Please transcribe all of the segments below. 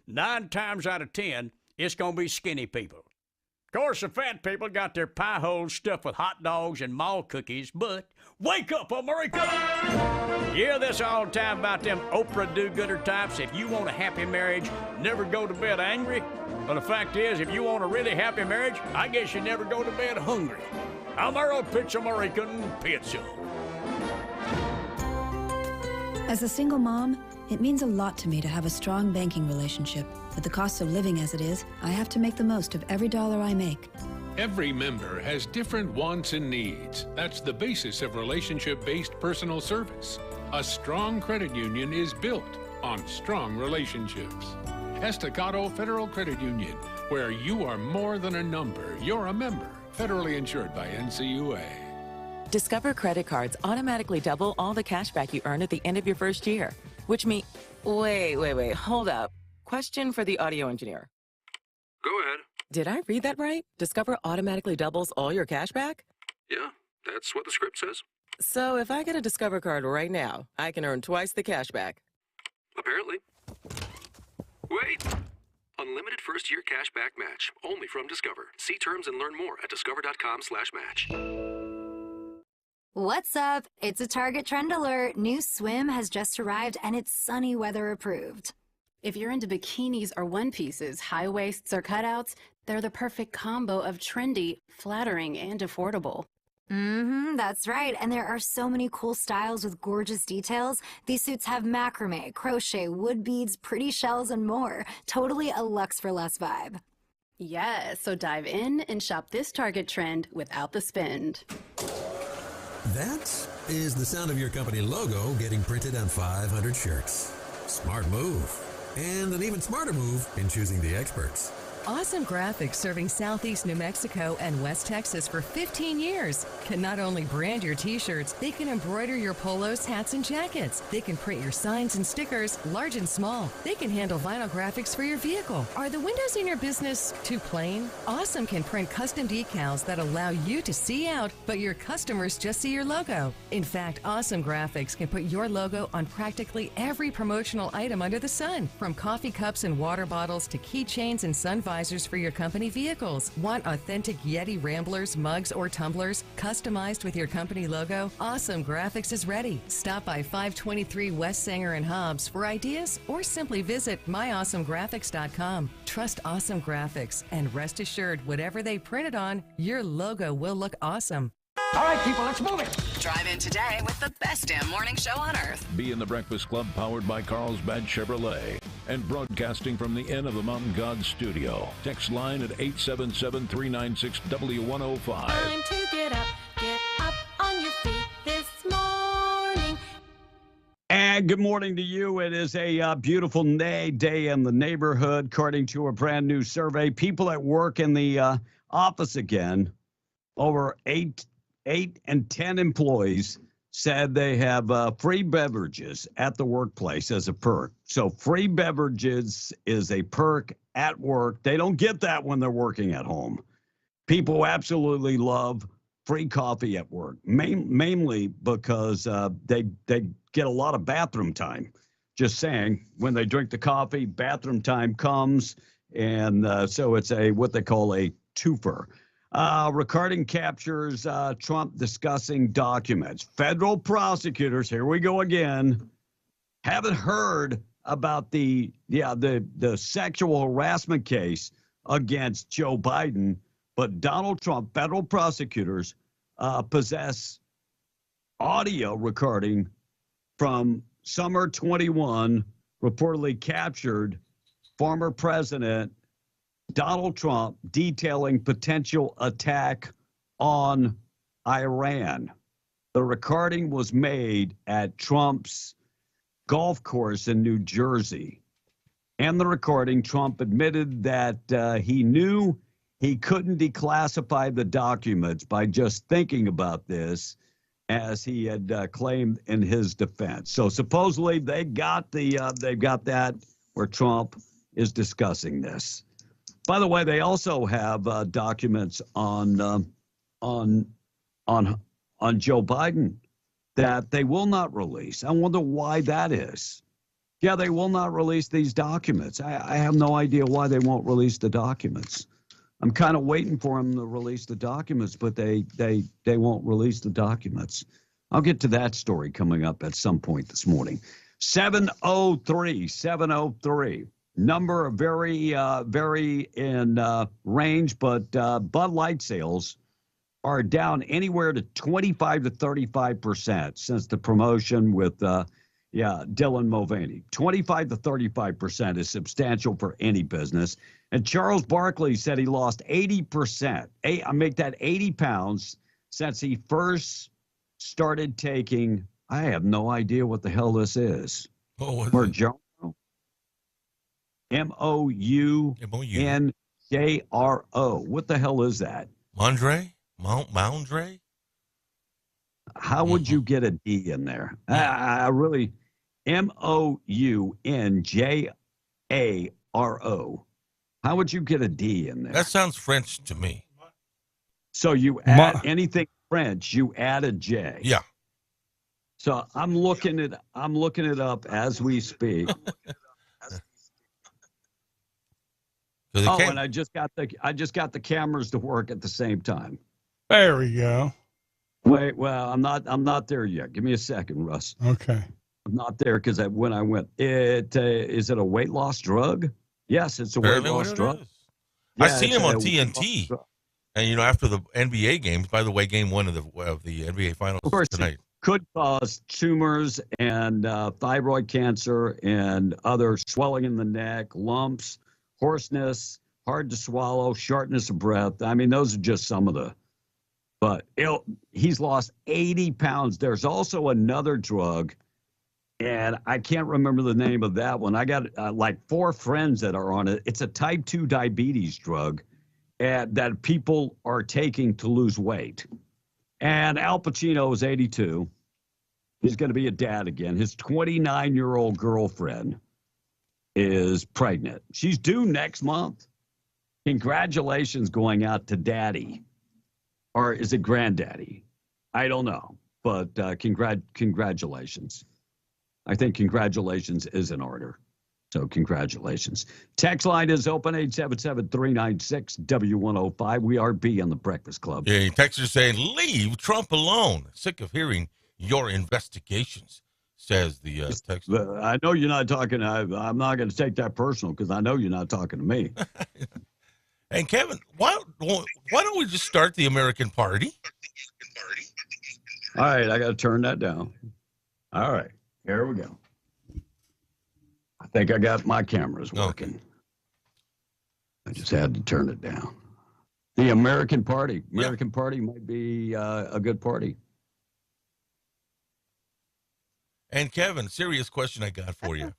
9 times out of 10, it's going to be skinny people. Of course, the fat people got their pie holes stuffed with hot dogs and mall cookies, but wake up, America! You hear this all the time about them Oprah do-gooder types. If you want a happy marriage, never go to bed angry. Well, the fact is, if you want a really happy marriage, I guess you never go to bed hungry. Amaro Pizza American Pizza. As a single mom, it means a lot to me to have a strong banking relationship. With the cost of living as it is, I have to make the most of every dollar I make. Every member has different wants and needs. That's the basis of relationship-based personal service. A strong credit union is built on strong relationships. Estacado Federal Credit Union, where you are more than a number, you're a member. Federally insured by NCUA. Discover credit cards automatically double all the cash back you earn at the end of your first year, which means... Wait, hold up. Question for the audio engineer. Go ahead. Did I read that right? Discover automatically doubles all your cash back? Yeah, that's what the script says. So if I get a Discover card right now, I can earn twice the cash back. Apparently. Wait! Unlimited first-year cash back match, only from Discover. See terms and learn more at discover.com/match. What's up? It's a Target trend alert. New swim has just arrived and it's sunny weather approved. If you're into bikinis or one pieces, high waists or cutouts, they're the perfect combo of trendy, flattering, and affordable. That's right. And there are so many cool styles with gorgeous details. These suits have macrame, crochet, wood beads, pretty shells, and more. Totally a luxe for less vibe. Yes, so dive in and shop this Target trend without the spend. That is the sound of your company logo getting printed on 500 shirts. Smart move. And an even smarter move in choosing the experts. Awesome Graphics, serving Southeast New Mexico and West Texas for 15 years, can not only brand your t-shirts, they can embroider your polos, hats, and jackets. They can print your signs and stickers, large and small. They can handle vinyl graphics for your vehicle. Are the windows in your business too plain? Awesome can print custom decals that allow you to see out, but your customers just see your logo. In fact, Awesome Graphics can put your logo on practically every promotional item under the sun, from coffee cups and water bottles to keychains and sun visors for your company vehicles. Want authentic Yeti ramblers, mugs, or tumblers customized with your company logo? Awesome Graphics is ready. Stop by 523 West Sanger and Hobbs for ideas or simply visit myawesomegraphics.com. Trust Awesome Graphics and rest assured whatever they printed on, your logo will look awesome. All right, people, let's move it. Drive in today with the best damn morning show on earth. Be in the Breakfast Club, powered by Carlsbad Chevrolet. And broadcasting from the Inn of the Mountain God studio. Text line at 877-396-W105. Time to get up on your feet this morning. And good morning to you. It is a beautiful day in the neighborhood, according to a brand new survey. People at work in the office again, over 8 and 10 employees said they have free beverages at the workplace as a perk. So free beverages is a perk at work. They don't get that when they're working at home. People absolutely love free coffee at work, mainly because they get a lot of bathroom time. Just saying, when they drink the coffee, bathroom time comes, and so it's what they call a twofer. Recording captures Trump discussing documents. Federal prosecutors, here we go again, haven't heard about the sexual harassment case against Joe Biden, but Donald Trump, federal prosecutors possess audio recording from summer 21, reportedly captured former President Donald Trump detailing potential attack on Iran. The recording was made at Trump's golf course in New Jersey. In the recording, Trump admitted that he knew he couldn't declassify the documents by just thinking about this, as he had claimed in his defense. So supposedly they've got that where Trump is discussing this. By the way, they also have documents on Joe Biden that they will not release. I wonder why that is. Yeah, they will not release these documents. I have no idea why they won't release the documents. I'm kind of waiting for them to release the documents, but they won't release the documents. I'll get to that story coming up at some point this morning. 703. Number very in range, but Bud Light sales are down anywhere to 25 to 35% since the promotion with Dylan Mulvaney. 25 to 35% is substantial for any business. And Charles Barkley said he lost 80%. I make that 80 pounds since he first started taking. I have no idea what the hell this is. Mounjaro. Mounjaro. What the hell is that? Moundre? How would you get a D in there? I really, Mounjaro. How would you get a D in there? That sounds French to me. So you add anything French, you add a J. Yeah. So I'm looking it up as we speak. And I just got the cameras to work at the same time. There we go. Wait, well, I'm not there yet. Give me a second, Russ. Okay. I'm not there because when I went, is it a weight loss drug? Yes, it's a weight loss drug. Yeah, I seen him on TNT, and after the NBA games. By the way, game 1 of the NBA Finals of course, tonight could cause tumors and thyroid cancer and other swelling in the neck, lumps, hoarseness, hard to swallow, shortness of breath. I mean, those are just some of the. But he's lost 80 pounds. There's also another drug, and I can't remember the name of that one. I got like 4 friends that are on it. It's a type 2 diabetes drug that people are taking to lose weight. And Al Pacino is 82. He's going to be a dad again. His 29-year-old girlfriend is pregnant. She's due next month. Congratulations going out to daddy. Or is it granddaddy? I don't know. But congratulations. I think congratulations is in order. So congratulations. Text line is open, 877-396-W105. We are B on the Breakfast Club. Yeah, texters saying, leave Trump alone. Sick of hearing your investigations, says the text. I know you're not talking. I'm not going to take that personal because I know you're not talking to me. And Kevin, why don't we just start the American Party? All right, I got to turn that down. All right, here we go. I think I got my cameras working. Okay. I just had to turn it down. The American Party. American Party might be a good party. And Kevin, serious question I got for you.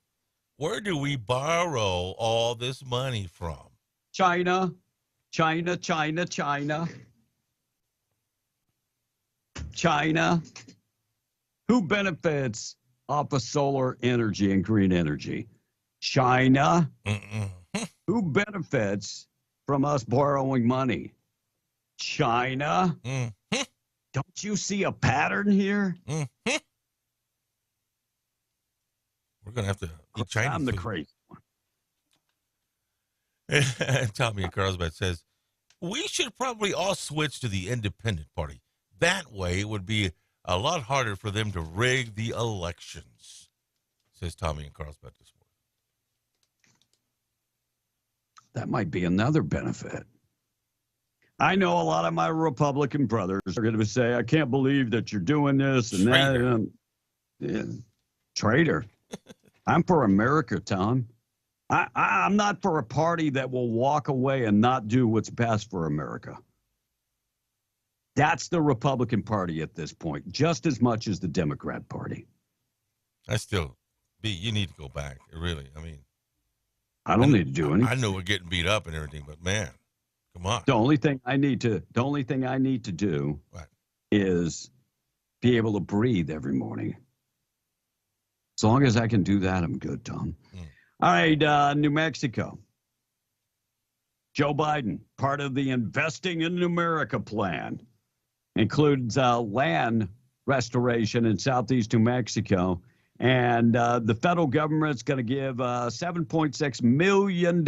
Where do we borrow all this money from? China. Who benefits off of solar energy and green energy? China. Who benefits from us borrowing money? China. Don't you see a pattern here? We're going to have to eat Chinese. I'm the crazy one. Tommy in Carlsbad says, we should probably all switch to the Independent Party. That way it would be a lot harder for them to rig the elections, says Tommy in Carlsbad this morning. That might be another benefit. I know a lot of my Republican brothers are going to say, I can't believe that you're doing this and Traitor. that. Traitor. I'm for America, Tom. I'm not for a party that will walk away and not do what's best for America. That's the Republican Party at this point, just as much as the Democrat Party. You need to go back. Really, I mean. I don't need to do anything. I know we're getting beat up and everything, but man, come on. The only thing I need to do is be able to breathe every morning. As long as I can do that, I'm good, Tom. All right, New Mexico. Joe Biden, part of the Investing in America plan, includes land restoration in southeast New Mexico And the federal government's going to give $7.6 million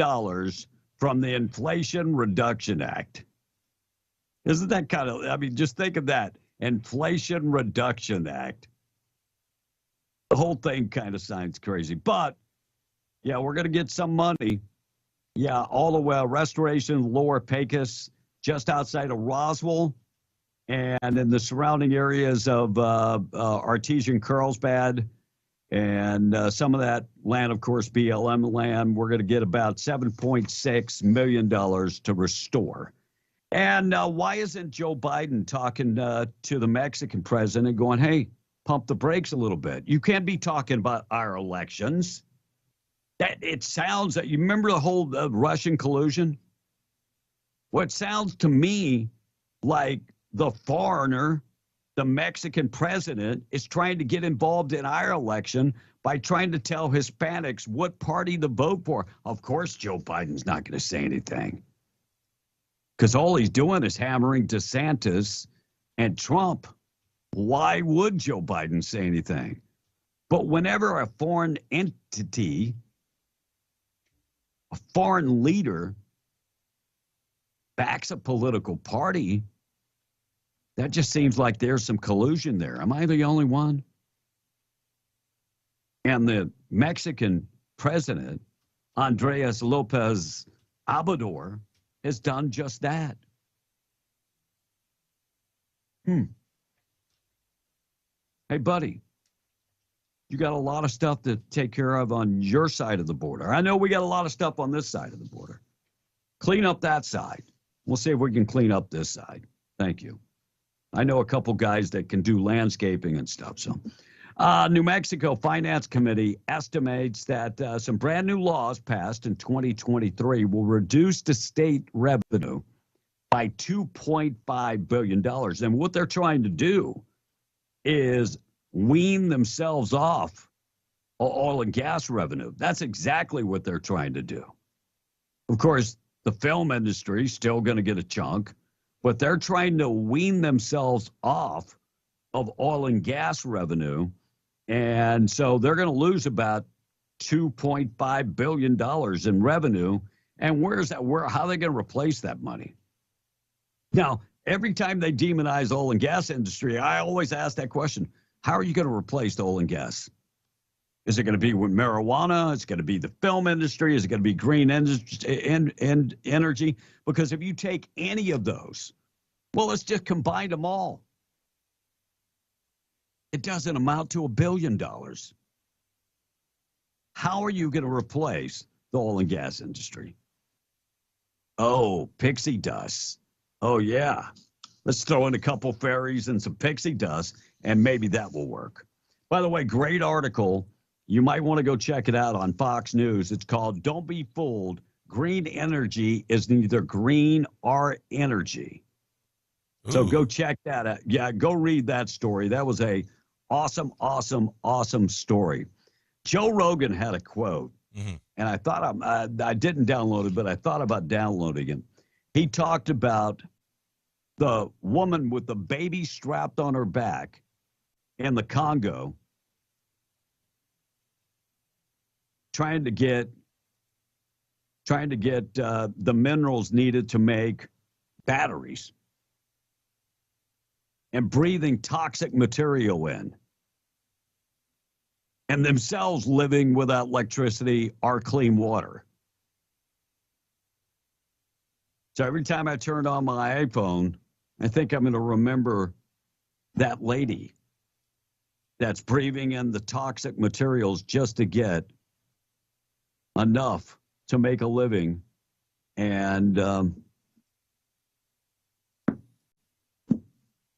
from the Inflation Reduction Act. Isn't that kind of, I mean, just think of that. Inflation Reduction Act. The whole thing kind of sounds crazy. But, yeah, we're going to get some money. Yeah, all the way, Restoration, Lower Pecos, just outside of Roswell, and in the surrounding areas of Artesian Carlsbad, and some of that land, of course, BLM land. We're going to get about $7.6 million to restore. And why isn't Joe Biden talking to the Mexican president going, hey, pump the brakes a little bit? You can't be talking about our elections. That it sounds that you remember the whole Russian collusion? Well, it sounds to me like the foreigner, the Mexican president, is trying to get involved in our election by trying to tell Hispanics what party to vote for. Of course, Joe Biden's not going to say anything because all he's doing is hammering DeSantis and Trump. Why would Joe Biden say anything? But whenever a foreign entity, a foreign leader backs a political party, that just seems like there's some collusion there. Am I the only one? And the Mexican president, Andres Lopez Obrador, has done just that. Hey, buddy, you got a lot of stuff to take care of on your side of the border. I know we got a lot of stuff on this side of the border. Clean up that side. We'll see if we can clean up this side. Thank you. I know a couple guys that can do landscaping and stuff. So, New Mexico Finance Committee estimates that some brand new laws passed in 2023 will reduce the state revenue by $2.5 billion. And what they're trying to do is wean themselves off oil and gas revenue. That's exactly what they're trying to do. Of course, the film industry is still going to get a chunk, but they're trying to wean themselves off of oil and gas revenue. And so they're going to lose about $2.5 billion in revenue. And where's that? How are they going to replace that money? Now, every time they demonize oil and gas industry, I always ask that question. How are you going to replace the oil and gas? Is it going to be with marijuana? Is it going to be the film industry? Is it going to be green energy? Because if you take any of those, well, let's just combine them all. It doesn't amount to $1 billion. How are you going to replace the oil and gas industry? Oh, pixie dust. Oh, yeah. Let's throw in a couple ferries and some pixie dust, and maybe that will work. By the way, great article. You might want to go check it out on Fox News. It's called Don't Be Fooled. Green Energy is neither green or energy. Ooh. So go check that out. Yeah, go read that story. That was a awesome story. Joe Rogan had a quote, and I thought I didn't download it, but I thought about downloading it. He talked about the woman with the baby strapped on her back in the Congo trying to get the minerals needed to make batteries and breathing toxic material in, and themselves living without electricity or clean water. So every time I turn on my iPhone, I think I'm going to remember that lady that's breathing in the toxic materials just to get enough to make a living and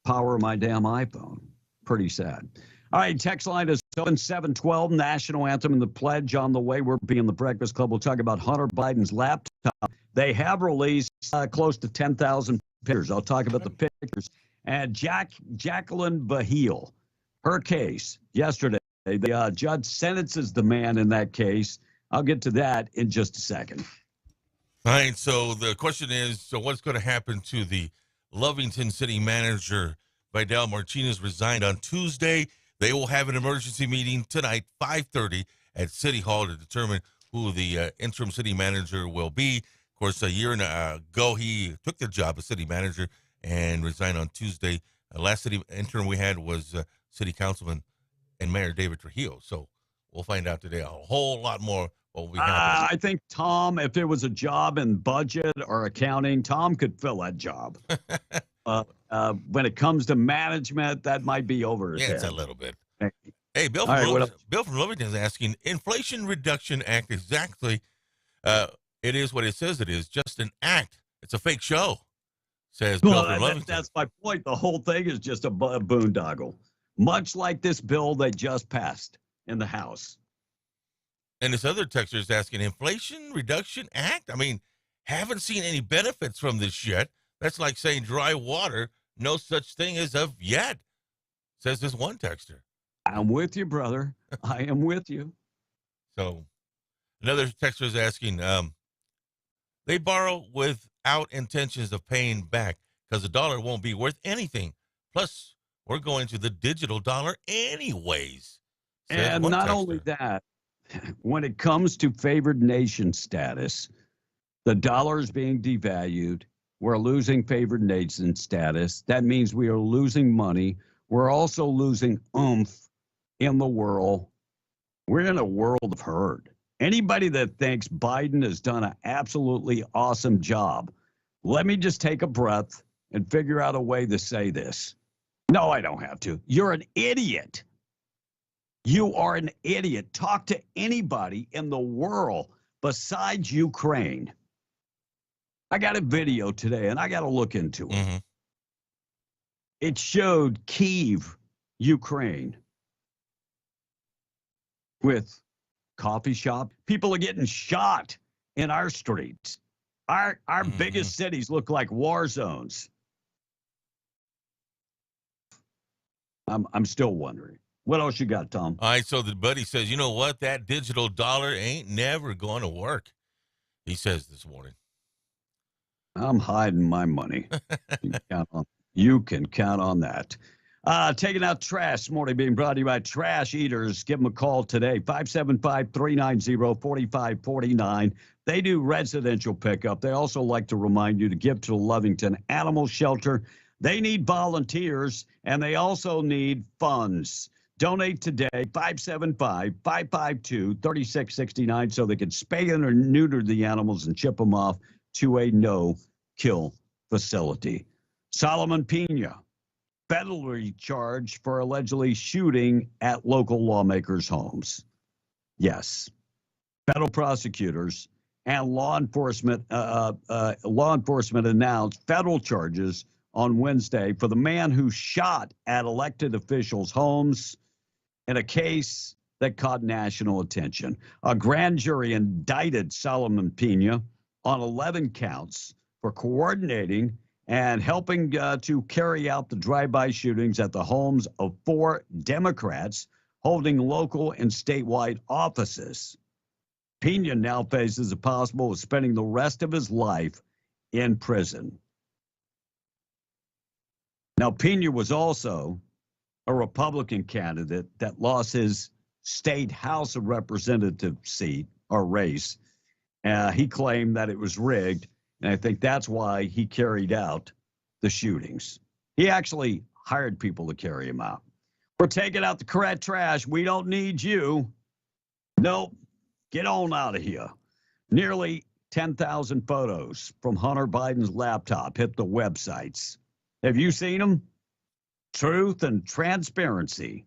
power my damn iPhone. Pretty sad. All right, text line is 712, national anthem and the pledge on the way. We're being the Breakfast Club. We'll talk about Hunter Biden's laptop. They have released close to 10,000 pictures. I'll talk about the pictures. And Jacqueline Baheel, her case yesterday, the judge sentences the man in that case. I'll get to that in just a second. All right, so the question is, so what's going to happen to the Lovington city manager? Vidal Martinez resigned on Tuesday. They will have an emergency meeting tonight, 5:30 at City Hall to determine who the interim city manager will be. Of course, a year ago, he took the job as city manager and resigned on Tuesday. Last city interim we had was City Councilman and Mayor David Trujillo. So we'll find out today a whole lot more what will be happening. I think, Tom, if there was a job in budget or accounting, Tom could fill that job. When it comes to management, that might be over his head. It's a little bit. Hey, Bill from Livingston is asking, Inflation Reduction Act, exactly, it is what it says it is, just an act. It's a fake show, says Bill from Livingston. That's my point. The whole thing is just a boondoggle, much like this bill they just passed in the House. And this other texter is asking, Inflation Reduction Act? I mean, haven't seen any benefits from this yet. That's like saying dry water, no such thing as of yet, says this one texter. I'm with you, brother. I am with you. So another texter is asking, they borrow without intentions of paying back because the dollar won't be worth anything. Plus, we're going to the digital dollar anyways. And not only that, when it comes to favored nation status, the dollar is being devalued. We're losing favored nation status. That means we are losing money. We're also losing oomph in the world. We're in a world of hurt. Anybody that thinks Biden has done an absolutely awesome job, let me just take a breath and figure out a way to say this. No, I don't have to. You're an idiot. You are an idiot. Talk to anybody in the world besides Ukraine. I got a video today, and I got to look into it. Mm-hmm. It showed Kyiv, Ukraine, with coffee shop. People are getting shot in our streets. Our biggest cities look like war zones. I'm still wondering. What else you got, Tom? All right, so the buddy says, you know what? That digital dollar ain't never going to work, he says this morning. I'm hiding my money. You can count on that. Taking out trash this morning, being brought to you by Trash Eaters. Give them a call today, 575-390-4549. They do residential pickup. They also like to remind you to give to the Lovington Animal Shelter. They need volunteers, and they also need funds. Donate today, 575-552-3669, so they can spay or neuter the animals and ship them off to a no-kill facility. Solomon Pena, federally charged for allegedly shooting at local lawmakers' homes. Yes, federal prosecutors and law enforcement announced federal charges on Wednesday for the man who shot at elected officials' homes in a case that caught national attention. A grand jury indicted Solomon Pena on 11 counts for coordinating and helping to carry out the drive-by shootings at the homes of 4 Democrats holding local and statewide offices. Pena now faces the possibility of spending the rest of his life in prison. Now, Pena was also a Republican candidate that lost his state House of Representatives seat or race. He claimed that it was rigged, and I think that's why he carried out the shootings. He actually hired people to carry him out. We're taking out the correct trash. We don't need you. Nope. Get on out of here. Nearly 10,000 photos from Hunter Biden's laptop hit the websites. Have you seen them? Truth and Transparency.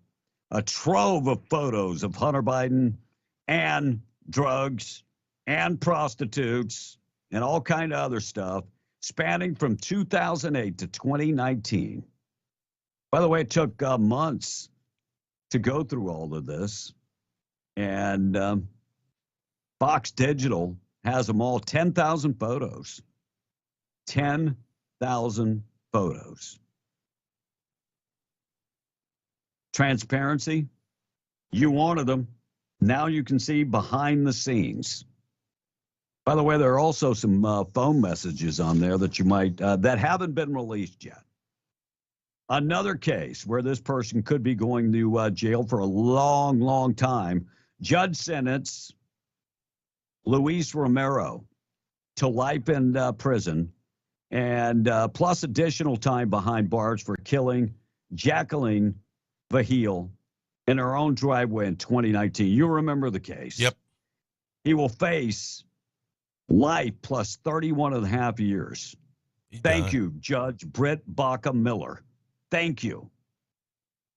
A trove of photos of Hunter Biden and drugs and prostitutes and all kind of other stuff spanning from 2008 to 2019. By the way, it took months to go through all of this. And Fox Digital has them all, 10,000 photos. 10,000 photos. Transparency, you wanted them. Now you can see behind the scenes. By the way, there are also some phone messages on there that you might, that haven't been released yet. Another case where this person could be going to jail for a long, long time. Judge sentenced Luis Romero to life in prison and plus additional time behind bars for killing Jacqueline Vahil in her own driveway in 2019. You remember the case. Yep. He will face life plus 31 and a half years. Thank you, Judge Britt Baca Miller. Thank you.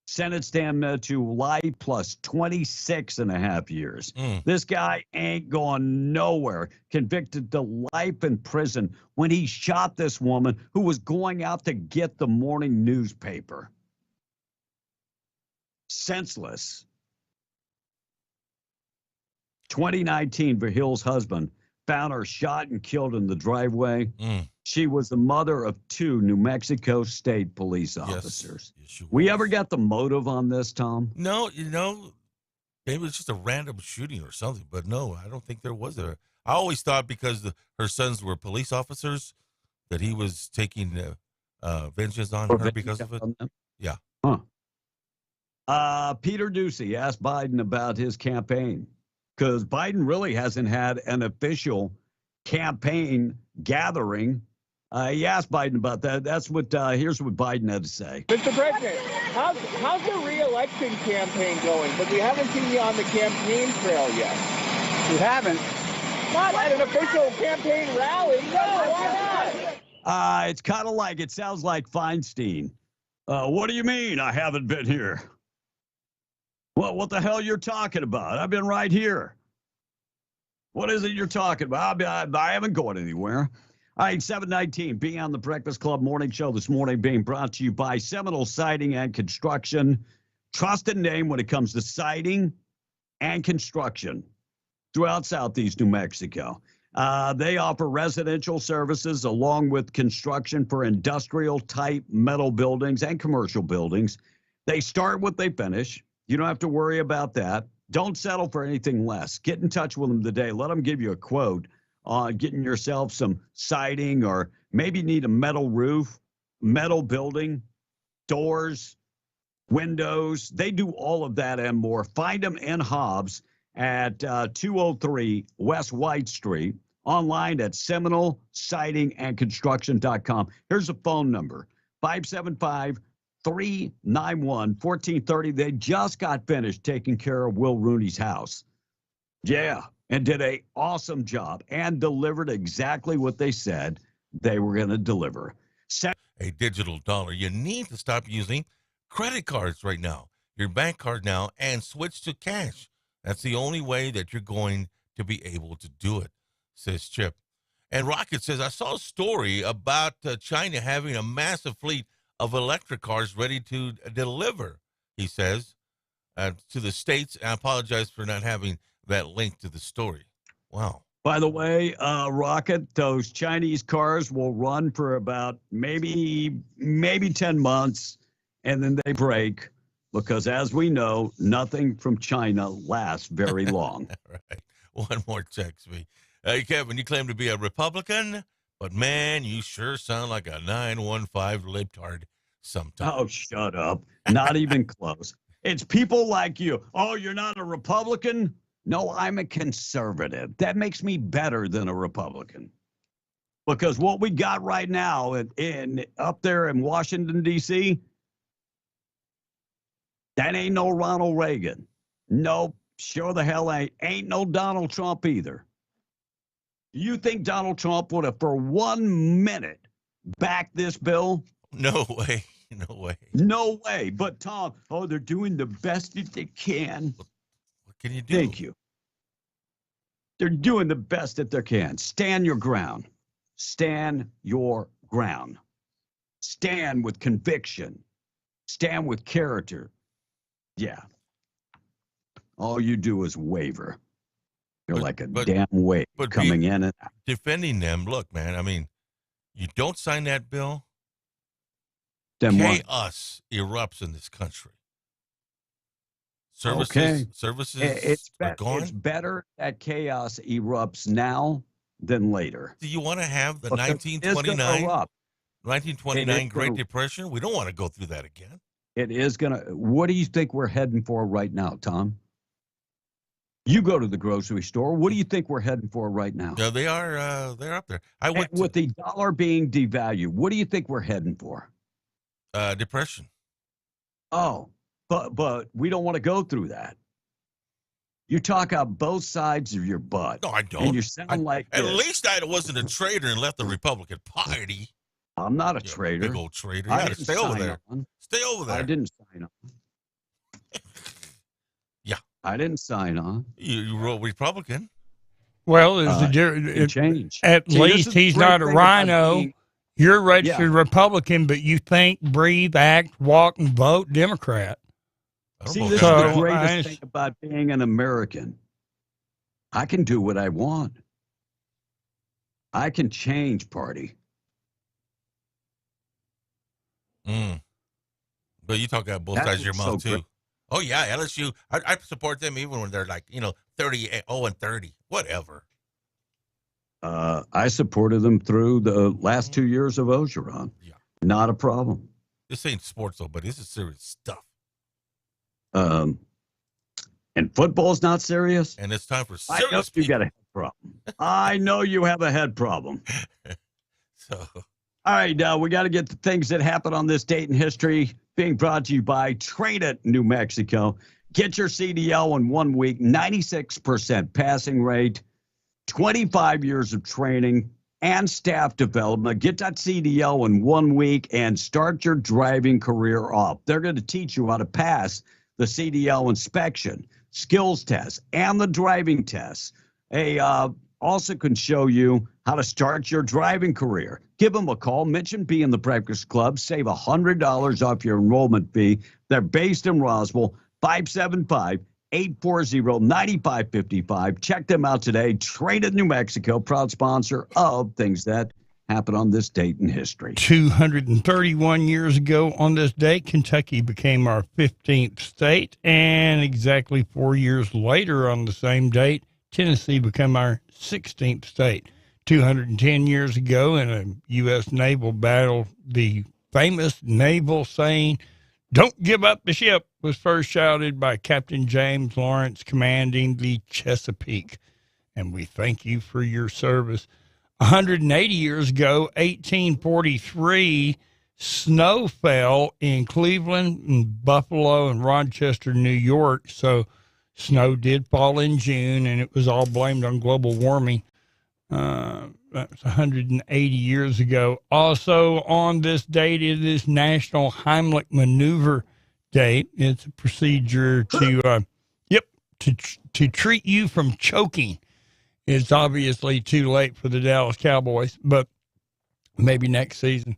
Sentenced him to life plus 26 and a half years. This guy ain't going nowhere. Convicted to life in prison when he shot this woman who was going out to get the morning newspaper. Senseless. 2019, Vahil's husband found her shot and killed in the driveway. She was the mother of 2 New Mexico State police officers. Yes, we ever got the motive on this, Tom? No, maybe it was just a random shooting or something, but no, I don't think there was I always thought because her sons were police officers that he was taking vengeance on her because of it. Yeah. Peter Doocy asked Biden about his campaign because Biden really hasn't had an official campaign gathering. He asked Biden about that. That's what. Here's what Biden had to say. Mr. President, how's the re-election campaign going? But we haven't seen you on the campaign trail yet. You haven't? Not at an official campaign rally. No, why not? It's kind of like, it sounds like Feinstein. What do you mean I haven't been here? Well, what the hell you're talking about? I've been right here. What is it you're talking about? I haven't gone anywhere. All right, 719, being on the Breakfast Club morning show this morning, being brought to you by Seminole Siding and Construction. Trusted name when it comes to siding and construction throughout Southeast New Mexico. They offer residential services along with construction for industrial-type metal buildings and commercial buildings. They start what they finish. You don't have to worry about that. Don't settle for anything less. Get in touch with them today. Let them give you a quote on getting yourself some siding, or maybe need a metal roof, metal building, doors, windows. They do all of that and more. Find them in Hobbs at 203 West White Street. Online at SeminoleSidingAndConstruction.com. Here's a phone number, 575-391-1430. They just got finished taking care of Will Rooney's house. Yeah, and did an awesome job and delivered exactly what they said they were going to deliver. A digital dollar. You need to stop using credit cards right now, your bank card now, and switch to cash. That's the only way that you're going to be able to do it, says Chip. And Rocket says, I saw a story about China having a massive fleet of electric cars ready to deliver, he says, to the States. I apologize for not having that link to the story. Wow. By the way, Rocket, those Chinese cars will run for about maybe 10 months, and then they break because, as we know, nothing from China lasts very long. Right. One more text me. Hey, Kevin, you claim to be a Republican, but, man, you sure sound like a 915 libtard sometimes. Oh, shut up. Not even close. It's people like you. Oh, you're not a Republican? No, I'm a conservative. That makes me better than a Republican. Because what we got right now in up there in Washington, D.C., that ain't no Ronald Reagan. Nope, sure the hell ain't no Donald Trump either. You think Donald Trump would have for 1 minute backed this bill? No way. No way. No way. But, Tom, they're doing the best that they can. What can you do? Thank you. They're doing the best that they can. Stand your ground. Stand your ground. Stand with conviction. Stand with character. Yeah. All you do is waver. You're like a damn wave coming in and out. Defending them, look, man, I mean, you don't sign that bill, then chaos erupts in this country. Services are gone. It's better that chaos erupts now than later. Do you want to have the 1929? 1929 Great Depression. We don't want to go through that again. It is going to. What do you think we're heading for right now, Tom? You go to the grocery store. What do you think we're heading for right now? Yeah, they're up there. With the dollar being devalued, what do you think we're heading for? Depression. Oh, but we don't want to go through that. You talk out both sides of your butt. No, I don't. And you sound like at this. least I wasn't a traitor and left the Republican Party. I'm not a traitor. Big old traitor. You gotta stay over there. Stay over there. I didn't sign on. Yeah. I didn't sign on. You wrote Republican. Well, change. At least he's not a rhino. You're a registered Republican, but you think, breathe, act, walk, and vote Democrat. See, this is the greatest thing about being an American. I can do what I want. I can change party. But you talk about both sides of your mouth, too. Oh, yeah, LSU. I support them even when they're like, 30-30, whatever. I supported them through the last 2 years of Ogeron. Yeah. Not a problem. This ain't sports, though, but this is serious stuff. And football's not serious? And it's time for serious I know you got a head problem. I know you have a head problem. All right, we got to get the things that happen on this date in history being brought to you by Trade It New Mexico. Get your CDL in 1 week, 96% passing rate, 25 years of training and staff development. Get that CDL in 1 week and start your driving career off. They're going to teach you how to pass the CDL inspection, skills test, and the driving test. They also can show you how to start your driving career. Give them a call. Mention B in the Breakfast Club. Save $100 off your enrollment fee. They're based in Roswell, 575-840-9555. Check them out today. Trade It New Mexico, proud sponsor of things that happen on this date in history. 231 years ago on this date, Kentucky became our 15th state. And exactly 4 years later on the same date, Tennessee became our 16th state. 210 years ago in a U.S. naval battle, the famous naval saying, "Don't give up the ship," was first shouted by Captain James Lawrence commanding the Chesapeake. And we thank you for your service. 180 years ago, 1843, snow fell in Cleveland, and Buffalo, and Rochester, New York. So snow did fall in June, and it was all blamed on global warming. That was 180 years ago. Also on this date, it is National Heimlich Maneuver Day. It's a procedure to treat you from choking. It's obviously too late for the Dallas Cowboys, but maybe next season.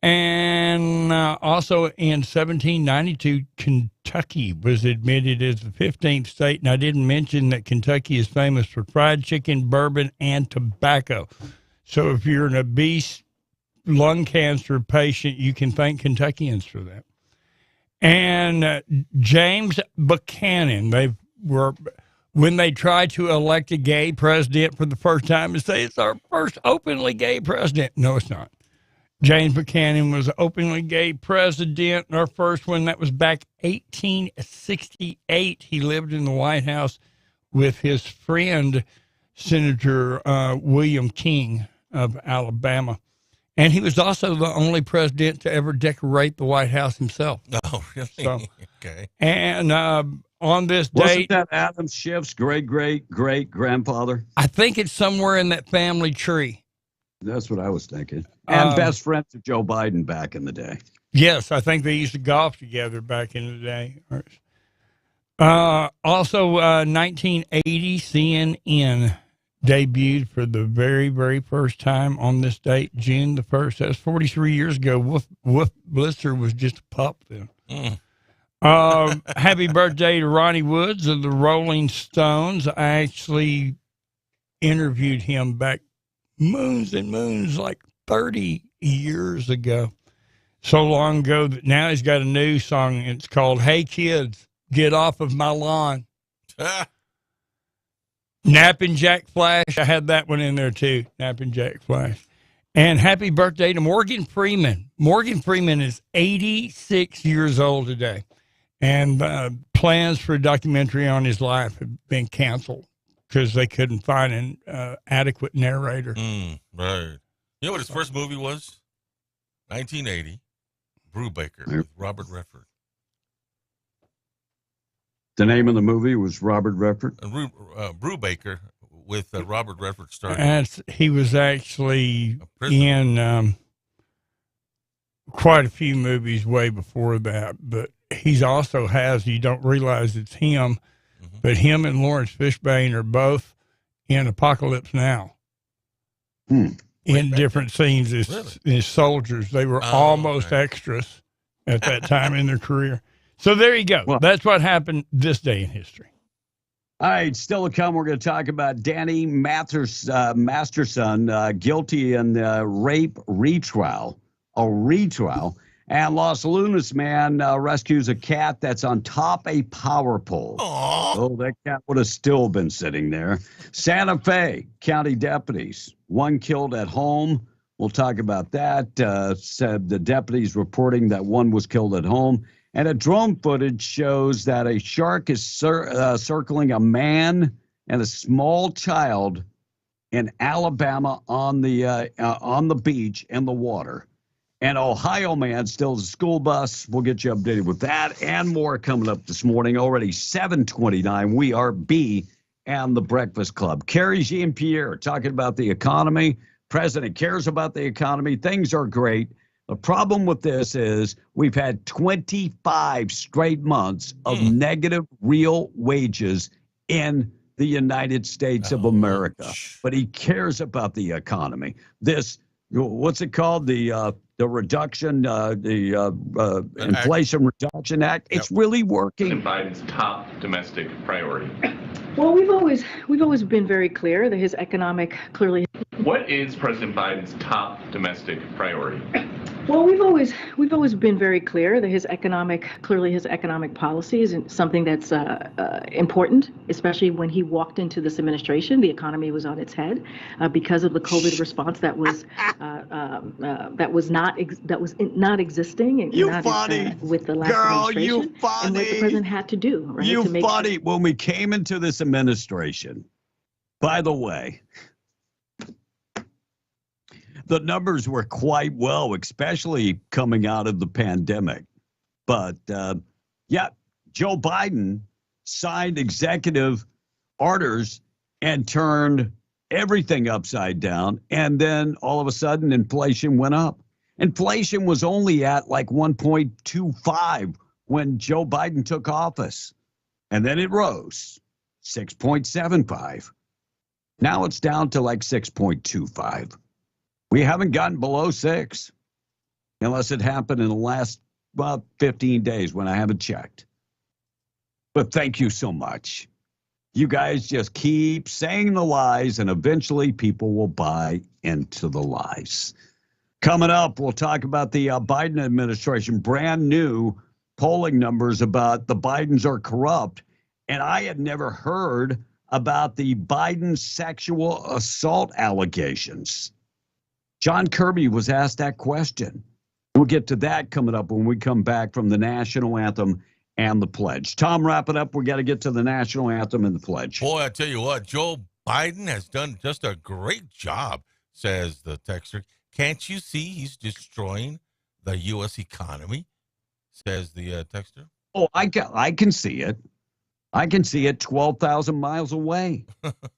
And also in 1792, Kentucky was admitted as the 15th state. And I didn't mention that Kentucky is famous for fried chicken, bourbon, and tobacco. So if you're an obese lung cancer patient, you can thank Kentuckians for that. And James Buchanan, when they tried to elect a gay president for the first time, and say it's our first openly gay president. No, it's not. James Buchanan was an openly gay president. Our first one, that was back 1868. He lived in the White House with his friend, Senator William King of Alabama. And he was also the only president to ever decorate the White House himself. Oh, really? So, okay. And on this Wasn't date... that Adam Schiff's great-great-great-grandfather? I think it's somewhere in that family tree. That's what I was thinking. And best friends of Joe Biden back in the day. Yes, I think they used to golf together back in the day. Also, 1980, CNN debuted for the very, very first time on this date, June the 1st. That was 43 years ago. Wolf Blitzer was just a pup then. Happy birthday to Ronnie Woods of the Rolling Stones. I actually interviewed him back moons and moons, like 30 years ago. So long ago that now he's got a new song. It's called "Hey Kids, Get Off of My Lawn." Napping Jack Flash. I had that one in there too. Napping Jack Flash. And happy birthday to Morgan Freeman. Morgan Freeman is 86 years old today. And plans for a documentary on his life have been canceled because they couldn't find an adequate narrator. Right. You know what his first movie was? 1980, Brubaker with Robert Redford. The name of the movie was Robert Redford? Brubaker with Robert Redford starring. And he was actually in quite a few movies way before that, but he's also has, you don't realize it's him, but him and Lawrence Fishburne are both in Apocalypse Now. In different scenes as soldiers. They were almost extras at that time in their career. So there you go. Well, that's what happened this day in history. All right, still to come, we're going to talk about Danny Masterson, guilty in rape retrial. And Los Lunas man rescues a cat that's on top a power pole. Aww. Oh, that cat would have still been sitting there. Santa Fe County deputies, one killed at home. We'll talk about that. Said the deputies reporting that one was killed at home. And a drone footage shows that a shark is circling a man and a small child in Alabama on the beach in the water. And Ohio man steals a school bus. We'll get you updated with that and more coming up this morning. Already 7:29. We are B and the Breakfast Club. Carrie Jean-Pierre talking about the economy. President cares about the economy. Things are great. The problem with this is we've had 25 straight months of negative real wages in the United States of America. But he cares about the economy. This, what's it called? The reduction, Inflation Reduction Act. It's really working. Biden's top domestic priority. Well, we've always been very clear that his economic clearly. What is President Biden's top domestic priority? Well, we've always been very clear that his economic policy is something that's important, especially when he walked into this administration. The economy was on its head because of the COVID response that was not existing and you not funny with the last girl, administration. you funny. And what the president had to do, right? You to make funny. When we came into this administration, by the way, the numbers were quite well, especially coming out of the pandemic. But yeah, Joe Biden signed executive orders and turned everything upside down. And then all of a sudden, inflation went up. Inflation was only at like 1.25 when Joe Biden took office. And then it rose 6.75. Now it's down to like 6.25. We haven't gotten below 6 unless it happened in the last, 15 days when I haven't checked. But thank you so much. You guys just keep saying the lies and eventually people will buy into the lies. Coming up, we'll talk about the Biden administration, brand new polling numbers about the Bidens are corrupt. And I had never heard about the Biden sexual assault allegations. John Kirby was asked that question. We'll get to that coming up when we come back from the national anthem and the pledge. Tom, wrap it up. We got to get to the national anthem and the pledge. Boy, I tell you what, Joe Biden has done just a great job, says the texter. Can't you see he's destroying the U.S. economy, says the texter. Oh, I can see it. I can see it 12,000 miles away.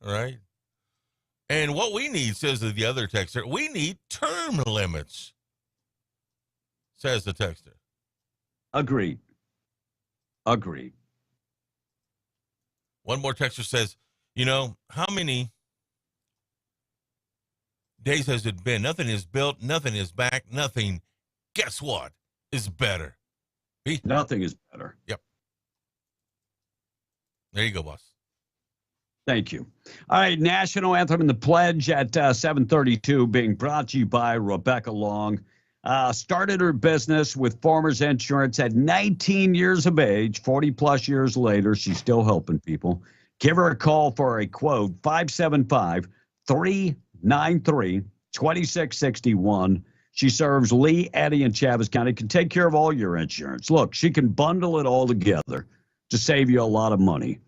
Right. And what we need, says the other texter, we need term limits, says the texter. Agreed. One more texter says, how many days has it been? Nothing is built, nothing is back, nothing, guess what, is better. Nothing is better. Yep. There you go, boss. Thank you. All right, national anthem and the pledge at 7:32 being brought to you by Rebecca Long. Started her business with Farmers Insurance at 19 years of age. 40 plus years later, she's still helping people. Give her a call for a quote, 575-393-8255. 2661. She serves Lee, Eddy, and Chaves County, can take care of all your insurance. Look, she can bundle it all together to save you a lot of money.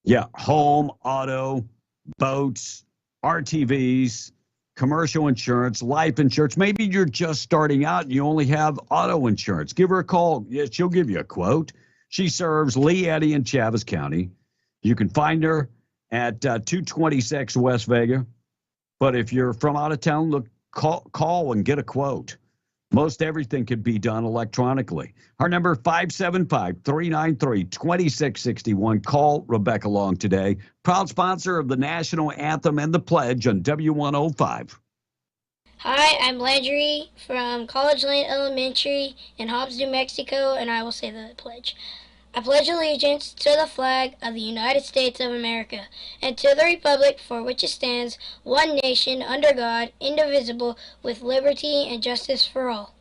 Yeah, home, auto, boats, RTVs, commercial insurance, life insurance. Maybe you're just starting out and you only have auto insurance. Give her a call. Yeah, she'll give you a quote. She serves Lee, Eddy, and Chaves County. You can find her at 226 West Vega. But if you're from out of town, look, call and get a quote. Most everything can be done electronically. Our number 575-393-2661. Call Rebecca Long today. Proud sponsor of the National Anthem and the Pledge on W105. Hi, I'm Landry from College Lane Elementary in Hobbs, New Mexico, and I will say the pledge. I pledge allegiance to the flag of the United States of America and to the republic for which it stands, one nation, under God, indivisible, with liberty and justice for all.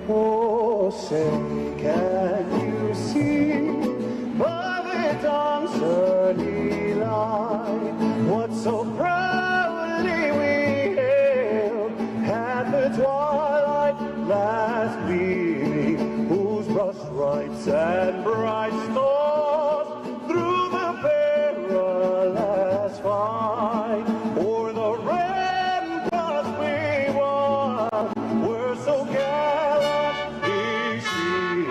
Oh, say, can you see by the dawn's early light what so proudly we hailed at the twilight last gleaming, whose brush stripes and bright stars through the perilous fight o'er the ramparts we won were so gallantly seen,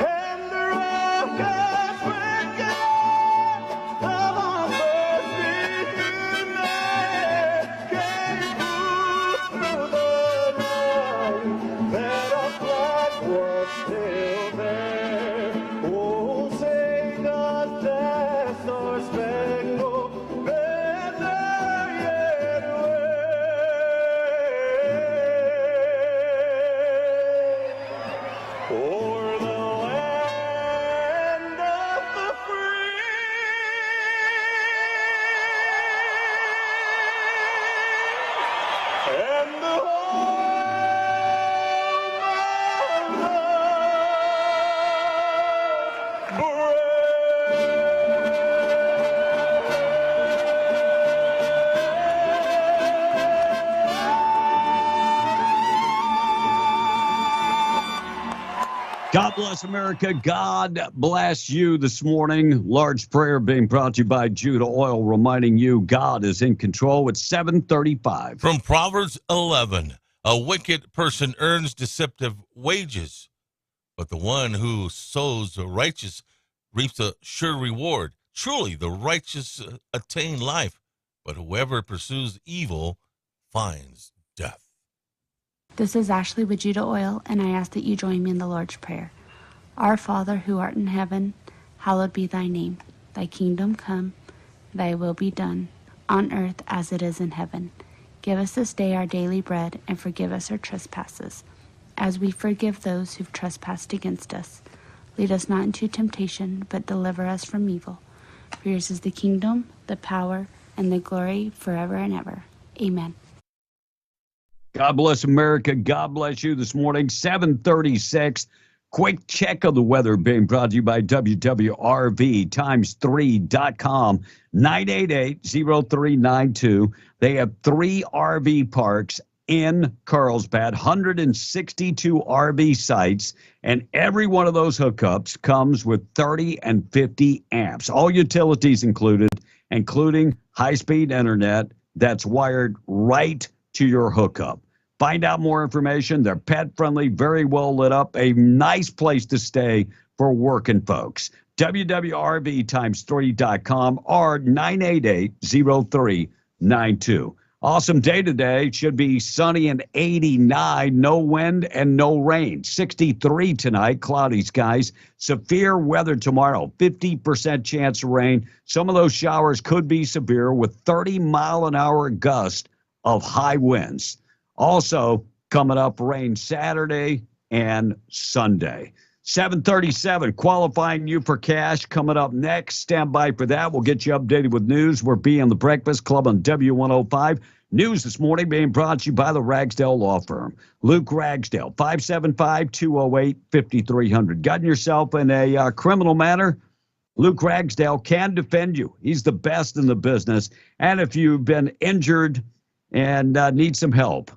and the rockets went out of our first united came through the night that our flag was still there. Oh, say does that star-spangled banner yet wave o'er the land of the free? And the God bless America. God bless you this morning. Large prayer being brought to you by Judah Oil, reminding you God is in control. It's 7:35. From Proverbs 11, a wicked person earns deceptive wages, but the one who sows the righteous reaps a sure reward. Truly, the righteous attain life, but whoever pursues evil finds death. This is Ashley with Judah Oil, and I ask that you join me in the Lord's Prayer. Our Father, who art in heaven, hallowed be thy name. Thy kingdom come, thy will be done, on earth as it is in heaven. Give us this day our daily bread, and forgive us our trespasses, as we forgive those who've trespassed against us. Lead us not into temptation, but deliver us from evil. For yours is the kingdom, the power, and the glory forever and ever. Amen. God bless America. God bless you this morning. 7:36. Quick check of the weather being brought to you by WWRV times3.com. 988-0392. They have 3 RV parks in Carlsbad, 162 RV sites, and every one of those hookups comes with 30 and 50 amps. All utilities included, including high-speed internet that's wired right to your hookup. Find out more information. They're pet-friendly, very well lit up, a nice place to stay for working folks. WWRV times3.com or 988-0392. Awesome day today. Should be sunny and 89, no wind and no rain. 63 tonight, cloudy skies. Severe weather tomorrow, 50% chance of rain. Some of those showers could be severe with 30-mile-an-hour gust of high winds. Also, coming up, rain Saturday and Sunday. 7:37, qualifying you for cash coming up next. Stand by for that. We'll get you updated with news. We're being the Breakfast Club on W105. News this morning being brought to you by the Ragsdale Law Firm. Luke Ragsdale, 575-208-5300. Gotten yourself in a criminal matter? Luke Ragsdale can defend you. He's the best in the business. And if you've been injured and need some help,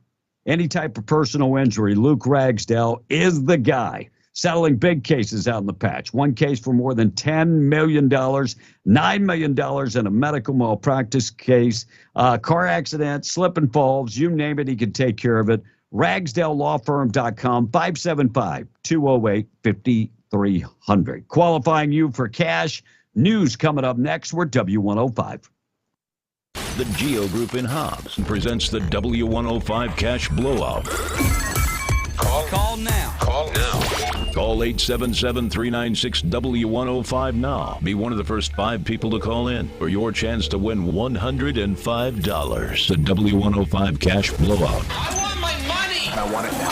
any type of personal injury, Luke Ragsdale is the guy. Settling big cases out in the patch. One case for more than $10 million, $9 million in a medical malpractice case, car accident, slip and falls, you name it, he can take care of it. RagsdaleLawFirm.com, 575-208-5300. Qualifying you for cash. News coming up next. We're W105. The Geo Group in Hobbs presents the W105 Cash Blowout. Call now. Call now. Call 877-396-W105 now. Be one of the first 5 people to call in for your chance to win $105. The W105 Cash Blowout. I want my money. I want it now.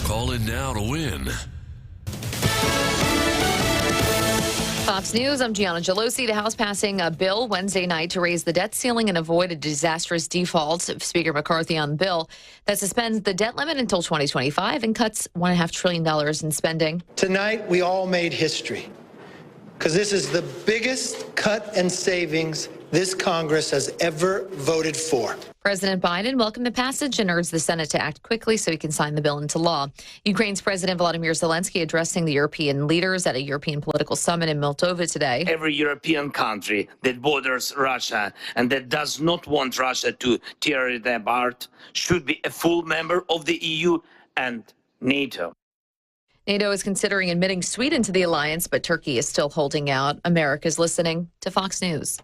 Call in now to win. Fox News, I'm Gianna Gelosi. The House passing a bill Wednesday night to raise the debt ceiling and avoid a disastrous default. Speaker McCarthy on the bill that suspends the debt limit until 2025 and cuts $1.5 trillion in spending. Tonight, we all made history because this is the biggest cut in savings this Congress has ever voted for. President Biden welcomed the passage and urged the Senate to act quickly so he can sign the bill into law. Ukraine's President Volodymyr Zelensky addressing the European leaders at a European political summit in Moldova today. Every European country that borders Russia and that does not want Russia to tear it apart should be a full member of the EU and NATO. NATO is considering admitting Sweden to the alliance, but Turkey is still holding out. America's listening to Fox News.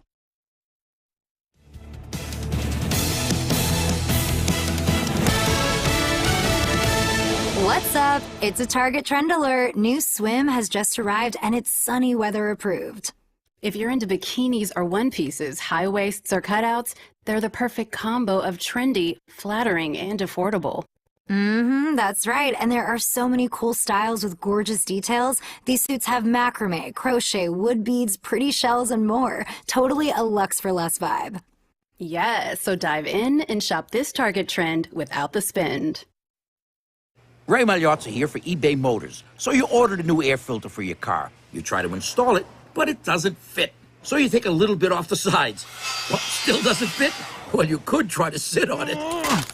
What's up? It's a Target trend alert. New swim has just arrived and it's sunny weather approved. If you're into bikinis or one pieces, high waists or cutouts, they're the perfect combo of trendy, flattering, and affordable. That's right. And there are so many cool styles with gorgeous details. These suits have macrame, crochet, wood beads, pretty shells, and more. Totally a luxe for less vibe. Yes, so dive in and shop this Target trend without the spend. Ray Magliozzi here for eBay Motors. So you ordered a new air filter for your car. You try to install it, but it doesn't fit. So you take a little bit off the sides. What, still doesn't fit? Well, you could try to sit on it.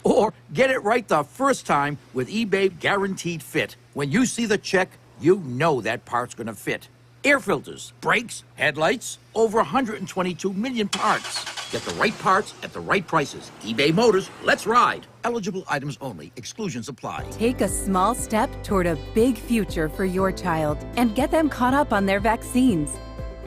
Or get it right the first time with eBay Guaranteed Fit. When you see the check, you know that part's gonna fit. Air filters, brakes, headlights, over 122 million parts. Get the right parts at the right prices. eBay Motors, let's ride. Eligible items only. Exclusions apply. Take a small step toward a big future for your child and get them caught up on their vaccines.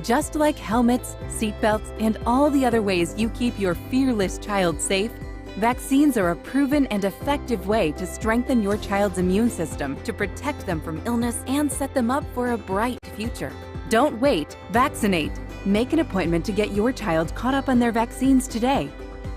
Just like helmets, seatbelts, and all the other ways you keep your fearless child safe, vaccines are a proven and effective way to strengthen your child's immune system, to protect them from illness and set them up for a bright future. Don't wait. Vaccinate. Make an appointment to get your child caught up on their vaccines today.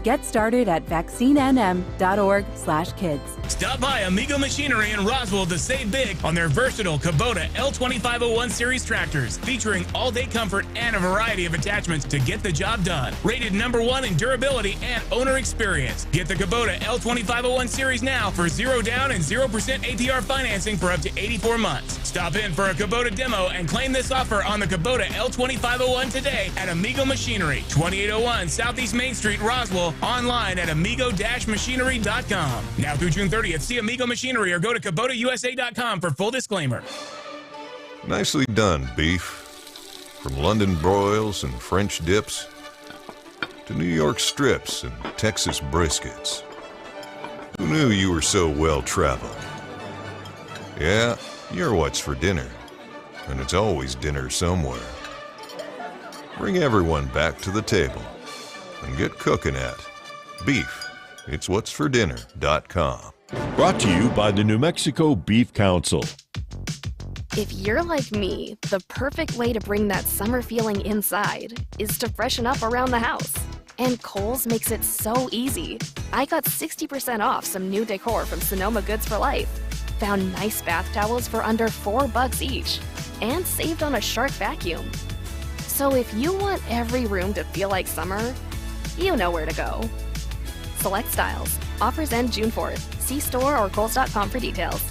Get started at vaccinenm.org/kids. Stop by Amigo Machinery in Roswell to save big on their versatile Kubota L2501 series tractors, featuring all-day comfort and a variety of attachments to get the job done. Rated #1 in durability and owner experience. Get the Kubota L2501 series now for 0 down and 0% APR financing for up to 84 months. Stop in for a Kubota demo and claim this offer on the Kubota L2501 today at Amigo Machinery, 2801 Southeast Main Street, Roswell. Online at amigo-machinery.com. Now through June 30th, see Amigo Machinery or go to KubotaUSA.com for full disclaimer. Nicely done, beef. From London broils and French dips to New York strips and Texas briskets. Who knew you were so well-traveled? Yeah, you're what's for dinner. And it's always dinner somewhere. Bring everyone back to the table. And get cooking at Beef. It's what's for dinner.com. Brought to you by the New Mexico Beef Council. If you're like me, the perfect way to bring that summer feeling inside is to freshen up around the house. And Kohl's makes it so easy. I got 60% off some new decor from Sonoma Goods for Life. Found nice bath towels for under $4 each. And saved on a Shark vacuum. So if you want every room to feel like summer, you know where to go. Select styles. Offers end June 4th. See store or Kohl's.com for details.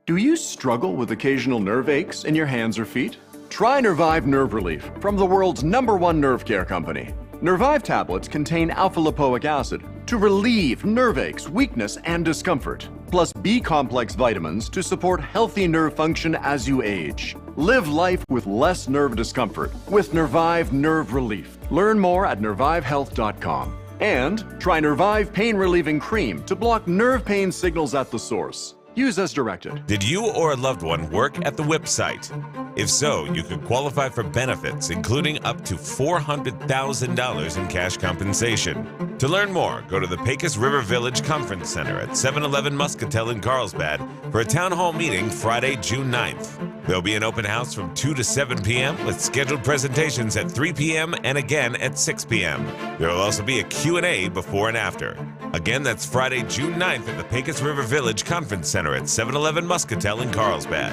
Do you struggle with occasional nerve aches in your hands or feet? Try Nervive Nerve Relief from the world's #1 nerve care company. Nervive tablets contain alpha-lipoic acid to relieve nerve aches, weakness, and discomfort, plus B-complex vitamins to support healthy nerve function as you age. Live life with less nerve discomfort with Nervive Nerve Relief. Learn more at nervivehealth.com. And try Nervive Pain Relieving Cream to block nerve pain signals at the source. Use as directed. Did you or a loved one work at the WIP site? If so, you could qualify for benefits, including up to $400,000 in cash compensation. To learn more, go to the Pecos River Village Conference Center at 711 Muscatel in Carlsbad for a town hall meeting Friday, June 9th. There'll be an open house from 2 to 7 p.m. with scheduled presentations at 3 p.m. and again at 6 p.m. There will also be a Q&A before and after. Again, that's Friday, June 9th at the Pecos River Village Conference Center at 711 Muscatel in Carlsbad.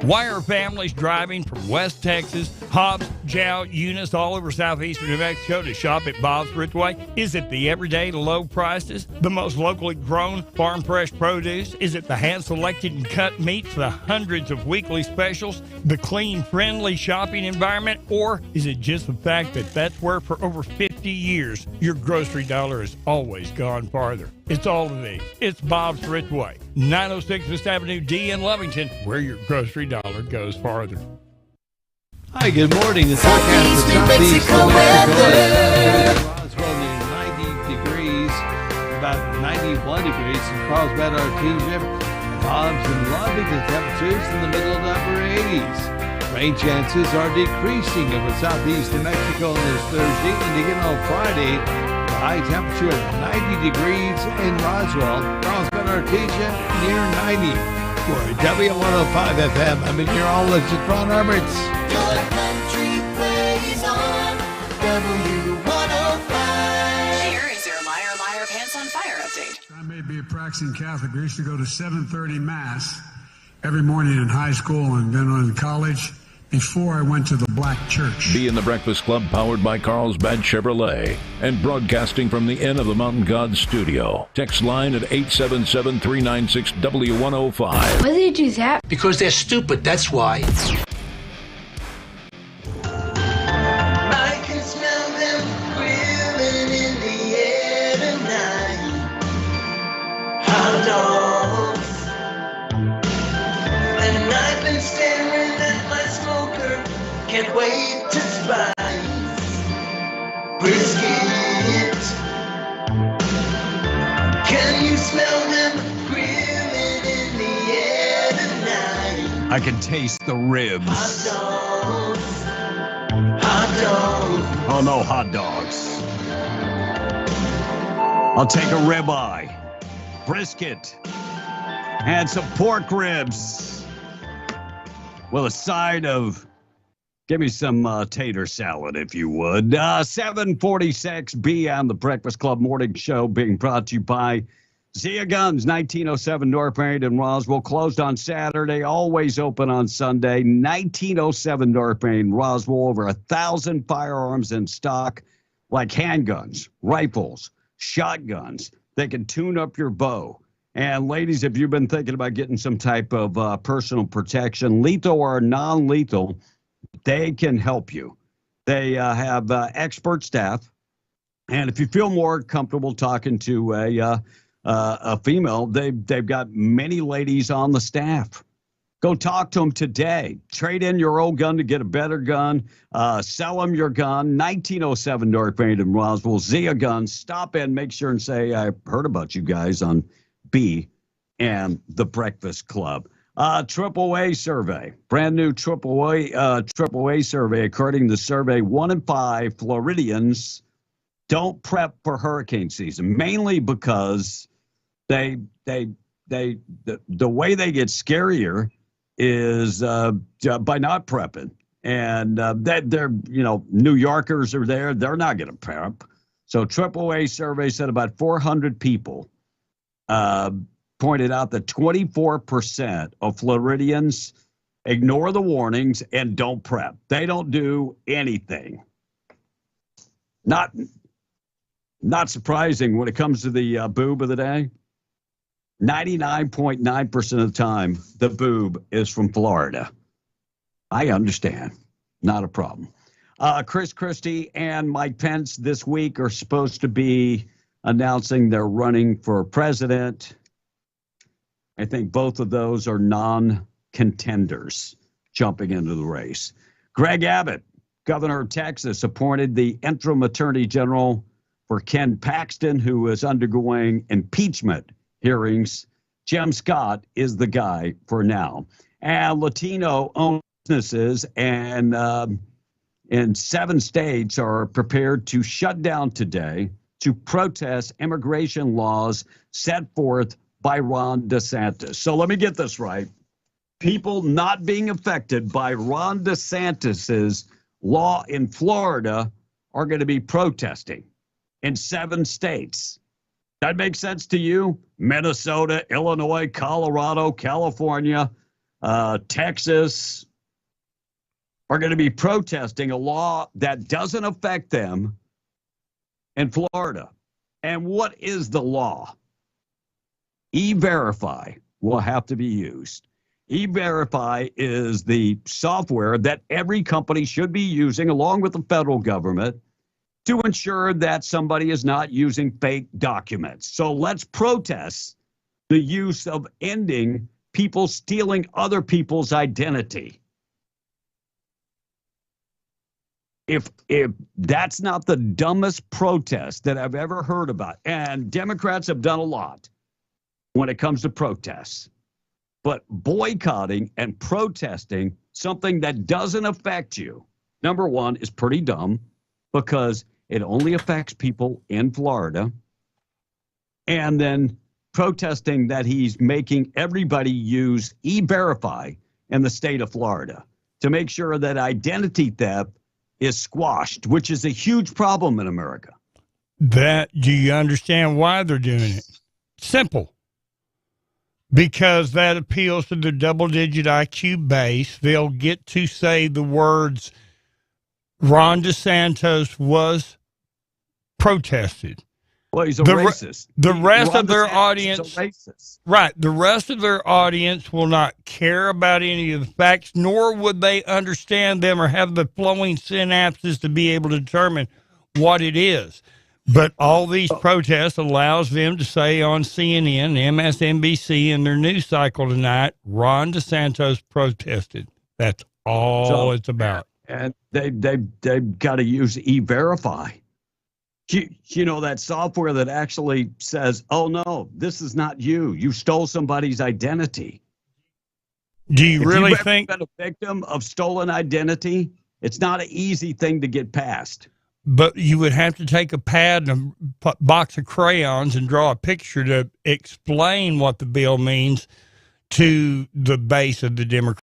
Why are families driving from West Texas, Hobbs, Jow, Eunice, all over southeastern New Mexico to shop at Bob's Ridgeway? Is it the everyday low prices, the most locally grown farm-fresh produce? Is it the hand-selected and cut meats, the hundreds of weekly specials, the clean, friendly shopping environment? Or is it just the fact that that's where for over 50 years your grocery dollar has always gone farther? It's all of these. It's Bob's Ridgeway, 906 West Avenue D in Lovington, where your grocery dollar goes farther. Hi, good morning. The forecast for Southeast New Mexico. Roswell near 90 degrees, about 91 degrees in Carlsbad, Artesia, Hobbs and Lovington. Temperatures in the middle of the upper 80s. Rain chances are decreasing over southeast New Mexico on this Thursday, and again on Friday. High temperature of 90 degrees in Roswell, Carlsbad, Artesia, near 90. For W105 FM, I'm meteorologist Ron Roberts. Your country plays on W105. Here is your Liar Pants on Fire update. I may be a practicing Catholic. We used to go to 7:30 Mass every morning in high school and then in college. Before I went to the black church. Be in the Breakfast Club, powered by Carlsbad Chevrolet and broadcasting from the Inn of the Mountain God studio. Text line at 877-396-W105. Why do they do that? Because they're stupid, that's why. I can smell them grilling in the air tonight. Hot dogs. And I've been staring at my smoker, can't wait to spice brisket. Can you smell them grilling in the air tonight? I can taste the ribs. Hot dogs, hot dogs. Oh no, hot dogs. I'll take a ribeye, brisket, and some pork ribs. With a side of, give me some tater salad, if you would. 746 B on the Breakfast Club Morning Show, being brought to you by Zia Guns, 1907 North Marriott in Roswell. Closed on Saturday, always open on Sunday. 1907 North Marriott in Roswell. Over 1,000 firearms in stock, like handguns, rifles, shotguns. They can tune up your bow. And ladies, if you've been thinking about getting some type of personal protection, lethal or non-lethal, they can help you. They have expert staff. And if you feel more comfortable talking to a female, they've got many ladies on the staff. Go talk to them today. Trade in your old gun to get a better gun. Sell them your gun. 1907 North Marriott in Roswell. Zia Guns. Stop in, make sure and say, I heard about you guys on B and the Breakfast Club. AAA survey, brand new AAA survey. According to the survey, 1 in 5 Floridians don't prep for hurricane season, mainly because the way they get scarier is by not prepping. And that they're, New Yorkers are there. They're not going to prep. So AAA survey said about 400 people pointed out that 24% of Floridians ignore the warnings and don't prep. They don't do anything. Not surprising when it comes to the boob of the day. 99.9% of the time, the boob is from Florida. I understand. Not a problem. Chris Christie and Mike Pence this week are supposed to be announcing they're running for president. I think both of those are non-contenders jumping into the race. Greg Abbott, governor of Texas, appointed the interim attorney general for Ken Paxton, who is undergoing impeachment hearings. Jim Scott is the guy for now. And Latino-owned businesses and in 7 states are prepared to shut down today to protest immigration laws set forth by Ron DeSantis. So let me get this right. People not being affected by Ron DeSantis's law in Florida are going to be protesting in 7 states. That makes sense to you? Minnesota, Illinois, Colorado, California, Texas are going to be protesting a law that doesn't affect them in Florida. And what is the law? E-Verify will have to be used. E-Verify is the software that every company should be using along with the federal government to ensure that somebody is not using fake documents. So let's protest the use of ending people stealing other people's identity. If that's not the dumbest protest that I've ever heard about, and Democrats have done a lot when it comes to protests, but boycotting and protesting something that doesn't affect you, number one, is pretty dumb because it only affects people in Florida. And then protesting that he's making everybody use E-Verify in the state of Florida to make sure that identity theft is squashed, which is a huge problem in America. Do you understand why they're doing it? Simple. Because that appeals to their double-digit IQ base. They'll get to say the words Ron DeSantis was protested. Well, he's a racist. The rest Ron of their DeSantis audience, is a racist. right? The rest of their audience will not care about any of the facts, nor would they understand them or have the flowing synapses to be able to determine what it is. But all these protests allows them to say on CNN, MSNBC, in their news cycle tonight, Ron DeSantis protested. That's all it's about. And they've got to use E-Verify. You know, that software that actually says, oh, no, this is not you. You stole somebody's identity. Do you really If you've think ever been a victim of stolen identity, it's not an easy thing to get past. But you would have to take a pad and a box of crayons and draw a picture to explain what the bill means to the base of the Democrats.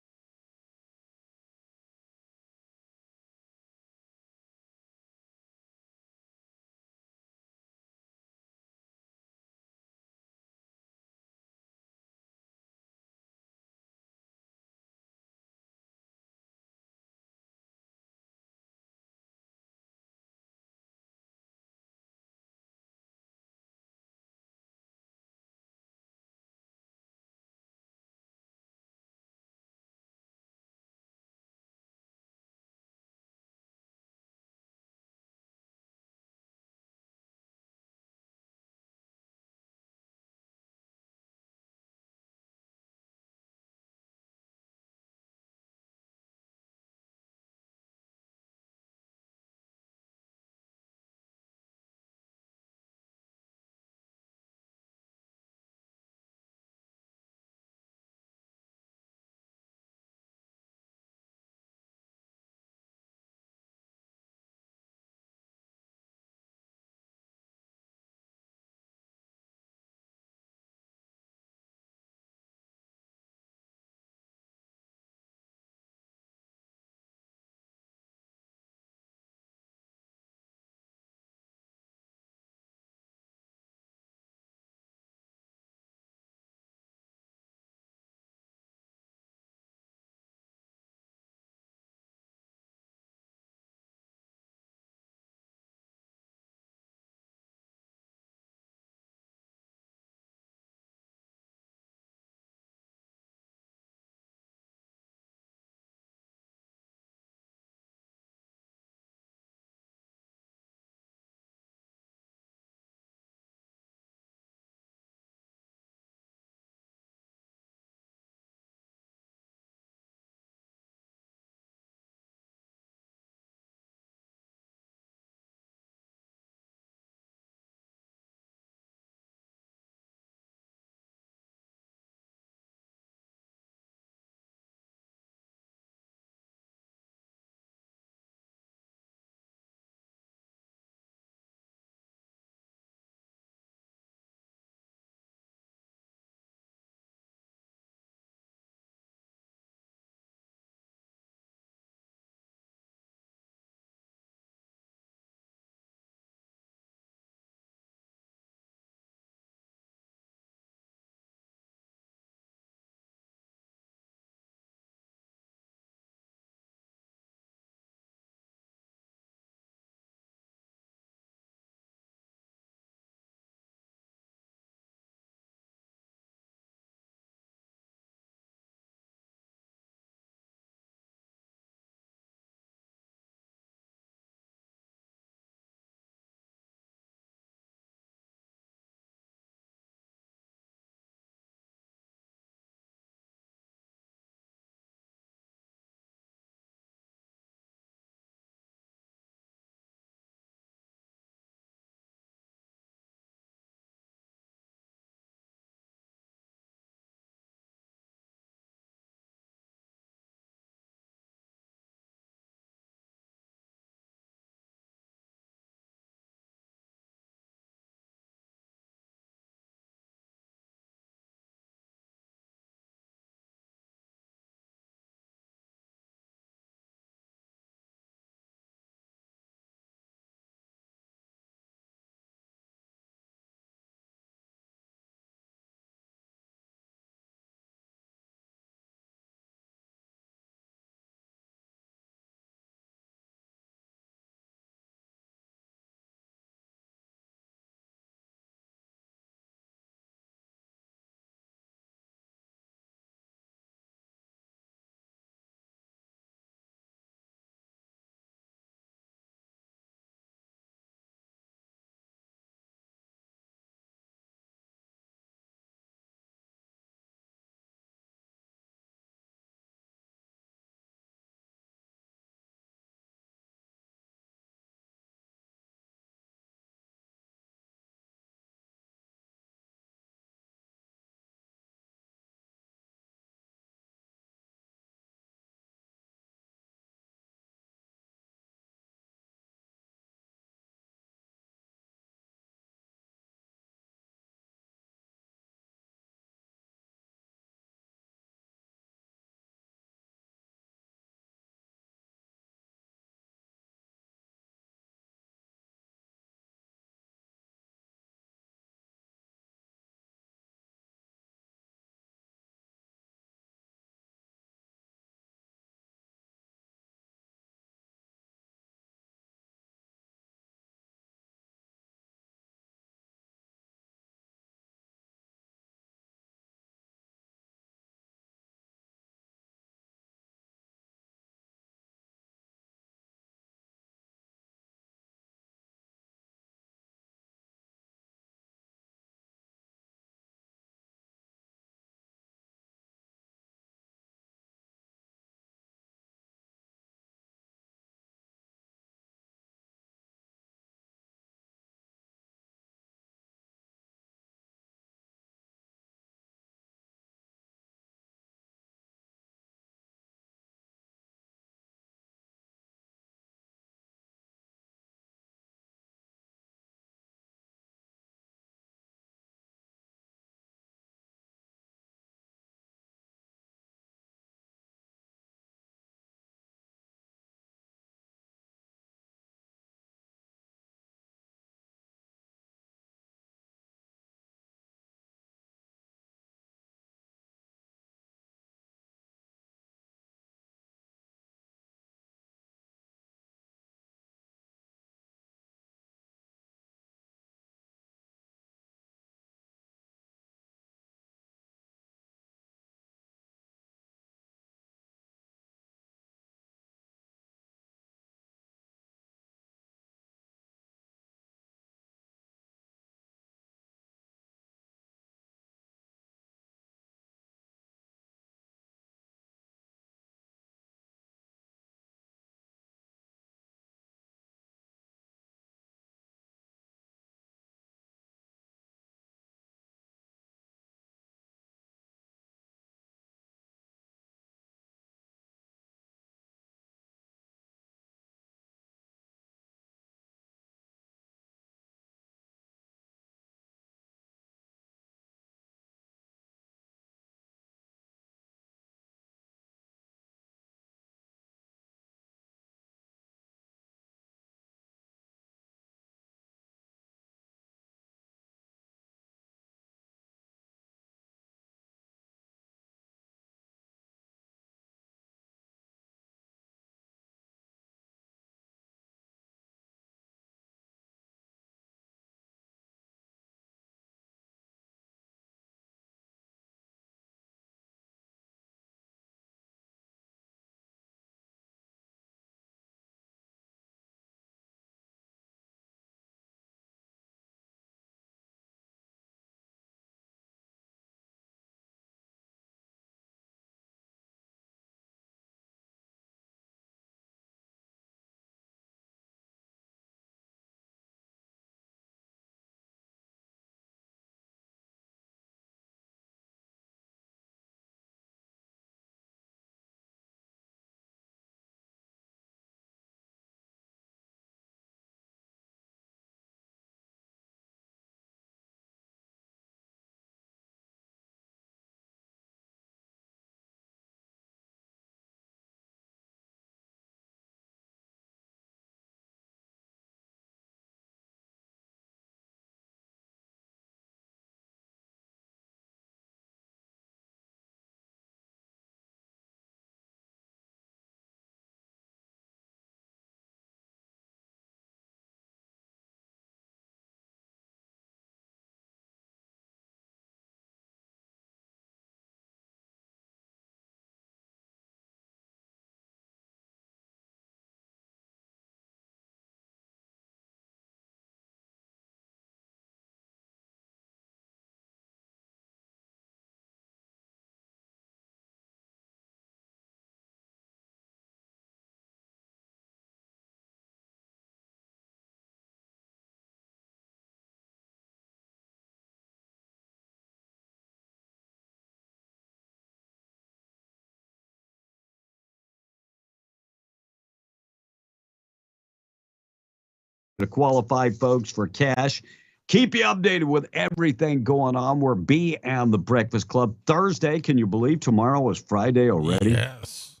to qualify folks for cash. Keep you updated with everything going on. We're B and the Breakfast Club. Thursday, can you believe tomorrow is Friday already? Yes.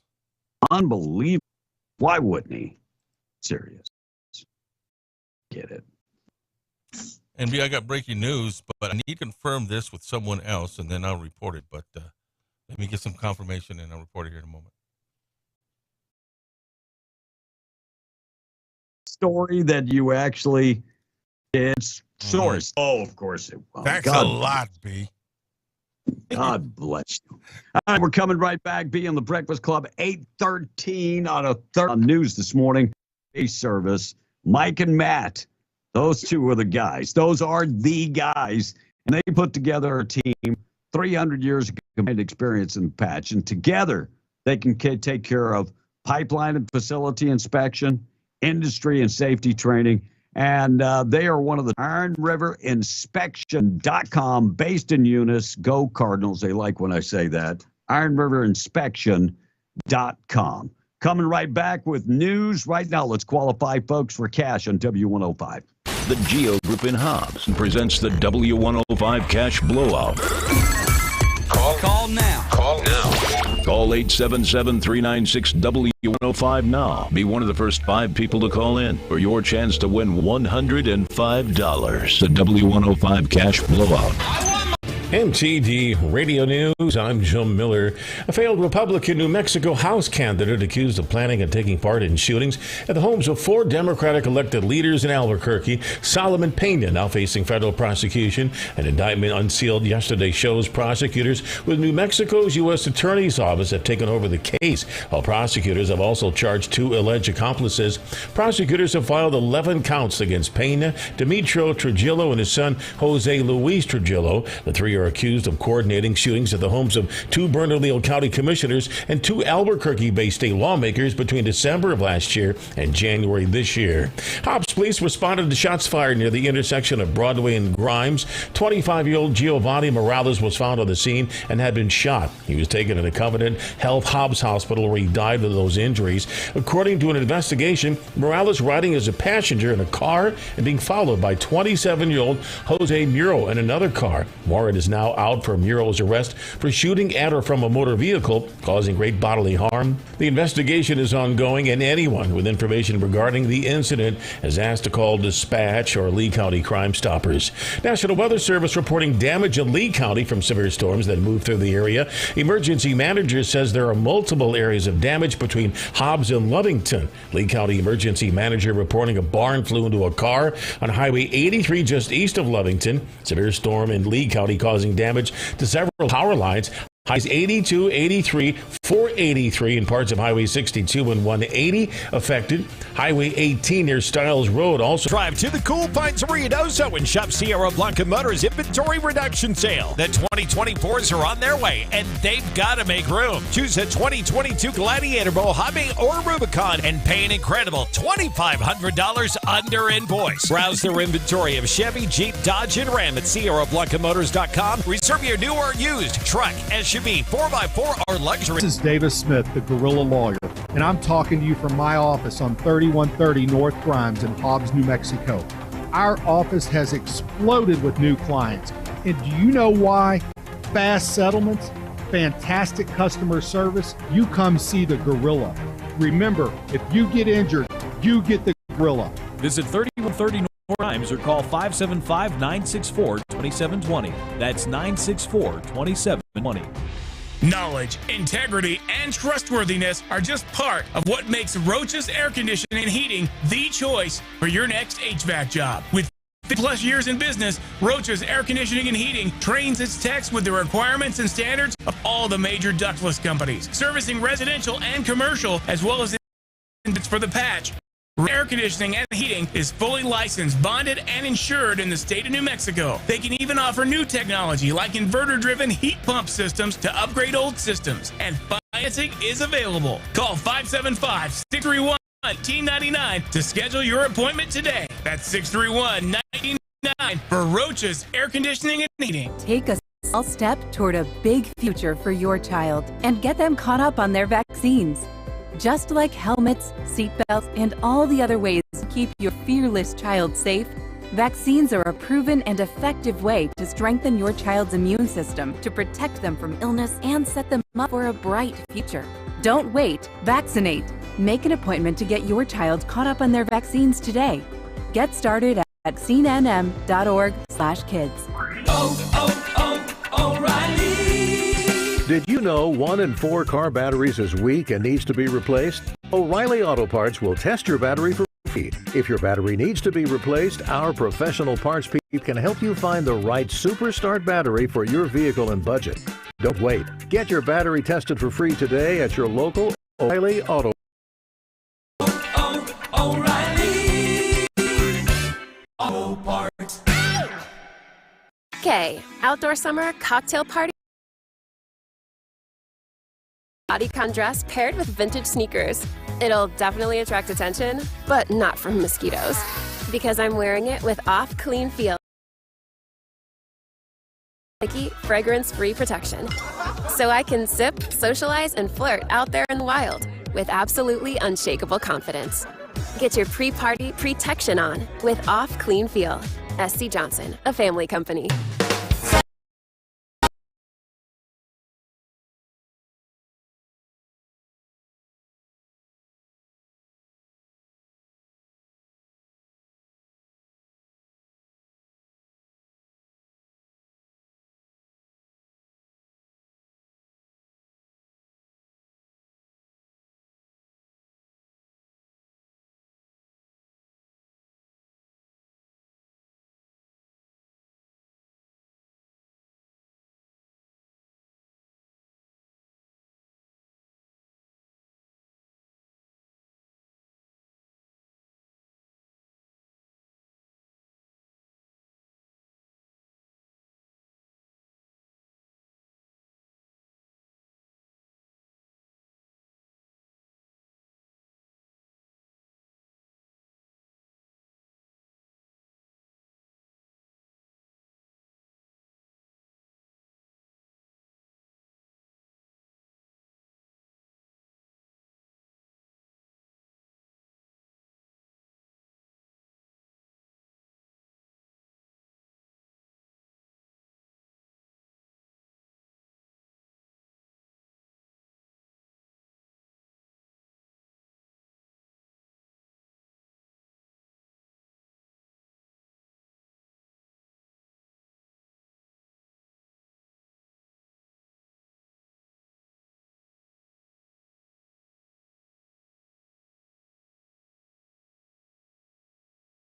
Unbelievable. Why wouldn't he? Serious. Get it. And B, I got breaking news, but I need to confirm this with someone else, and then I'll report it. But let me get some confirmation, and I'll report it here in a moment. Story that you actually did source. Oh, of course it was. Thanks a lot, B. God bless you. All right, we're coming right back. Be in the Breakfast Club, 8:13 on news this morning. A service. Mike and Matt, those two are the guys. Those are the guys. And they put together a team, 300 years of combined experience in the patch. And together, they can take care of pipeline and facility inspection, industry and safety training. And they are one of the IronRiverInspection.com, based in Eunice. Go Cardinals. They like when I say that. IronRiverInspection.com. Coming right back with news right now. Let's qualify folks for cash on W105. The Geo Group in Hobbs presents the W105 Cash Blowout. Call now. Call 877-396-W105 now. Be one of the first 5 people to call in for your chance to win $105. The W105 Cash Blowout. MTD Radio News, I'm Jim Miller. A failed Republican New Mexico House candidate accused of planning and taking part in shootings at the homes of 4 Democratic elected leaders in Albuquerque, Solomon Pena, now facing federal prosecution. An indictment unsealed yesterday shows prosecutors with New Mexico's U.S. Attorney's Office have taken over the case, while prosecutors have also charged 2 alleged accomplices. Prosecutors have filed 11 counts against Pena, Demetrio Trujillo, and his son, Jose Luis Trujillo. The 3 are accused of coordinating shootings at the homes of 2 Bernalillo County commissioners and 2 Albuquerque-based state lawmakers between December of last year and January this year. Hobbs police responded to shots fired near the intersection of Broadway and Grimes. 25-year-old Giovanni Morales was found on the scene and had been shot. He was taken to the Covenant Health Hobbs Hospital where he died of those injuries. According to an investigation, Morales riding as a passenger in a car and being followed by 27-year-old Jose Muro in another car. Warren is now out for Muro's arrest for shooting at or from a motor vehicle, causing great bodily harm. The investigation is ongoing, and anyone with information regarding the incident is asked to call dispatch or Lee County Crime Stoppers. National Weather Service reporting damage in Lee County from severe storms that moved through the area. Emergency manager says there are multiple areas of damage between Hobbs and Lovington. Lee County emergency manager reporting a barn flew into a car on Highway 83 just east of Lovington. Severe storm in Lee County causing damage to several power lines. Highs 82, 83, 483 in parts of Highway 62 and 180 affected. Highway 18 near Stiles Road also. Drive to the Cool Pines Ruidoso and shop Sierra Blanca Motors inventory reduction sale. The 2024s are on their way, and they've got to make room. Choose a 2022 Gladiator, Mojave, or Rubicon and pay an incredible $2,500 under invoice. Browse their inventory of Chevy, Jeep, Dodge, and Ram at SierraBlancaMotors.com. Reserve your new or used truck, SUV, 4x4, or luxury. This is Davis Smith, the Gorilla Lawyer, and I'm talking to you from my office on 3130 North Grimes in Hobbs, New Mexico. Our office has exploded with new clients. And do you know why? Fast settlements, fantastic customer service. You come see the Gorilla. Remember, if you get injured, you get the Gorilla. Visit 3130 North Grimes or call 575-964-2720. That's 964-2720. Knowledge, integrity, and trustworthiness are just part of what makes Roach's Air Conditioning and Heating the choice for your next HVAC job. With 50+ years in business, Roach's Air Conditioning and Heating trains its techs with the requirements and standards of all the major ductless companies, servicing residential and commercial, as well as for the patch. Air Conditioning and Heating is fully licensed, bonded, and insured in the state of New Mexico. They can even offer new technology like inverter-driven heat pump systems to upgrade old systems, and financing is available. Call 575-631-1999 to schedule your appointment today. That's 631-1999 for Roach's Air Conditioning and Heating. Take a small step toward a big future for your child and get them caught up on their vaccines. Just like helmets, seatbelts, and all the other ways to keep your fearless child safe? Vaccines are a proven and effective way to strengthen your child's immune system to protect them from illness and set them up for a bright future. Don't wait. Vaccinate. Make an appointment to get your child caught up on their vaccines today. Get started at vaccinenm.org/kids. O'Reilly! Did you know 1 in 4 car batteries is weak and needs to be replaced? O'Reilly Auto Parts will test your battery for free. If your battery needs to be replaced, our professional parts people can help you find the right Superstart battery for your vehicle and budget. Don't wait. Get your battery tested for free today at your local O'Reilly Auto. O'Reilly Auto Parts. Okay, outdoor summer cocktail party. Bodycon dress paired with vintage sneakers. It'll definitely attract attention, but not from mosquitoes. Because I'm wearing it with Off Clean Feel. Fragrance-free protection. So I can sip, socialize, and flirt out there in the wild with absolutely unshakable confidence. Get your pre-party protection on with Off Clean Feel. SC Johnson, a family company.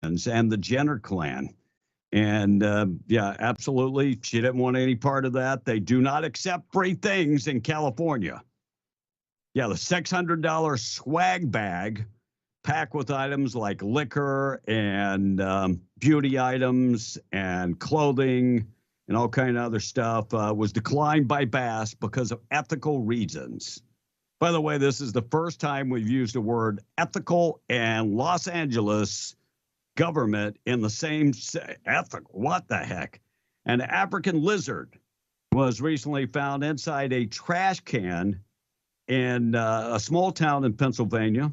And the Jenner clan. And yeah, absolutely. She didn't want any part of that. They do not accept free things in California. Yeah, the $600 swag bag packed with items like liquor and beauty items and clothing and all kind of other stuff was declined by Bass because of ethical reasons. By the way, this is the first time we've used the word ethical and Los Angeles government in the same ethical. What the heck? An African lizard was recently found inside a trash can in a small town in Pennsylvania.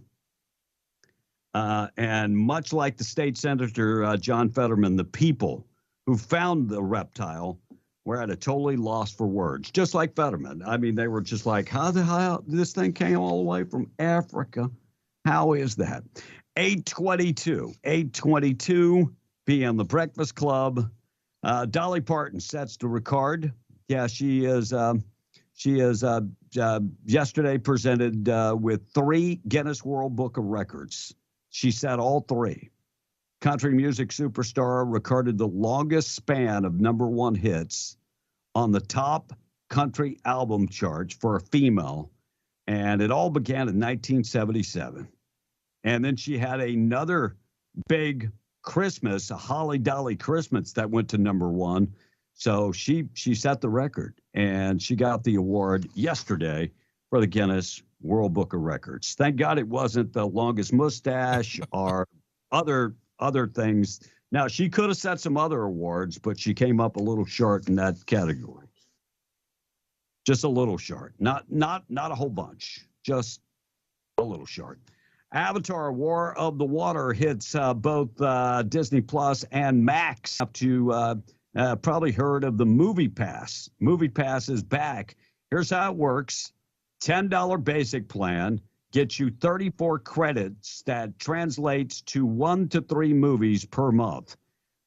And much like the state senator, John Fetterman, the people who found the reptile were at a totally loss for words, just like Fetterman. I mean, they were just like, how the hell this thing came all the way from Africa? How is that? 8:22 p.m. The Breakfast Club. Dolly Parton sets the record. Yeah, she is yesterday presented with 3 Guinness World Book of Records. She set all 3. Country music superstar recorded the longest span of #1 hits on the top country album charts for a female, and it all began in 1977. And then she had another big Christmas, a Holly Dolly Christmas that went to #1. So she set the record, and she got the award yesterday for the Guinness World Book of Records. Thank God it wasn't the longest mustache or other things. Now, she could have set some other awards, but she came up a little short in that category. Just a little short. Not a whole bunch, just a little short. Avatar: War of the Water hits both Disney Plus and Max. Up to probably heard of the Movie Pass. Movie Pass is back. Here's how it works: $10 basic plan gets you 34 credits that translates to 1 to 3 movies per month.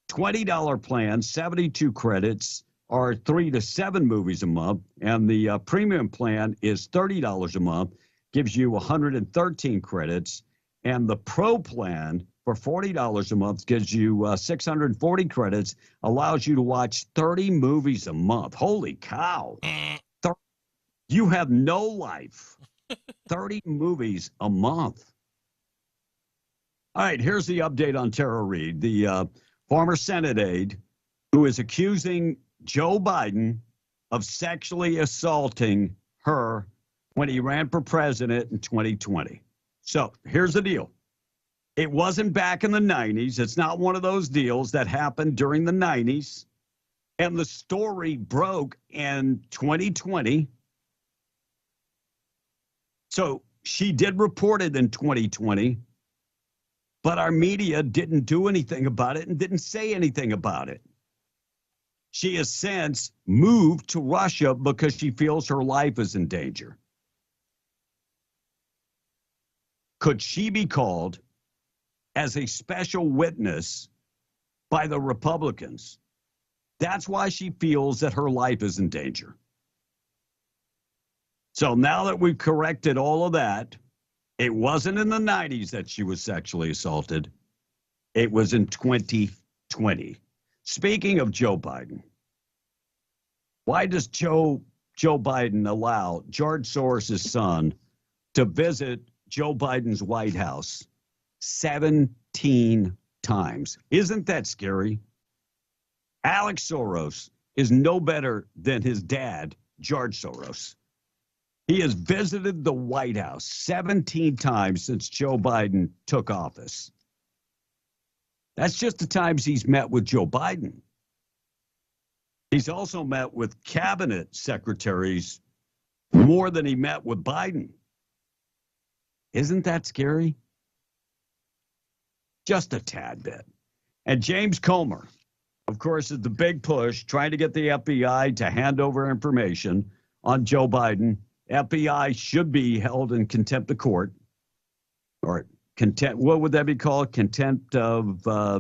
$20 plan, 72 credits, are 3 to 7 movies a month, and the premium plan is $30 a month, gives you 113 credits, and the pro plan for $40 a month gives you 640 credits, allows you to watch 30 movies a month. Holy cow. You have no life. 30 movies a month. All right, here's the update on Tara Reade, the former Senate aide who is accusing Joe Biden of sexually assaulting her when he ran for president in 2020. So here's the deal. It wasn't back in the 90s. It's not one of those deals that happened during the 90s. And the story broke in 2020. So she did report it in 2020, but our media didn't do anything about it and didn't say anything about it. She has since moved to Russia because she feels her life is in danger. Could she be called as a special witness by the Republicans? That's why she feels that her life is in danger. So now that we've corrected all of that, it wasn't in the 90s that she was sexually assaulted. It was in 2020. Speaking of Joe Biden, why does Joe Biden allow George Soros' son to visit Joe Biden's White House 17 times? Isn't that scary? Alex Soros is no better than his dad, George Soros. He has visited the White House 17 times since Joe Biden took office. That's just the times he's met with Joe Biden. He's also met with cabinet secretaries more than he met with Biden. Isn't that scary? Just a tad bit. And James Comer, of course, is the big push trying to get the FBI to hand over information on Joe Biden. FBI should be held in contempt of court, or contempt. What would that be called? Contempt of, I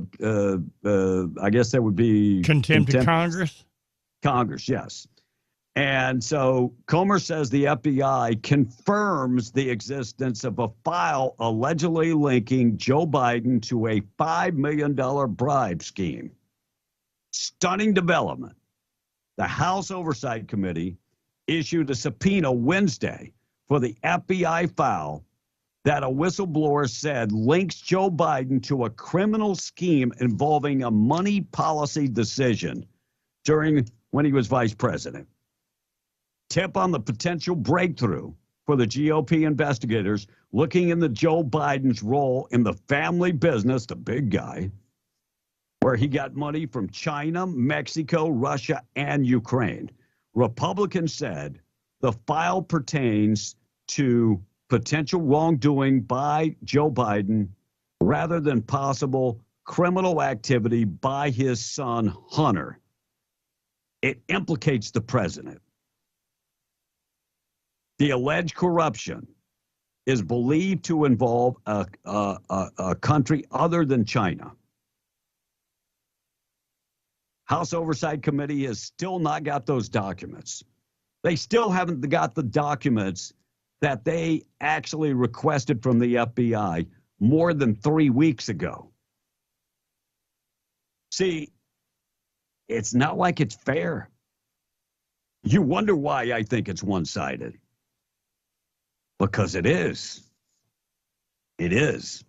guess that would be contempt of Congress. Congress, yes. And so Comer says the FBI confirms the existence of a file allegedly linking Joe Biden to a $5 million bribe scheme. Stunning development. The House Oversight Committee issued a subpoena Wednesday for the FBI file that a whistleblower said links Joe Biden to a criminal scheme involving a money policy decision during when he was vice president. Tip on the potential breakthrough for the GOP investigators looking into Joe Biden's role in the family business, the big guy, where he got money from China, Mexico, Russia, and Ukraine. Republicans said the file pertains to potential wrongdoing by Joe Biden rather than possible criminal activity by his son, Hunter. It implicates the president. The alleged corruption is believed to involve a country other than China. House Oversight Committee has still not got those documents. They still haven't got the documents that they actually requested from the FBI more than 3 weeks ago. See, it's not like it's fair. You wonder why I think it's one-sided. Because it is. It is.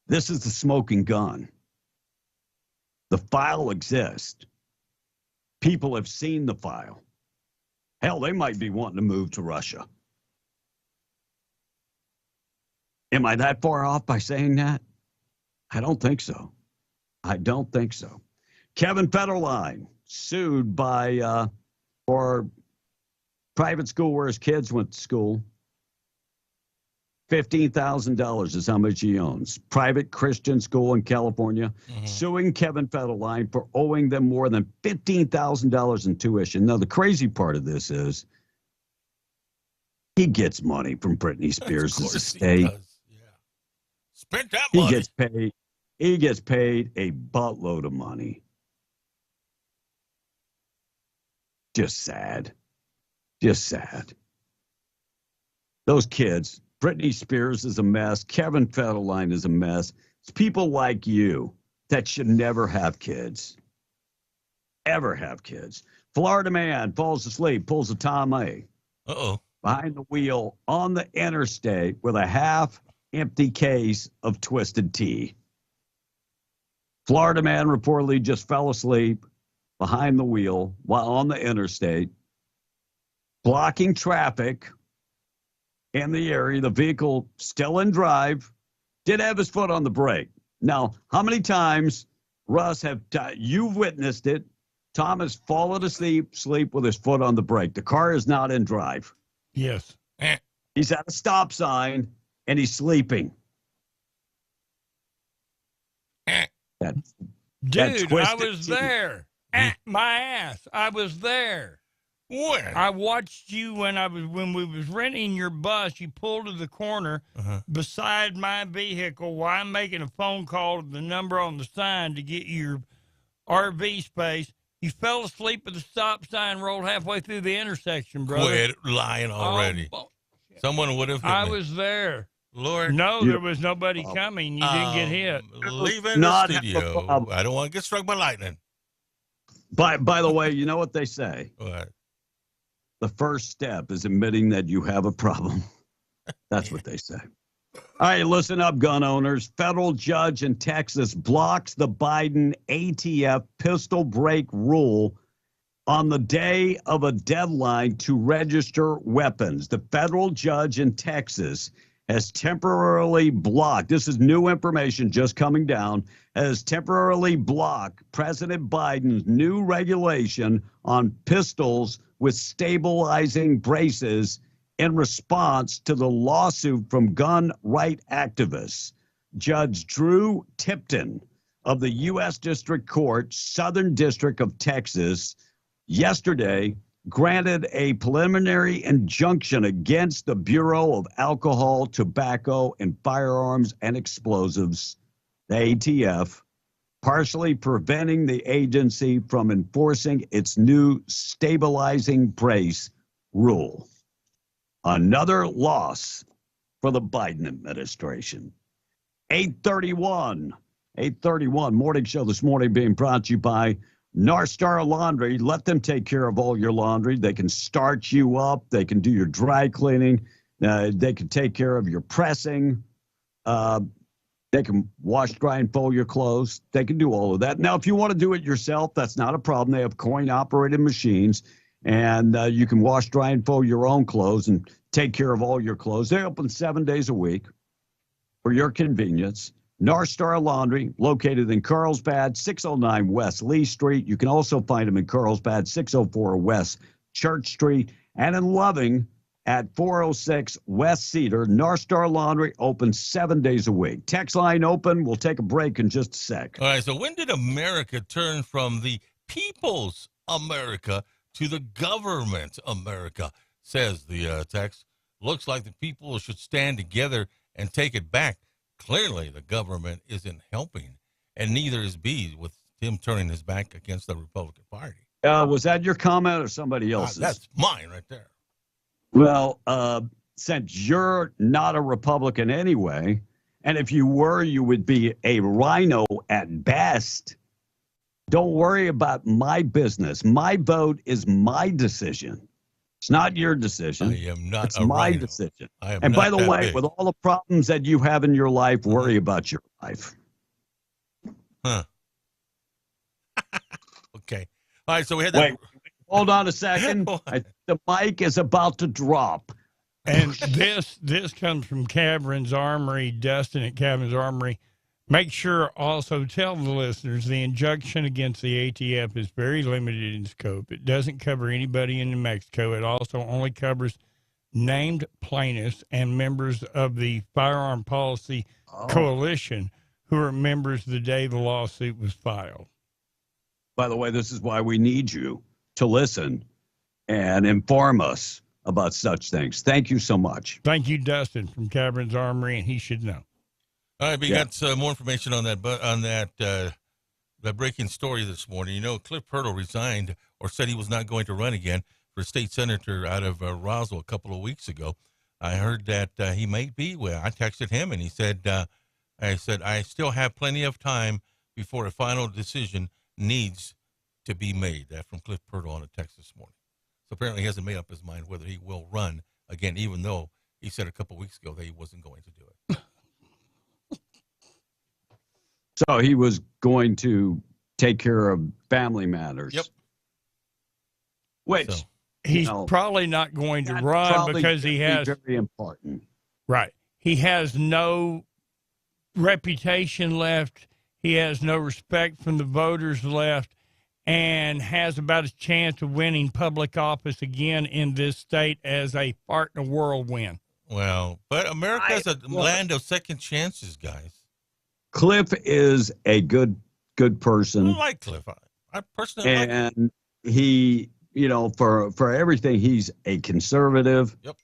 This is the smoking gun. The file exists. People have seen the file. Hell, they might be wanting to move to Russia. Am I that far off by saying that? I don't think so. I don't think so. Kevin Federline sued by for private school where his kids went to school. $15,000 is how much he owns. Private Christian school in California, suing Kevin Federline for owing them more than $15,000 in tuition. Now, the crazy part of this is he gets money from Britney Spears' estate. Spent that money. He gets paid a buttload of money. Just sad. Just sad. Those kids. Britney Spears is a mess. Kevin Federline is a mess. It's people like you that should never have kids. Ever have kids. Florida man falls asleep, pulls a Tom A. Behind the wheel on the interstate with a half-empty case of Twisted Tea. Florida man reportedly just fell asleep behind the wheel while on the interstate, blocking traffic in the area. The vehicle still in drive, did have his foot on the brake. Now, how many times, Russ, have you've witnessed it? Tom has fallen asleep with his foot on the brake. The car is not in drive. Yes. He's at a stop sign and he's sleeping. Dude, I was there. My ass. I was there. When? I watched you when we was renting your bus. You pulled to the corner beside my vehicle while I'm making a phone call to the number on the sign to get your RV space. You fell asleep at the stop sign, rolled halfway through the intersection, brother. Quit lying already. Someone would have hit I me. was there. Lord. No, there was nobody coming. You didn't get hit. Leaving the studio. I don't want to get struck by lightning. By the way, you know what they say? What? The first step is admitting that you have a problem. That's what they say. All right, listen up, gun owners. Federal judge in Texas blocks the Biden ATF pistol break rule on the day of a deadline to register weapons. The federal judge in Texas has temporarily blocked, this is new information just coming down, has temporarily blocked President Biden's new regulation on pistols with stabilizing braces in response to the lawsuit from gun right activists. Judge Drew Tipton of the U.S. District Court, Southern District of Texas, yesterday granted a preliminary injunction against the Bureau of Alcohol, Tobacco, and Firearms and Explosives, the ATF, partially preventing the agency from enforcing its new stabilizing brace rule. Another loss for the Biden administration. 831 morning show this morning being brought to you by North Star Laundry. Let them take care of all your laundry. They can starch you up. They can do your dry cleaning. They can take care of your pressing. They can wash, dry, and fold your clothes. They can do all of that. Now, if you want to do it yourself, that's not a problem. They have coin-operated machines, and you can wash, dry, and fold your own clothes and take care of all your clothes. They open 7 days a week for your convenience. North Star Laundry, located in Carlsbad, 609 West Lee Street. You can also find them in Carlsbad, 604 West Church Street, and in Loving at 406 West Cedar. North Star Laundry open 7 days a week. Text line open. We'll take a break in just a sec. All right, so when did America turn from the people's America to the government America? Says the text. Looks like the people should stand together and take it back. Clearly, the government isn't helping, and neither is B with him turning his back against the Republican Party. Was that your comment or somebody else's? That's mine right there. Well, since you're not a Republican anyway, and if you were, you would be a rhino at best. Don't worry about my business. My vote is my decision. It's not your decision. I am not it's a my rhino. decision. I am and by not the that way, big. with all the problems that you have in your life, worry about your life. Huh. Okay. All right, so we had Wait, that. hold on a second. The mic is about to drop. And this comes from Cavern's Armory, Dustin at Cavern's Armory. Make sure also tell the listeners the injunction against the ATF is very limited in scope. It doesn't cover anybody in New Mexico. It also only covers named plaintiffs and members of the Firearm Policy Coalition who are members the day the lawsuit was filed. By the way, this is why we need you to listen and inform us about such things. Thank you so much. Thank you, Dustin from Cabrin's Armory, and he should know. All right, we got more information on that, but on that breaking story this morning. You know, Cliff Hurdle resigned or said he was not going to run again for state senator out of Roswell a couple of weeks ago. I heard that he might be. Well, I texted him and he said, I still have plenty of time before a final decision needs to be made. That from Cliff Hurdle on a text this morning. So apparently he hasn't made up his mind whether he will run again, even though he said a couple of weeks ago that he wasn't going to do it. So he was going to take care of family matters. Yep. Which he's probably not going to run because he has very important. Right. He has no reputation left. He has no respect from the voters left, and has about a chance of winning public office again in this state as a fart in a whirlwind. Well, but America is a land of second chances, guys. Cliff is a good person. I like Cliff. I personally like him. And he, you know, for everything, he's a conservative. Yep.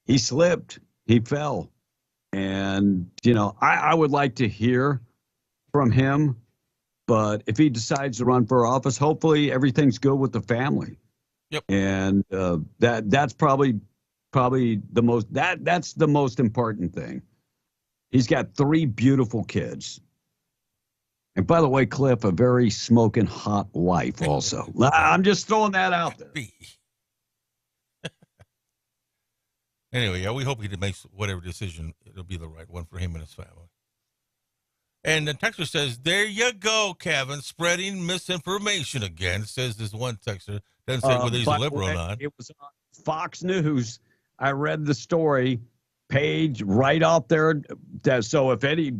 He slipped. He fell. And, you know, I would like to hear from him. But if he decides to run for office, hopefully everything's good with the family. Yep. And that's probably the most that's the most important thing. He's got 3 beautiful kids. And by the way, Cliff, a very smoking hot wife also. I'm just throwing that out there. Anyway, yeah, we hope he makes whatever decision, it'll be the right one for him and his family. And the texter says, there you go, Kevin, spreading misinformation again, says this one texter. Doesn't say whether he's a liberal or not. It was on Fox News. I read the story page right out there. So if any,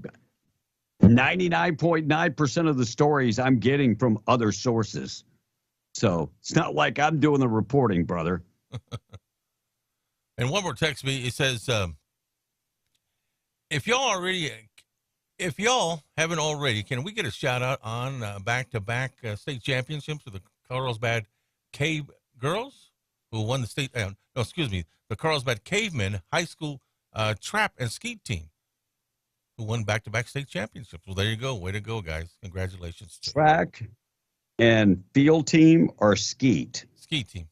99.9% of the stories I'm getting from other sources. So it's not like I'm doing the reporting, brother. And one more text me. It says, if y'all haven't already, can we get a shout out on back-to-back state championships of the Carlsbad Cave Girls who won the state, the Carlsbad Cavemen High School trap and skeet team who won back-to-back state championships. Well, there you go. Way to go, guys. Congratulations. Track and field team or skeet? Skeet team.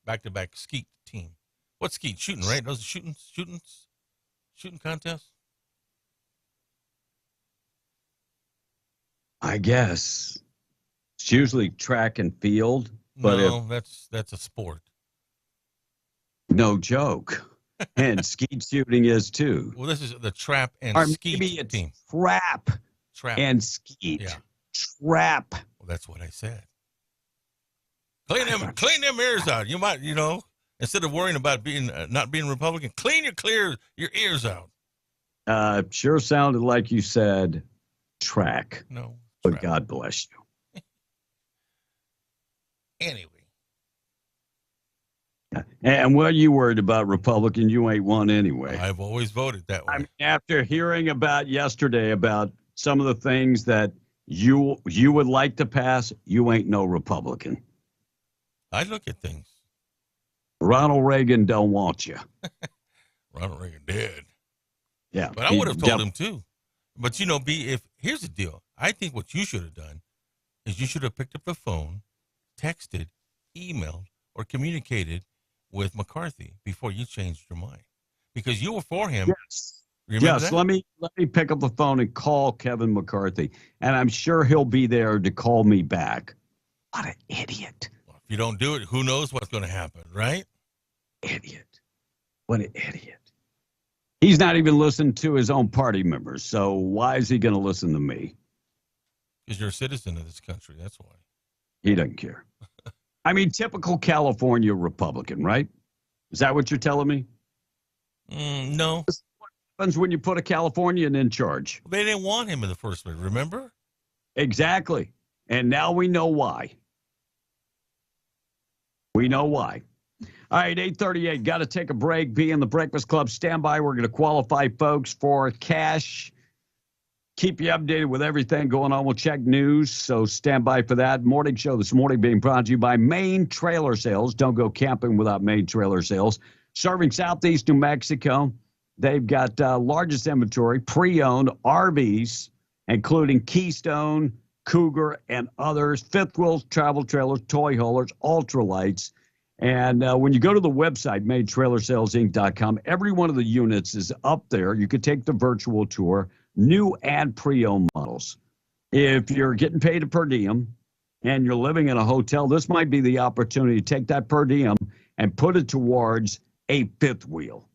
Back-to-back skeet team. What's skeet? Shooting, right? Those are shooting contests? I guess. It's usually track and field. But no, that's a sport. No joke. And skeet shooting is too. Well, this is the trap and or skeet maybe it's team. Trap and skeet. Yeah. Trap. Well, that's what I said. Clean them ears out. You might, instead of worrying about being not being Republican, clear your ears out. Sure sounded like you said track. No. But trap. God bless you. Anyway. And what are you worried about, Republican? You ain't won anyway. I've always voted that way. I mean, after hearing about yesterday about some of the things that you would like to pass, you ain't no Republican. I look at things. Ronald Reagan don't want you. Ronald Reagan did. Yeah. But I would have told him too. But here's the deal. I think what you should have done is you should have picked up the phone, texted, emailed, or communicated with McCarthy before you changed your mind. Because you were for him. Yes. Remember yes, that? let me pick up the phone and call Kevin McCarthy. And I'm sure he'll be there to call me back. What an idiot. Well, if you don't do it, who knows what's going to happen, right? Idiot. What an idiot. He's not even listening to his own party members. So why is he going to listen to me? Because you're a citizen of this country. That's why. He doesn't care. I mean, typical California Republican, right? Is that what you're telling me? No. What happens when you put a Californian in charge? They didn't want him in the first place, remember? Exactly. And now we know why. We know why. All right, 8:38. Got to take a break. Be in the Breakfast Club. Stand by. We're going to qualify folks for cash. Keep you updated with everything going on. We'll check news, so stand by for that. Morning show this morning being brought to you by Maine Trailer Sales. Don't go camping without Maine Trailer Sales. Serving Southeast New Mexico. They've got largest inventory, pre-owned RVs, including Keystone, Cougar, and others, fifth wheels, travel trailers, toy haulers, ultralights. And when you go to the website, MaineTrailerSalesInc.com, every one of the units is up there. You could take the virtual tour, new and pre-owned models. If you're getting paid a per diem and you're living in a hotel, this might be the opportunity to take that per diem and put it towards a fifth wheel.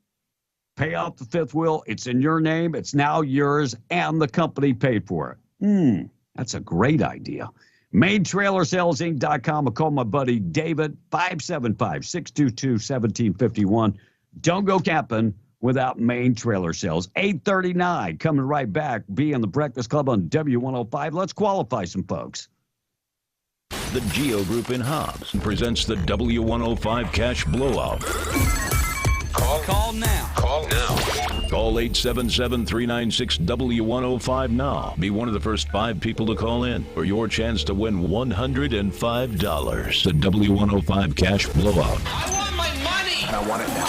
Pay off the fifth wheel. It's in your name. It's now yours, and the company paid for it. That's a great idea. MaineTrailerSalesInc.com. I'll call my buddy David, 575-622-1751. Don't go camping without Maine Trailer Sales. 8:39, coming right back. Be in the Breakfast Club on W105. Let's qualify some folks. The Geo Group in Hobbs presents the W105 Cash Blowout. Call now. Call 877-396-W105 now. Be one of the first 5 people to call in for your chance to win $105. The W105 Cash Blowout. I want my money! And I want it now.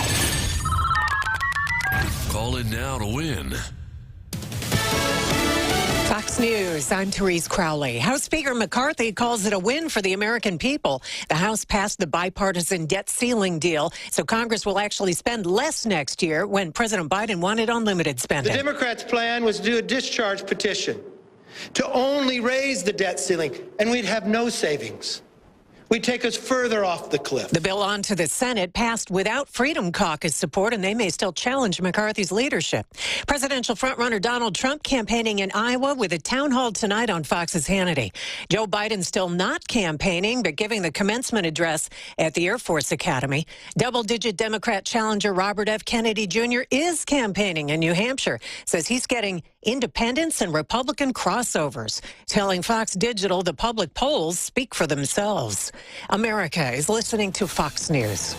Call in now to win. Fox News, I'm Therese Crowley. House Speaker McCarthy calls it a win for the American people. The House passed the bipartisan debt ceiling deal, so Congress will actually spend less next year when President Biden wanted unlimited spending. The Democrats' plan was to do a discharge petition to only raise the debt ceiling, and we'd have no savings. We'd take us further off the cliff. The bill on to the Senate passed without Freedom Caucus support, and they may still challenge McCarthy's leadership. Presidential frontrunner Donald Trump campaigning in Iowa with a town hall tonight on Fox's Hannity. Joe Biden still not campaigning, but giving the commencement address at the Air Force Academy. Double-digit Democrat challenger Robert F. Kennedy Jr. is campaigning in New Hampshire, says he's getting independents and Republican crossovers, telling Fox Digital the public polls speak for themselves. America is listening to Fox News.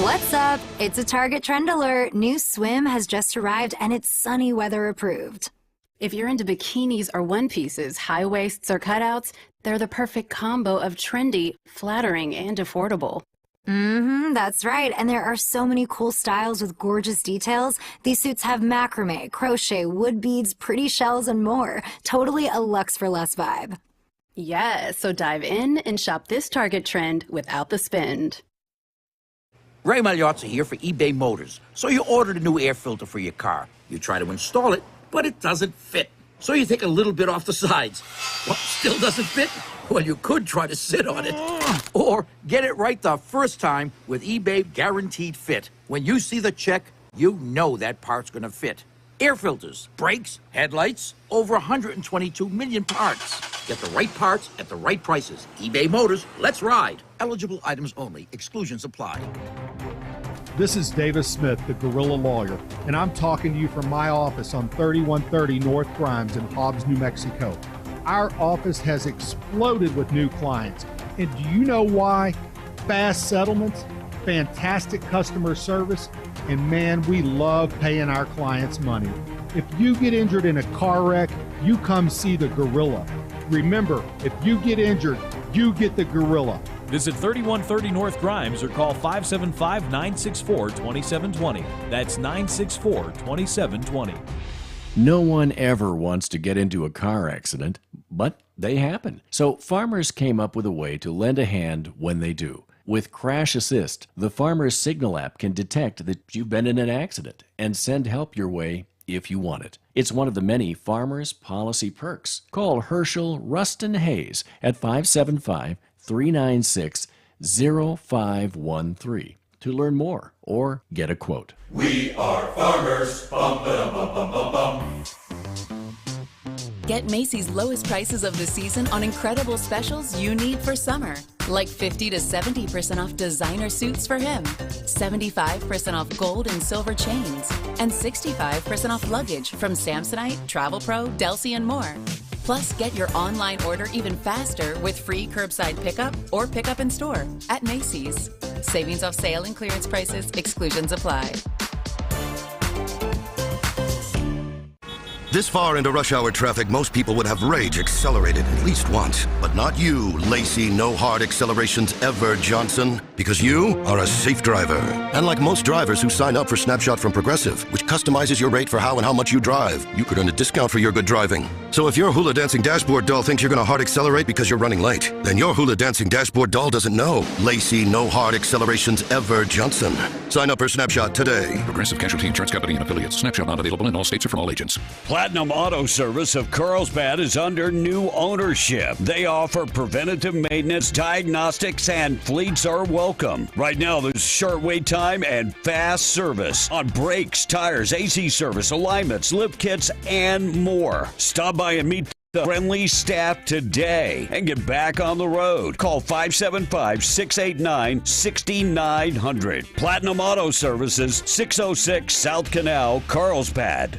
What's up? It's a Target trend alert. New swim has just arrived and it's sunny weather approved. If you're into bikinis or one pieces, high waists or cutouts, they're the perfect combo of trendy, flattering, and affordable. That's right. And there are so many cool styles with gorgeous details. These suits have macrame, crochet, wood beads, pretty shells, and more. Totally a luxe for less vibe. Yeah, so dive in and shop this Target trend without the spend. Ray Magliozzi here for eBay Motors. So you ordered a new air filter for your car. You try to install it, but it doesn't fit. So you take a little bit off the sides. What, still doesn't fit? Well, you could try to sit on it. Or get it right the first time with eBay Guaranteed Fit. When you see the check, you know that part's going to fit. Air filters, brakes, headlights, over 122 million parts. Get the right parts at the right prices. eBay Motors, let's ride. Eligible items only. Exclusions apply. This is Davis Smith, the Gorilla Lawyer, and I'm talking to you from my office on 3130 North Grimes in Hobbs, New Mexico. Our office has exploded with new clients. And do you know why? Fast settlements, fantastic customer service, and man, we love paying our clients money. If you get injured in a car wreck, you come see the Gorilla. Remember, if you get injured, you get the Gorilla. Visit 3130 North Grimes or call 575-964-2720. That's 964-2720. No one ever wants to get into a car accident, but they happen. So farmers came up with a way to lend a hand when they do. With Crash Assist, the Farmer's Signal app can detect that you've been in an accident and send help your way if you want it. It's one of the many farmers' policy perks. Call Herschel Ruston Hayes at 575-396-0513 to learn more or get a quote. We are farmers. Bum, ba, bum, bum, bum, bum. Get Macy's lowest prices of the season on incredible specials you need for summer. Like 50 to 70% off designer suits for him, 75% off gold and silver chains, and 65% off luggage from Samsonite, Travel Pro, Delsey, and more. Plus, get your online order even faster with free curbside pickup or pickup in store at Macy's. Savings off sale and clearance prices. Exclusions apply. This far into rush hour traffic, most people would have rage accelerated at least once. But not you, Lacey No Hard Accelerations Ever Johnson, because you are a safe driver. And like most drivers who sign up for Snapshot from Progressive, which customizes your rate for how and how much you drive, you could earn a discount for your good driving. So if your hula dancing dashboard doll thinks you're going to hard accelerate because you're running late, then your hula dancing dashboard doll doesn't know Lacey No Hard Accelerations Ever Johnson. Sign up for Snapshot today. Progressive Casualty Insurance Company and affiliates. Snapshot not available in all states or from all agents. Platinum Auto Service of Carlsbad is under new ownership. They offer preventative maintenance, diagnostics, and fleets are welcome. Right now, there's short wait time and fast service on brakes, tires, AC service, alignments, lift kits, and more. Stop by and meet the friendly staff today and get back on the road. Call 575-689-6900. Platinum Auto Services, 606 South Canal, Carlsbad.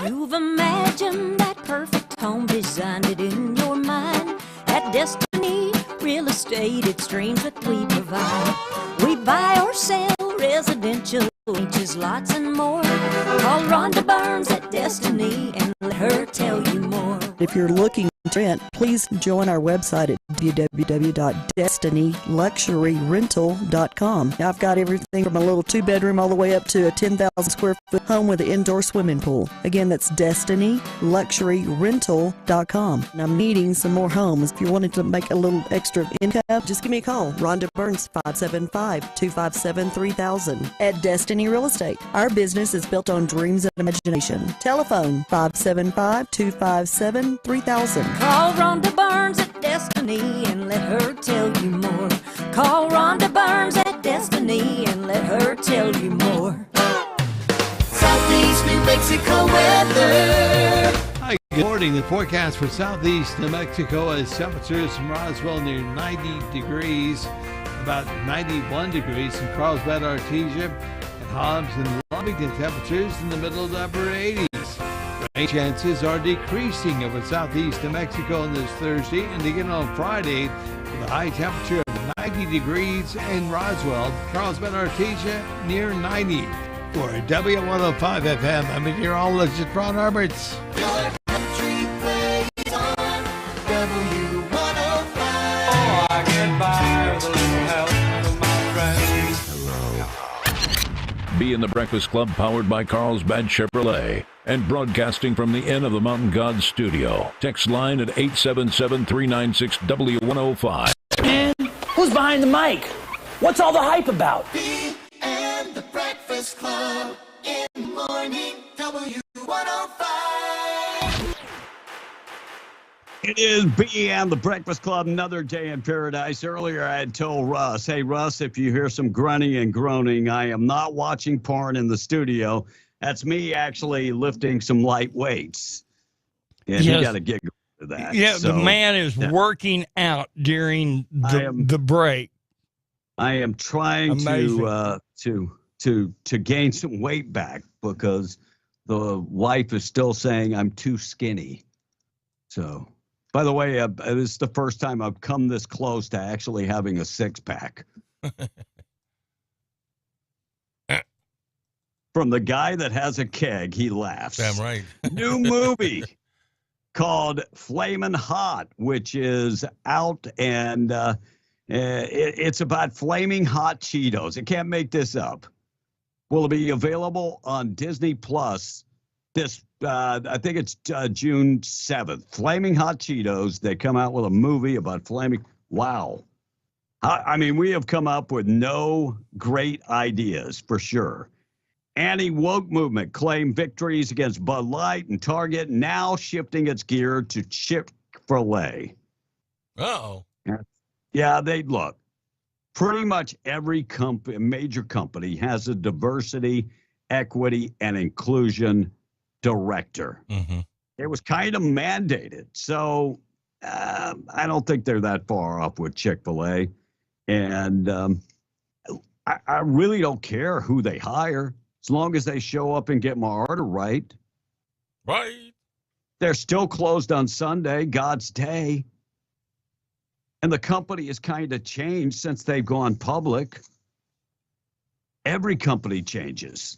You've imagined that perfect home, designed it in your mind. At Destiny Real Estate, it's dreams that we provide. We buy or sell residential, beaches, lots and more. Call Rhonda Burns at Destiny and let her tell you more. If you're looking to rent, please join our website at www.destinyluxuryrental.com. I've got everything from a little 2-bedroom all the way up to a 10,000 square foot home with an indoor swimming pool. Again, that's destinyluxuryrental.com. And I'm needing some more homes. If you wanted to make a little extra income, just give me a call. Rhonda Burns, 575-257-3000. At Destiny Real Estate, our business is built on dreams and imagination. Telephone 575-257-3000. Call Rhonda Burns at Destiny and let her tell you more. Call Rhonda Burns at Destiny and let her tell you more. Southeast New Mexico weather. Hi, good morning. The forecast for southeast New Mexico is temperatures from Roswell near 90 degrees, about 91 degrees in Carlsbad, Artesia, and Hobbs and Lovington, temperatures in the middle to upper 80s. Rain chances are decreasing over southeast New Mexico on this Thursday and again on Friday with a high temperature of 90 degrees in Roswell, Carlsbad, Artesia near 90. For W105 FM, I'm meteorologist Ron Roberts. Your country plays on W105. Oh, I get by with a little help from my friends. Hello. Be in the Breakfast Club, powered by Carlsbad Chevrolet, and broadcasting from the Inn of the Mountain Gods studio. Text line at 877-396-W105. And who's behind the mic? What's all the hype about? Be and the Breakfast Club in the morning, W105. It is B and the Breakfast Club, another day in paradise. Earlier, I had told Russ, hey, Russ, if you hear some grunting and groaning, I am not watching porn in the studio. That's me actually lifting some light weights. And you got to get to that. Yeah, so, the man is working out during the break. I am trying to gain some weight back because the wife is still saying I'm too skinny. So, by the way, this is the first time I've come this close to actually having a six-pack. From the guy that has a keg, he laughs. Damn right. New movie called Flamin' Hot, which is out, and it's about flaming hot Cheetos. I can't make this up. Will be available on Disney Plus this, I think it's June 7th. Flaming Hot Cheetos. They come out with a movie about flaming. Wow. I mean, we have come up with no great ideas for sure. Anti-woke movement claimed victories against Bud Light and Target, now shifting its gear to Chick-fil-A. Uh-oh. Yeah, look. Pretty much every major company has a diversity, equity, and inclusion director. Mm-hmm. It was kind of mandated. So I don't think they're that far off with Chick-fil-A. And I really don't care who they hire. As long as they show up and get my order right. Right. They're still closed on Sunday, God's day. And the company has kind of changed since they've gone public. Every company changes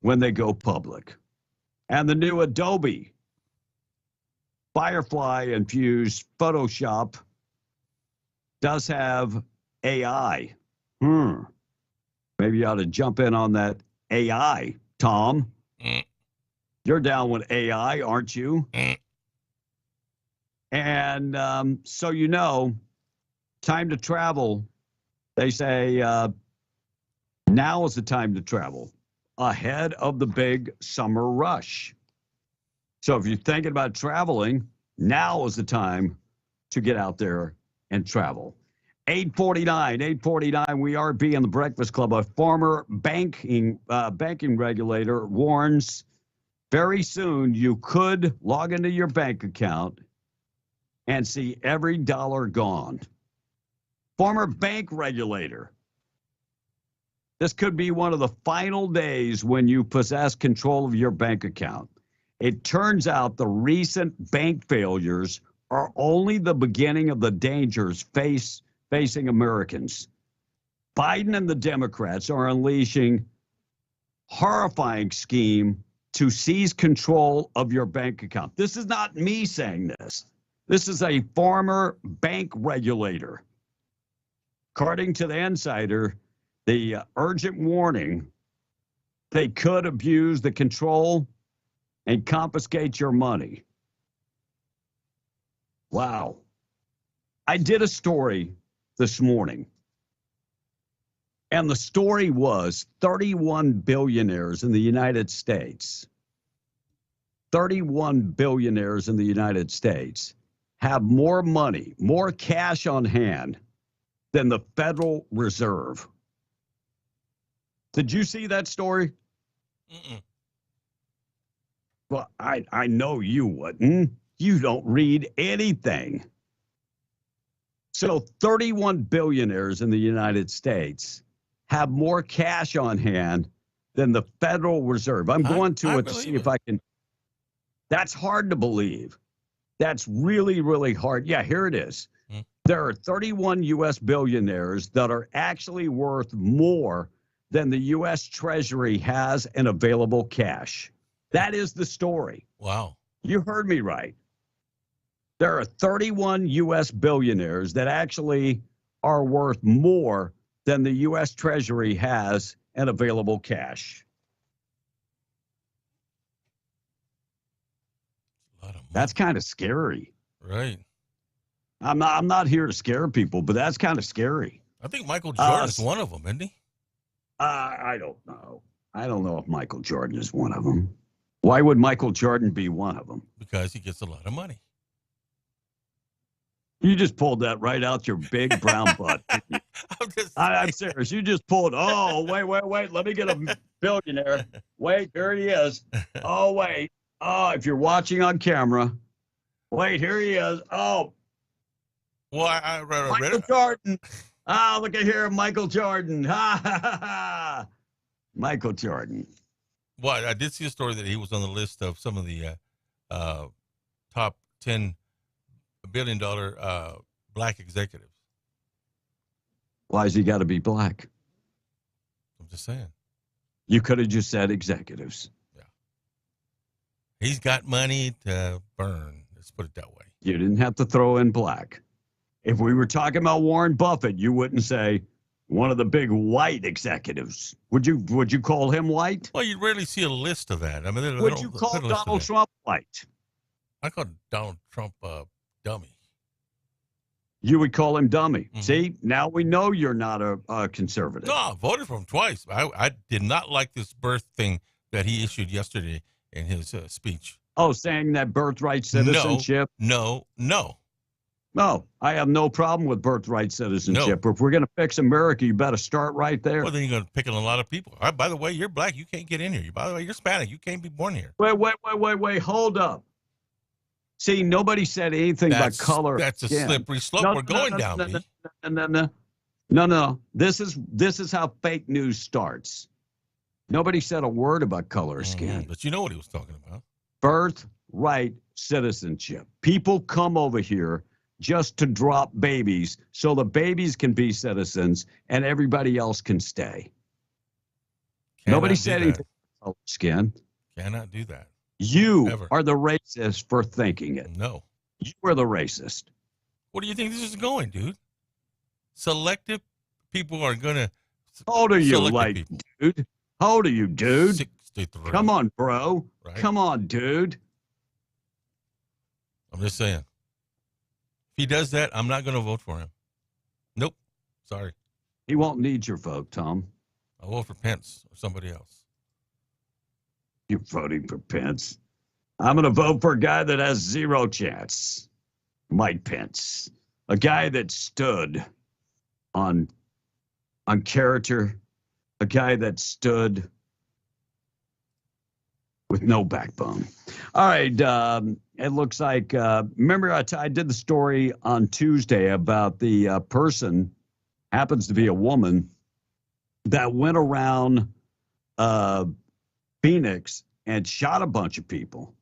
when they go public. And the new Adobe Firefly infused Photoshop does have AI. Maybe you ought to jump in on that AI, Tom. You're down with AI, aren't you? And so you know, time to travel. They say now is the time to travel, ahead of the big summer rush. So if you're thinking about traveling, now is the time to get out there and travel. 849, we are being the Breakfast Club. A former banking regulator warns very soon you could log into your bank account and see every dollar gone. Former bank regulator. This could be one of the final days when you possess control of your bank account. It turns out the recent bank failures are only the beginning of the dangers facing Americans. Biden and the Democrats are unleashing horrifying scheme to seize control of your bank account. This is not me saying this. This is a former bank regulator. According to the Insider, the urgent warning, they could abuse the control and confiscate your money. Wow. I did a story this morning, and the story was 31 billionaires in the United States. 31 billionaires in the United States have more money, more cash on hand than the Federal Reserve. Did you see that story? Well, I know you wouldn't. You don't read anything. So 31 billionaires in the United States have more cash on hand than the Federal Reserve. I'm going to it to see if I can. That's hard to believe. That's really, really hard. Yeah, here it is. There are 31 U.S. billionaires that are actually worth more than the U.S. Treasury has in available cash. That is the story. Wow. You heard me right. There are 31 U.S. billionaires that actually are worth more than the U.S. Treasury has in available cash. That's kind of scary. Right. I'm not here to scare people, but that's kind of scary. I think Michael Jordan is one of them, isn't he? I don't know. I don't know if Michael Jordan is one of them. Why would Michael Jordan be one of them? Because he gets a lot of money. You just pulled that right out your big brown butt. I'm serious. You just pulled, wait. Let me get a billionaire. Wait, here he is. Oh, wait. Oh, if you're watching on camera, wait, here he is. Oh. Well, I read Michael Jordan. Oh, look at here, Michael Jordan. Ha, ha, ha, ha. Michael Jordan. Well, I did see a story that he was on the list of some of the top 10 $1 billion black executives. Why has he got to be black? I'm just saying. You could have just said executives. Yeah. He's got money to burn. Let's put it that way. You didn't have to throw in black. If we were talking about Warren Buffett, you wouldn't say one of the big white executives. Would you call him white? Well, you rarely see a list of that. I mean, would you call Donald Trump white? I call Donald Trump a dummy. You would call him dummy. Mm-hmm. See, now we know you're not a conservative. No, I voted for him twice. I did not like this birth thing that he issued yesterday in his speech. Oh, saying that birthright citizenship? No. No, I have no problem with birthright citizenship. No. If we're going to fix America, you better start right there. Well, then you're going to pick on a lot of people. Right, by the way, you're black. You can't get in here. By the way, you're Hispanic. You can't be born here. Wait. Hold up. See, nobody said anything about color. That's a slippery slope we're going down. No. This is how fake news starts. Nobody said a word about color of skin. But you know what he was talking about. Birthright citizenship. People come over here just to drop babies so the babies can be citizens and everybody else can stay. Nobody said anything about skin. Cannot do that. You are the racist for thinking it. No. You are the racist. What do you think this is going, dude? Selective people are going to. How old are you, dude? How old are you, dude? 63. Come on, bro. Right? Come on, dude. I'm just saying. If he does that, I'm not going to vote for him. Nope. Sorry. He won't need your vote, Tom. I'll vote for Pence or somebody else. You're voting for Pence. I'm going to vote for a guy that has zero chance. Mike Pence. A guy that stood on character. A guy that stood with no backbone. All right. It looks like, remember I did the story on Tuesday about the person, happens to be a woman, that went around Phoenix and shot a bunch of people.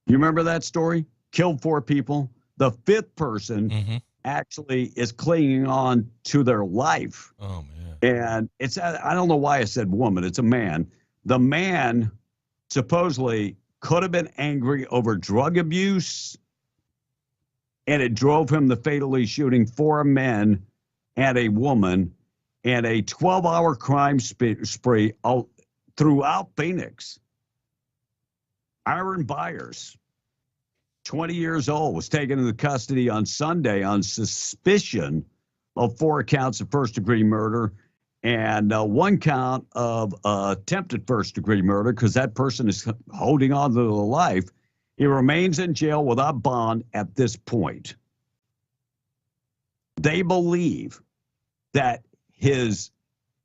You remember that story? Killed 4 people. The 5th person actually is clinging on to their life. Oh, man. And I don't know why I said woman. It's a man. The man supposedly could have been angry over drug abuse, and it drove him to fatally shooting 4 men and a woman and a 12-hour crime spree throughout Phoenix. Aaron Byers, 20 years old, was taken into custody on Sunday on suspicion of 4 counts of first-degree murder and 1 count of attempted first-degree murder because that person is holding on to their life. He remains in jail without bond at this point. They believe that his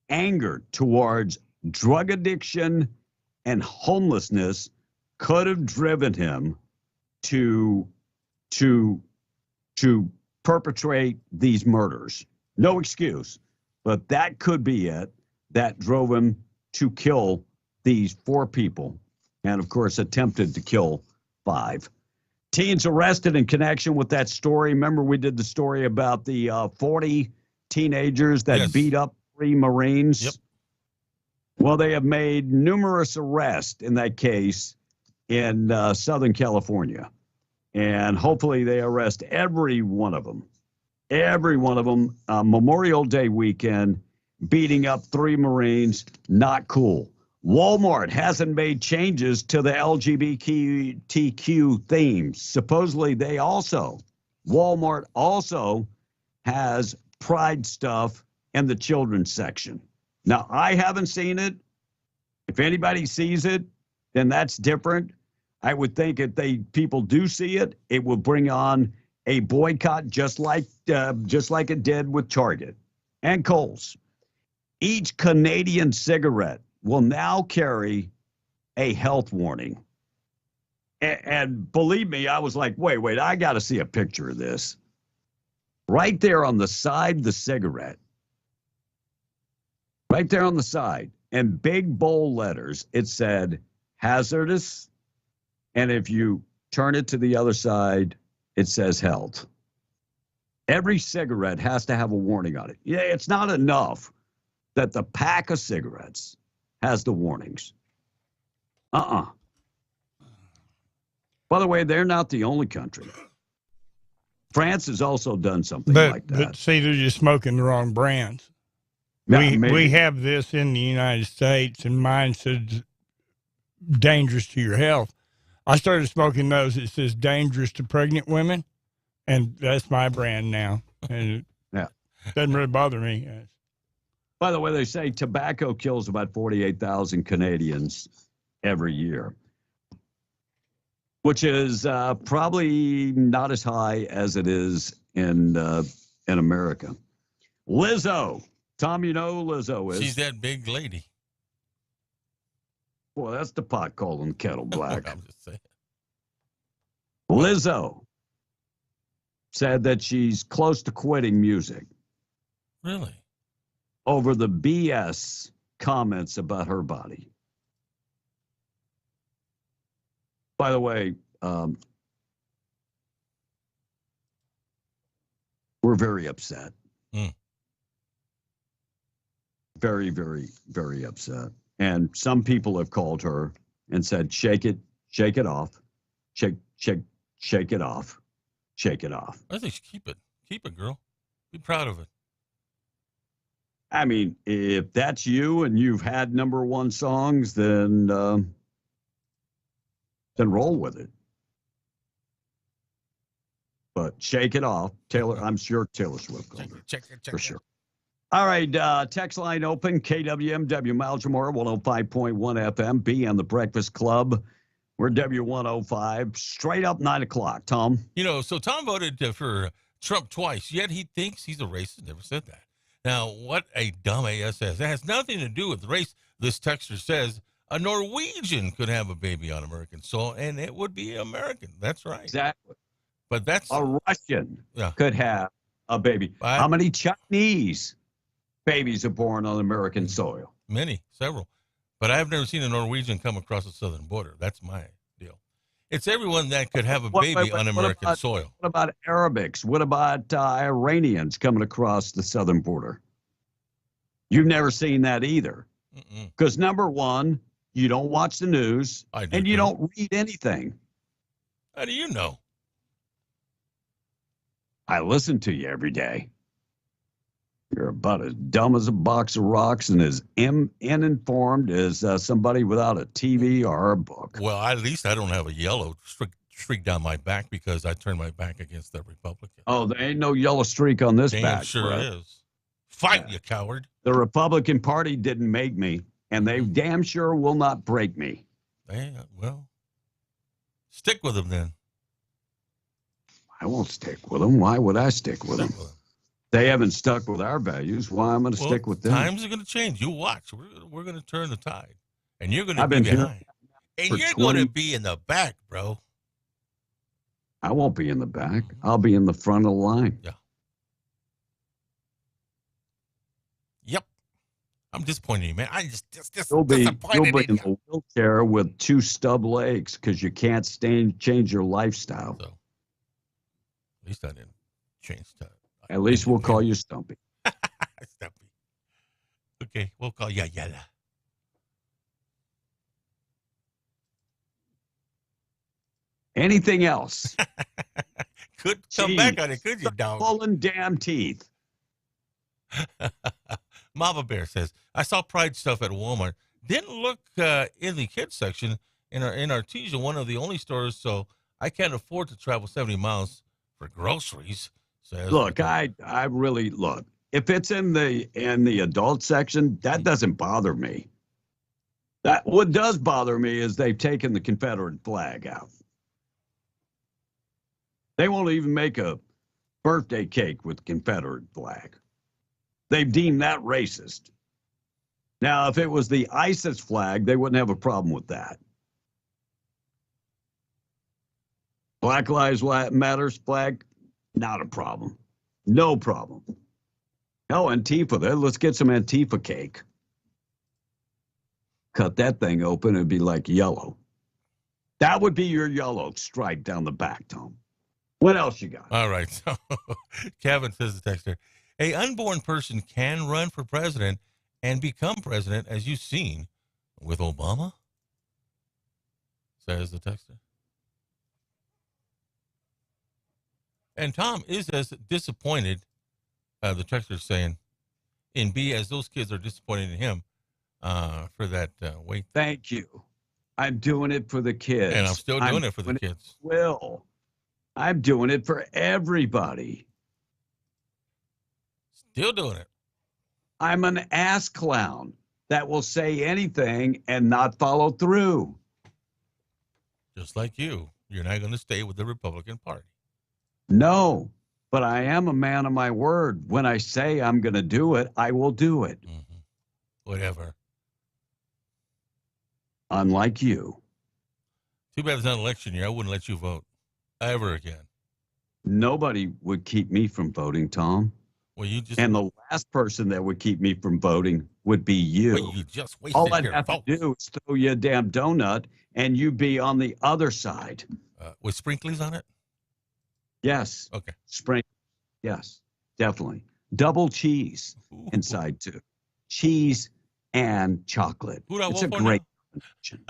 anger towards drug addiction and homelessness could have driven him to perpetrate these murders. No excuse, but that could be it that drove him to kill these 4 people and, of course, attempted to kill 5. Teens arrested in connection with that story. Remember, we did the story about the 40 teenagers that beat up 3 Marines? Yep. Well, they have made numerous arrests in that case in Southern California. And hopefully they arrest every one of them. Every one of them. Memorial Day weekend, beating up 3 Marines. Not cool. Walmart hasn't made changes to the LGBTQ themes. Supposedly Walmart also has pride stuff in the children's section. Now, I haven't seen it. If anybody sees it, then that's different. I would think if people do see it, it will bring on a boycott just like it did with Target and Kohl's. Each Canadian cigarette will now carry a health warning. And believe me, I was like, wait, I got to see a picture of this. Right there on the side of the cigarette. Right there on the side. In big bold letters, it said hazardous. And if you turn it to the other side, it says health. Every cigarette has to have a warning on it. Yeah, it's not enough that the pack of cigarettes has the warnings. By the way, they're not the only country. France has also done something like that. But see, they're just smoking the wrong brands. Yeah, we have this in the United States, and mine says dangerous to your health. I started smoking those. It says dangerous to pregnant women, and that's my brand now. And it doesn't really bother me. By the way, they say tobacco kills about 48,000 Canadians every year, which is probably not as high as it is in America. Lizzo. Tom, you know who Lizzo is. She's that big lady. Well, that's the pot calling kettle black. I'm just saying. Lizzo said that she's close to quitting music. Really? Over the BS comments about her body. By the way, we're very upset. Mm. Very, very, very upset. And some people have called her and said, shake it off. Shake it off. Shake it off. I think keep it. Keep it, girl. Be proud of it. I mean, if that's you and you've had number one songs, then roll with it. But shake it off. I'm sure Taylor Swift called her. Check it. For sure. All right, text line open, KWMW Malmore, 105.1 FM, B on the Breakfast Club. We're W105, straight up 9 o'clock, Tom. You know, so Tom voted for Trump twice, yet he thinks he's a racist. Never said that. Now, what a dumb ass says. That has nothing to do with race. This texter says a Norwegian could have a baby on American soil, and it would be American. That's right. Exactly. But that's a Russian could have a baby. How many Chinese babies are born on American soil? Many, several. But I've never seen a Norwegian come across the southern border. That's my deal. It's everyone that could have a baby on American soil. What about Arabics? What about Iranians coming across the southern border? You've never seen that either. Because number one, you don't watch the news and you don't read anything. How do you know? I listen to you every day. You're about as dumb as a box of rocks and as uninformed as somebody without a TV or a book. Well, at least I don't have a yellow streak down my back because I turned my back against the Republican. Oh, there ain't no yellow streak on this back. Sure is. Fight, you coward. The Republican Party didn't make me, and they damn sure will not break me. Well, stick with them then. I won't stick with them. Why would I stick with them? They haven't stuck with our values. Why I'm going to stick with them? Times are going to change. You watch. We're going to turn the tide, and you're going to be behind. And you're going to be in the back, bro. I won't be in the back. I'll be in the front of the line. Yeah. Yep. I'm disappointed in you, man. I just you'll be disappointed in a wheelchair with 2 stub legs because you can't change your lifestyle. So, at least I didn't change that. At least we'll call you Stumpy. Stumpy. Okay, we'll call you Yella. Anything else? Could come back on it, could you, dog? Pulling damn teeth. Mama Bear says, I saw Pride stuff at Walmart. Didn't look in the kids section in Artesia, one of the only stores, so I can't afford to travel 70 miles for groceries. Look, I really look. If it's in the adult section, that doesn't bother me. That what does bother me is they've taken the Confederate flag out. They won't even make a birthday cake with the Confederate flag. They've deemed that racist. Now, if it was the ISIS flag, they wouldn't have a problem with that. Black Lives Matters flag, not a problem. No problem. Hell, Antifa there. Let's get some Antifa cake. Cut that thing open, it'd be like yellow. That would be your yellow stripe down the back, Tom. What else you got? All right. So, Kevin says the texter, a unborn person can run for president and become president, as you've seen with Obama, says the texter. And Tom is as disappointed, the texter is saying, in B, as those kids are disappointed in him for that weight. Thank you. I'm doing it for the kids. And I'm still doing it for the kids. Will. I'm doing it for everybody. Still doing it. I'm an ass clown that will say anything and not follow through. Just like you. You're not going to stay with the Republican Party. No, but I am a man of my word. When I say I'm going to do it, I will do it. Mm-hmm. Whatever. Unlike you. Too bad it's not an election year. I wouldn't let you vote ever again. Nobody would keep me from voting, Tom. Well, you just and the last person that would keep me from voting would be you. Well, you just wasted all I'd your have vote. to do is throw you a damn donut, and you'd be on the other side. With sprinklers on it? Yes. Okay. Spring. Yes, definitely. Double cheese inside too. Cheese and chocolate. It's a great combination.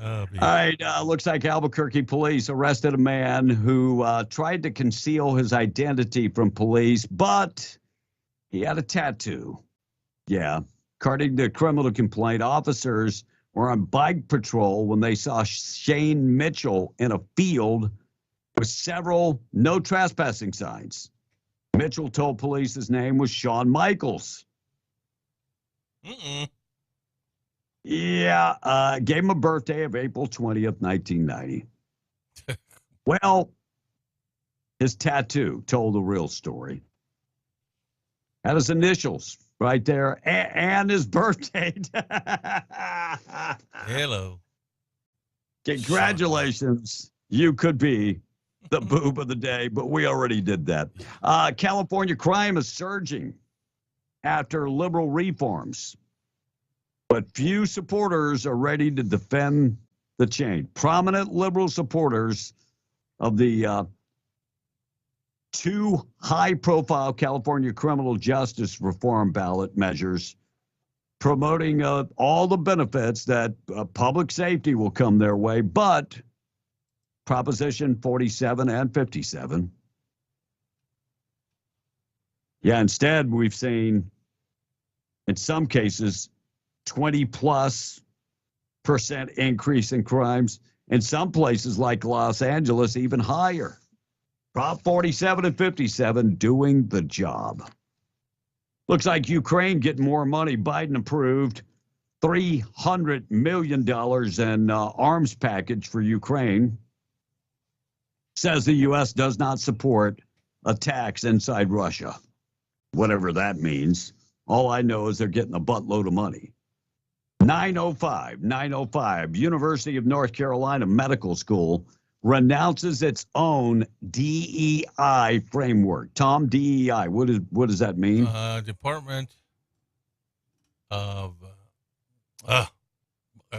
All right. Looks like Albuquerque police arrested a man who tried to conceal his identity from police, but he had a tattoo. Yeah. According to criminal complaint, officers were on bike patrol when they saw Shane Mitchell in a field with several no trespassing signs. Mitchell told police his name was Shawn Michaels. Yeah, gave him a birthday of April 20th, 1990. Well, his tattoo told the real story. Had his initials right there and his birthday. Hello. Congratulations. You could be the boob of the day, but we already did that. California crime is surging after liberal reforms, but few supporters are ready to defend the change. Prominent liberal supporters of the two high-profile California criminal justice reform ballot measures promoting all the benefits that public safety will come their way, but Proposition 47 and 57. Yeah, instead, we've seen, in some cases, 20+% increase in crimes. In some places like Los Angeles, even higher. Prop 47 and 57 doing the job. Looks like Ukraine getting more money. Biden approved $300 million in arms package for Ukraine. Says the U.S. does not support attacks inside Russia, whatever that means. All I know is they're getting a buttload of money. 905. University of North Carolina Medical School renounces its own DEI framework. Tom, DEI, what does that mean? Department of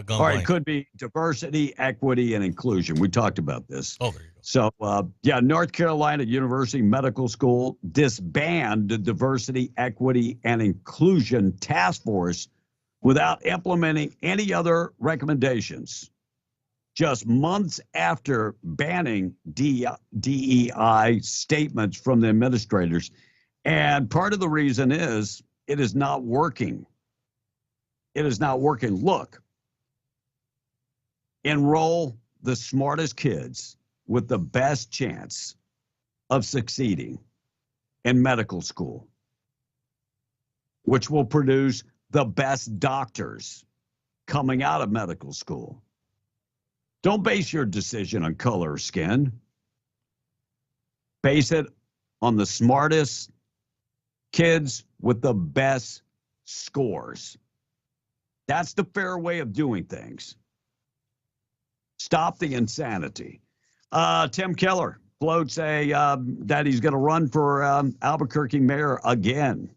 all right, it could be diversity, equity, and inclusion. We talked about this. Oh, there you go. So, North Carolina University Medical School disbanded the Diversity, Equity, and Inclusion Task Force without implementing any other recommendations. Just months after banning DEI statements from the administrators. And part of the reason is it is not working. It is not working. Look, enroll the smartest kids with the best chance of succeeding in medical school, which will produce the best doctors coming out of medical school. Don't base your decision on color of skin. Base it on the smartest kids with the best scores. That's the fair way of doing things. Stop the insanity. Tim Keller floats that he's going to run for Albuquerque mayor again.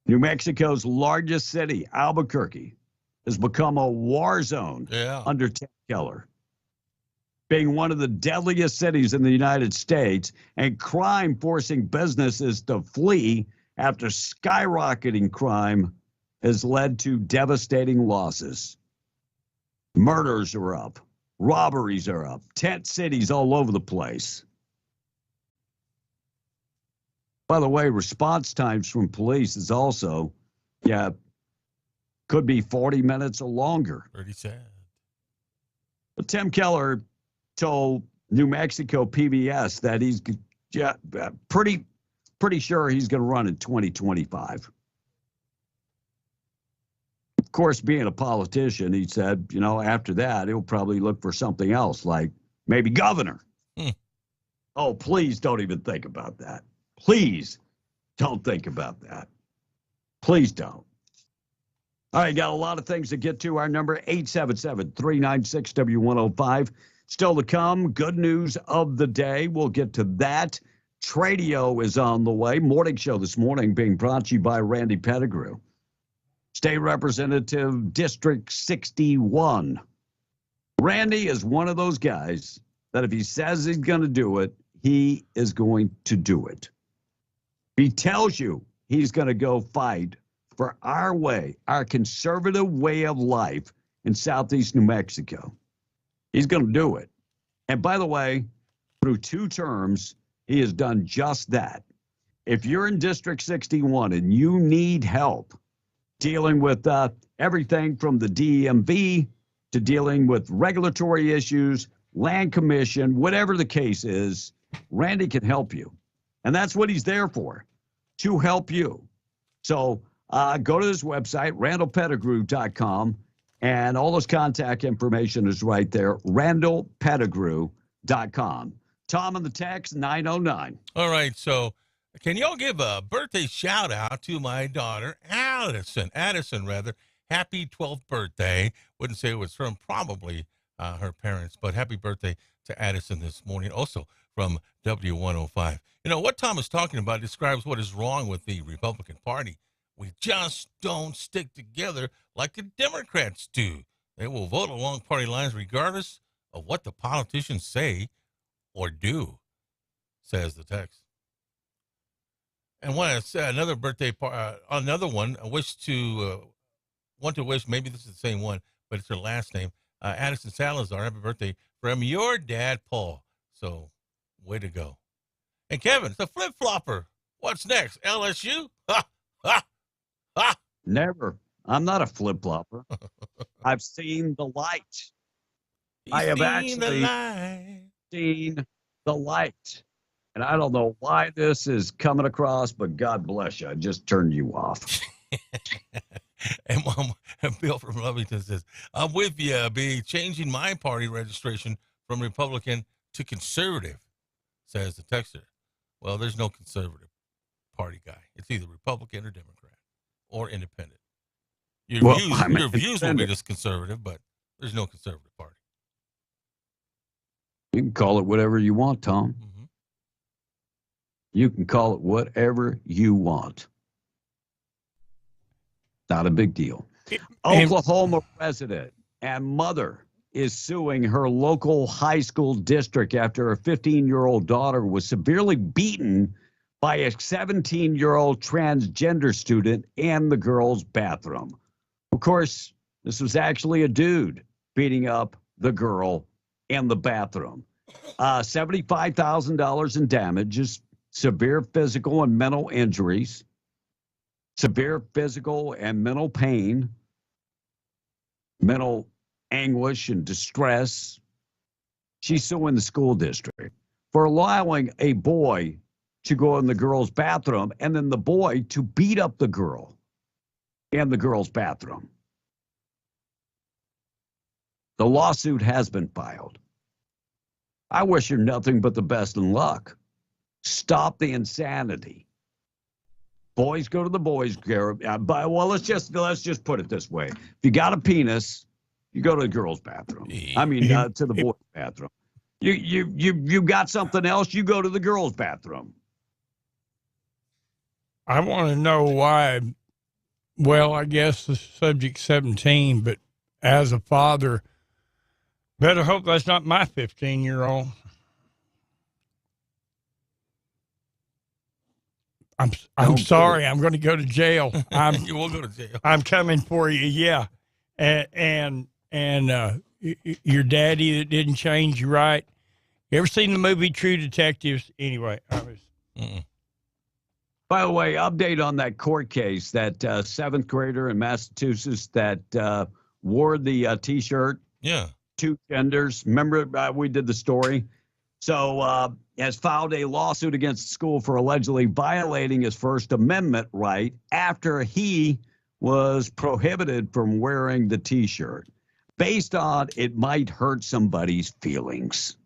New Mexico's largest city, Albuquerque, has become a war zone under Tim Keller, being one of the deadliest cities in the United States, and crime forcing businesses to flee after skyrocketing crime has led to devastating losses. Murders are up. Robberies are up. Tent cities all over the place. By the way, response times from police is also, could be 40 minutes or longer. Pretty sad. But Tim Keller told New Mexico PBS that he's pretty sure he's going to run in 2025. Of course, being a politician, he said, after that, he'll probably look for something else, like maybe governor. Oh, please don't even think about that. Please don't think about that. Please don't. All right, got a lot of things to get to. Our number, 877-396-W105. Still to come, good news of the day. We'll get to that. Tradio is on the way. Morning show this morning being brought to you by Randy Pettigrew. State Representative District 61. Randy is one of those guys that if he says he's going to do it, he is going to do it. He tells you he's going to go fight for our way, our conservative way of life in Southeast New Mexico. He's going to do it. And by the way, through 2 terms, he has done just that. If you're in District 61 and you need help dealing with everything from the DMV to dealing with regulatory issues, land commission, whatever the case is, Randy can help you. And that's what he's there for, to help you. So go to his website, randallpettigrew.com, and all his contact information is right there, randallpettigrew.com. Tom on the text, 909. All right, so can y'all give a birthday shout out to my daughter, Addison, rather. Happy 12th birthday. Wouldn't say it was from probably her parents, but happy birthday to Addison this morning. Also from W105. You know, what Tom is talking about describes what is wrong with the Republican Party. We just don't stick together like the Democrats do. They will vote along party lines regardless of what the politicians say or do, says the text. And want to say another birthday, another one. I wish to want to wish. Maybe this is the same one, but it's her last name. Addison Salazar. Happy birthday from your dad, Paul. So, way to go. And Kevin, the flip flopper. What's next? LSU? Ha ha ha. Never. I'm not a flip flopper. I've seen the light. I have actually seen the light. And I don't know why this is coming across, but God bless you. I just turned you off. And Bill from Lovington says, I'm with you, B. Changing my party registration from Republican to conservative, says the texter. Well, there's no conservative party guy. It's either Republican or Democrat or independent. Your views will be just conservative, but there's no conservative party. You can call it whatever you want, Tom. Mm-hmm. You can call it whatever you want. Not a big deal. Oklahoma resident and mother is suing her local high school district after a 15-year-old daughter was severely beaten by a 17-year-old transgender student in the girls' bathroom. Of course, this was actually a dude beating up the girl in the bathroom. $75,000 in damages, severe physical and mental injuries, severe physical and mental pain, mental anguish and distress. She's suing the school district for allowing a boy to go in the girl's bathroom and then the boy to beat up the girl in the girl's bathroom. The lawsuit has been filed. I wish her nothing but the best in luck. Stop the insanity. Boys go to the boys' care. Well, let's just put it this way: if you got a penis, you go to the girls' bathroom. I mean, to the boys' bathroom. You got something else, you go to the girls' bathroom. I want to know why. Well, I guess the subject 17, but as a father, better hope that's not my 15-year-old. I'm sorry. I'm going to go to jail. You will go to jail. I'm coming for you. Yeah. And your daddy that didn't change you right. You ever seen the movie True Detectives? Anyway, By the way, update on that court case, that 7th grader in Massachusetts that wore the T-shirt. Yeah. 2 genders. Remember we did the story? So has filed a lawsuit against the school for allegedly violating his First Amendment right after he was prohibited from wearing the T-shirt based on it might hurt somebody's feelings.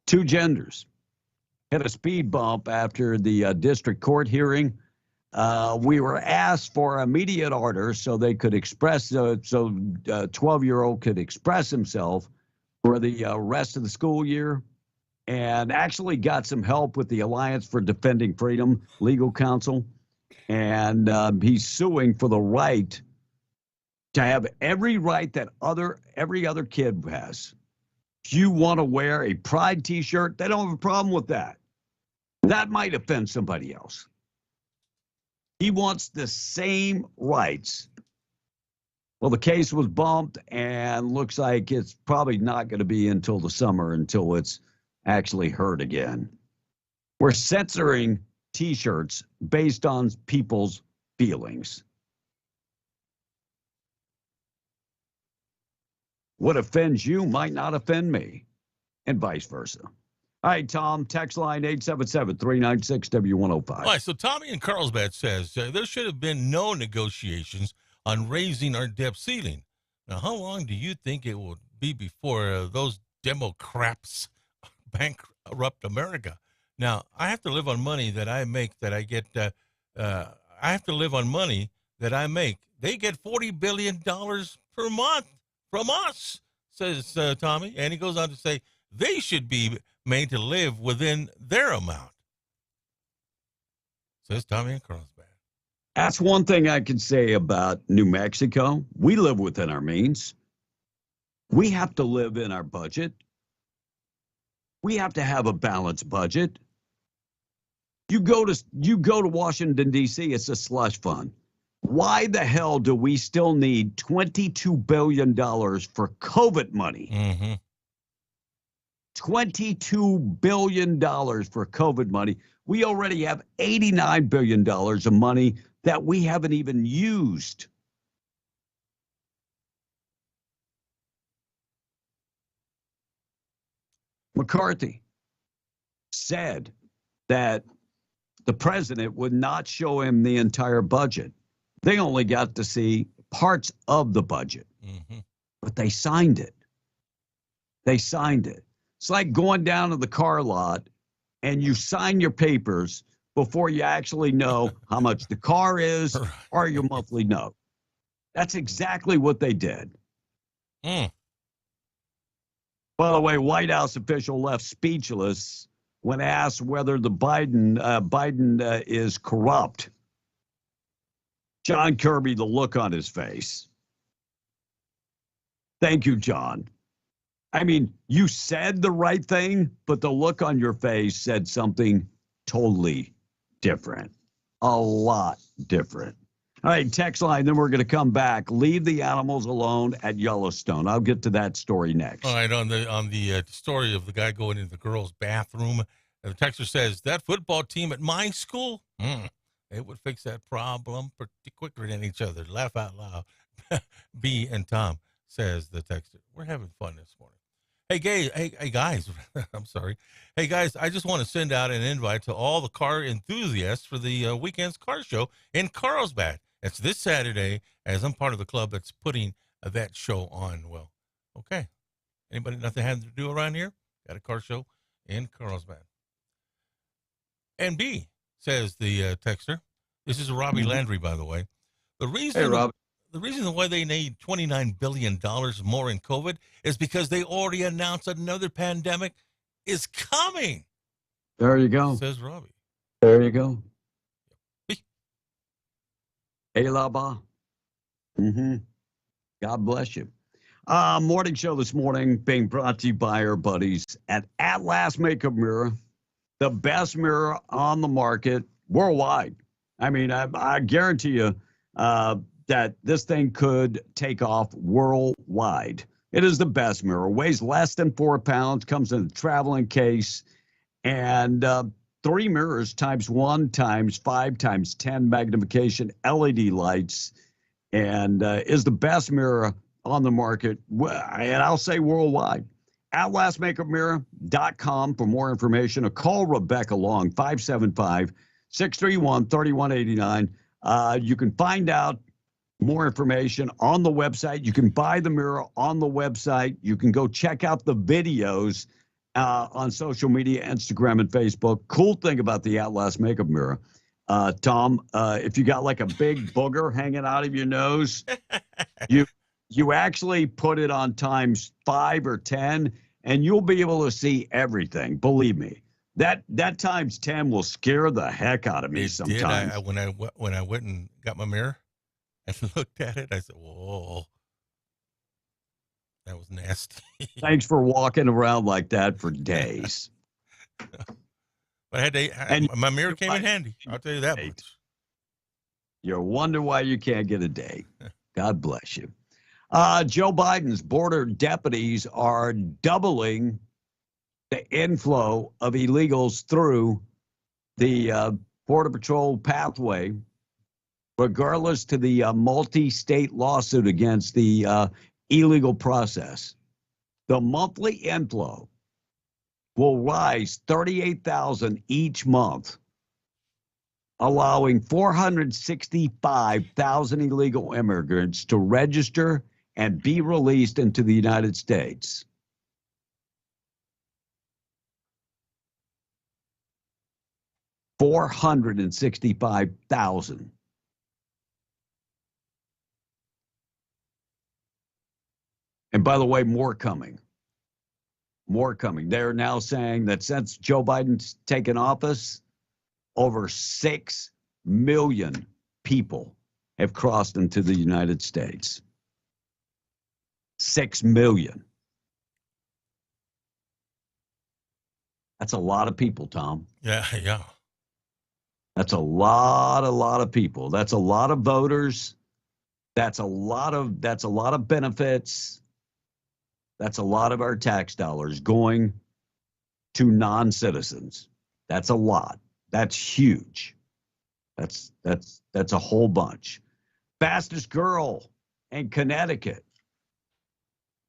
2 genders hit a speed bump after the district court hearing. We were asked for immediate order so they could express, so 12-year-old could express himself for the rest of the school year, and actually got some help with the Alliance for Defending Freedom legal counsel. And he's suing for the right to have every right that every other kid has. If you want to wear a Pride T-shirt, they don't have a problem with that. That might offend somebody else. He wants the same rights. Well, the case was bumped and looks like it's probably not going to be until the summer until it's actually heard again. We're censoring T-shirts based on people's feelings. What offends you might not offend me, and vice versa. All right, Tom, text line 877-396-W105. All right, so Tommy in Carlsbad says there should have been no negotiations on raising our debt ceiling. Now, how long do you think it will be before those Democrats bankrupt America? Now, I have to live on money that I make that I get. I have to live on money that I make. They get $40 billion per month from us, says Tommy. And he goes on to say they should be made to live within their amount, says Tommy in Carlsbad. That's one thing I can say about New Mexico. We live within our means. We have to live in our budget. We have to have a balanced budget. You go to Washington, D.C., it's a slush fund. Why the hell do we still need $22 billion for COVID money? Mm-hmm. $22 billion for COVID money. We already have $89 billion of money that we haven't even used. McCarthy said that the president would not show him the entire budget. They only got to see parts of the budget, but they signed it. They signed it. It's like going down to the car lot and you sign your papers before you actually know how much the car is or your monthly note. That's exactly what they did. By the way, White House official left speechless when asked whether the Biden is corrupt. John Kirby, the look on his face. Thank you, John. I mean, you said the right thing, but the look on your face said something totally different. A lot different. All right, text line, then we're going to come back. Leave the animals alone at Yellowstone. I'll get to that story next. All right, on the story of the guy going into the girl's bathroom, the texter says, that football team at my school, it would fix that problem pretty quicker than each other. Laugh out loud. B and Tom, says the texter. We're having fun this morning. Hey, guys, I'm sorry. Hey, guys, I just want to send out an invite to all the car enthusiasts for the weekend's car show in Carlsbad. It's this Saturday, as I'm part of the club that's putting that show on. Well, okay. Anybody nothing had to do around here? Got a car show in Carlsbad. And B, says the texter. This is Robbie Landry, by the way. The reason why they need $29 billion more in COVID is because they already announced another pandemic is coming. There you go. Says Robbie. There you go. Hey, Laba. God bless you. Morning show this morning being brought to you by our buddies at Atlas Makeup Mirror, the best mirror on the market worldwide. I mean, I guarantee you that this thing could take off worldwide. It is the best mirror. Weighs less than 4 pounds, comes in a traveling case, and 3 mirrors times 1 times 5 times 10 magnification LED lights, and is the best mirror on the market, and I'll say worldwide. AtlasMakeupMirror.com for more information, or call Rebecca Long, 575-631-3189. You can find out more information on the website. You can buy the mirror on the website. You can go check out the videos on social media, Instagram and Facebook. Cool thing about the Atlas Makeup Mirror, Tom, if you got like a big booger hanging out of your nose, you actually put it on times 5 or 10, and you'll be able to see everything. Believe me, that times 10 will scare the heck out of me sometimes. When I went and got my mirror, and looked at it. I said, whoa, that was nasty. Thanks for walking around like that for days. But my mirror came in handy. I'll tell you that much. You wonder why you can't get a date. God bless you. Joe Biden's border deputies are doubling the inflow of illegals through the Border Patrol pathway, regardless to the multi-state lawsuit against the illegal process. The monthly inflow will rise 38,000 each month, allowing 465,000 illegal immigrants to register and be released into the United States. $465,000. And by the way, more coming. More coming. They're now saying that since Joe Biden's taken office, over 6 million people have crossed into the United States. 6 million. That's a lot of people, Tom. Yeah. That's a lot of people. That's a lot of voters. That's a lot of benefits. That's a lot of our tax dollars going to non-citizens. That's a lot. That's huge. That's a whole bunch. Fastest girl in Connecticut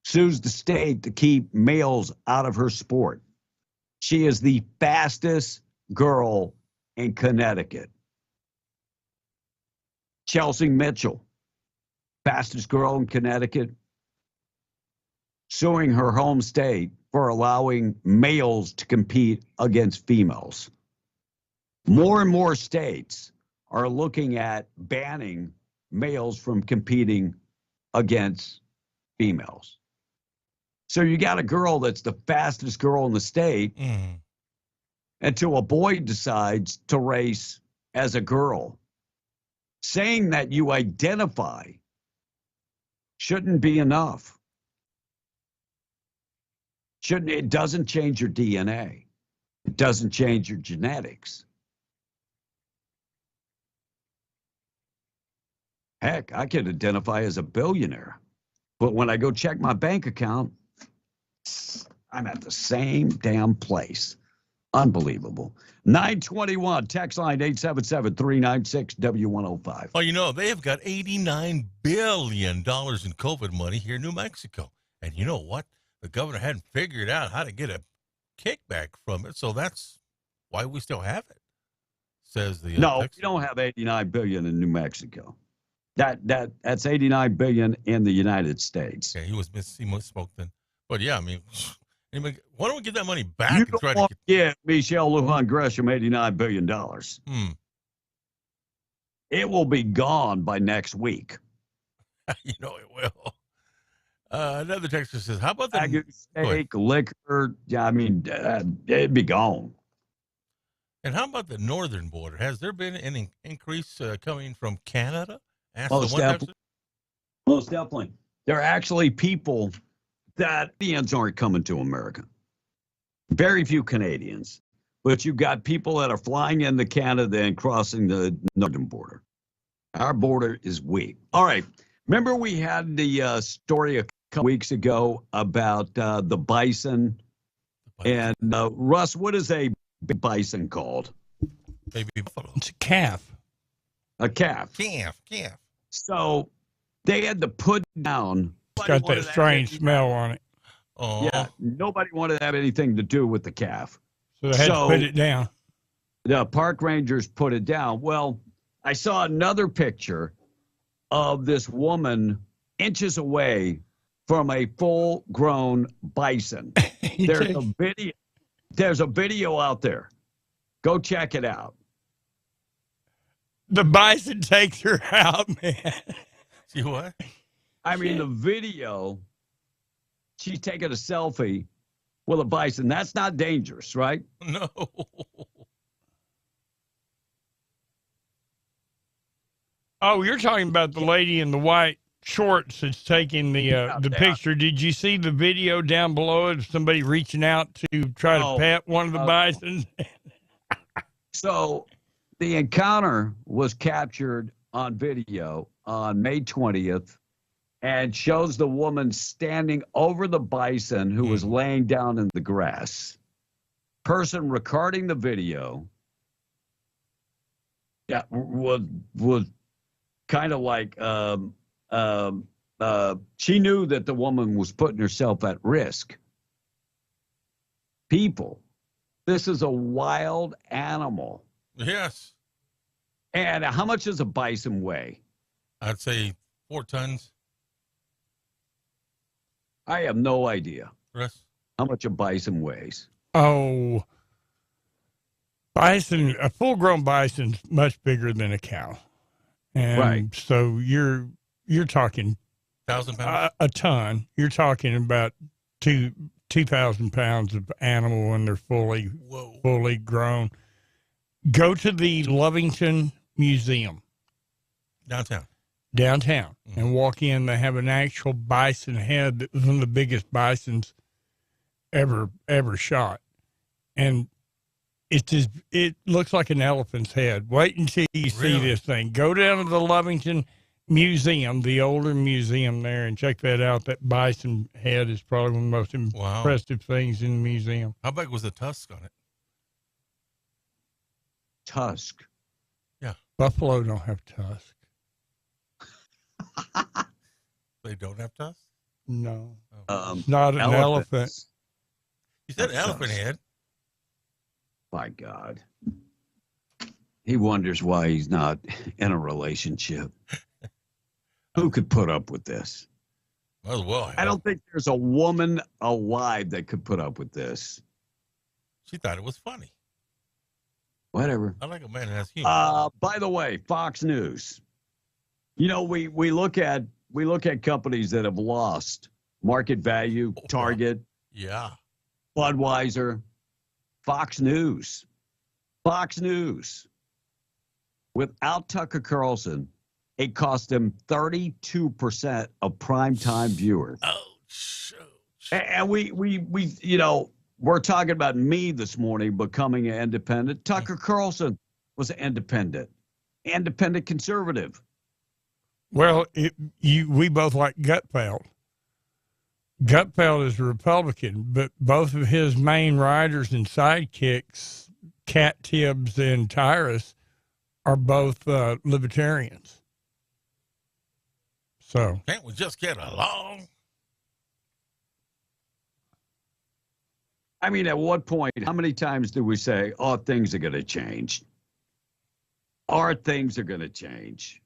sues the state to keep males out of her sport. She is the fastest girl in Connecticut. Chelsea Mitchell, fastest girl in Connecticut, suing her home state for allowing males to compete against females. More and more states are looking at banning males from competing against females. So you got a girl that's the fastest girl in the state until a boy decides to race as a girl. Saying that you identify shouldn't be enough. It doesn't change your DNA. It doesn't change your genetics. Heck, I could identify as a billionaire, but when I go check my bank account, I'm at the same damn place. Unbelievable. 921, text line 877-396-W105. Oh, you know, they have got $89 billion in COVID money here in New Mexico. And you know what? The governor hadn't figured out how to get a kickback from it, so that's why we still have it, says the... No, we don't have $89 billion in New Mexico. That's $89 billion in the United States. Okay, he misspoke then. But yeah, I mean, why don't we get that money back? You and don't try want to to give Michelle Lujan Gresham $89 billion. It will be gone by next week. You know it will. Another texter says, how about the steak, liquor? Yeah, I mean, it'd be gone. And how about the northern border? Has there been any increase coming from Canada? Most definitely. There are actually people that Indians aren't coming to America. Very few Canadians. But you've got people that are flying into Canada and crossing the northern border. Our border is weak. All right. Remember we had the story a couple weeks ago about the bison? And Russ, what is a big bison called? Baby buffalo. It's a calf. A calf. Calf. So they had to put down. It's got that strange smell on it. Oh. Yeah, nobody wanted to have anything to do with the calf. So they had to put it down. The park rangers put it down. Well, I saw another picture of this woman inches away from a full-grown bison. There's a video out there. Go check it out. The bison takes her out, man. See what? I mean, the video, she's taking a selfie with a bison. That's not dangerous, right? No. Oh, you're talking about the lady in the white shorts that's taking the picture. Did you see the video down below of somebody reaching out to try to pet one of the bisons? So the encounter was captured on video on May 20th and shows the woman standing over the bison who was laying down in the grass. Person recording the video was kind of like she knew that the woman was putting herself at risk. People, this is a wild animal. Yes. And how much does a bison weigh? I'd say 4 tons. I have no idea Chris? how much a bison weighs. Oh, bison, a full-grown bison's much bigger than a cow. And Right. so you're talking 1,000 pounds? a ton. You're talking about 2,000 pounds of animal when they're fully grown. Go to the Lovington Museum Downtown. And walk in. They have an actual bison head that was one of the biggest bisons ever shot, and it looks like an elephant's head. Wait until you see this thing. Go down to the Lovington Museum, the older museum there, and check that out. That bison head is probably one of the most impressive things in the museum. How big was the tusk on it? Tusk. Yeah. Buffalo don't have tusk. They don't have tusks? No. It's not an elephant. You said That's elephant tusks. head. My God. He wonders why he's not in a relationship. Who could put up with this? Well, I don't think there's a woman alive that could put up with this. She thought it was funny. Whatever. I like a man that has humor. By the way, Fox News. You know, we look at companies that have lost market value. Target, Yeah. Budweiser, Fox News. Without Tucker Carlson, it cost them 32% of primetime viewers. Oh, shoot. And we we're talking about me this morning becoming an independent. Tucker Carlson was an independent conservative. Well, we both like Gutfeld. Gutfeld is a Republican, but both of his main riders and sidekicks, Cat Tibbs and Tyrus, are both libertarians. So Can't we just get along? I mean, at what point, how many times do we say, oh, things are going to change? Our things are going to change.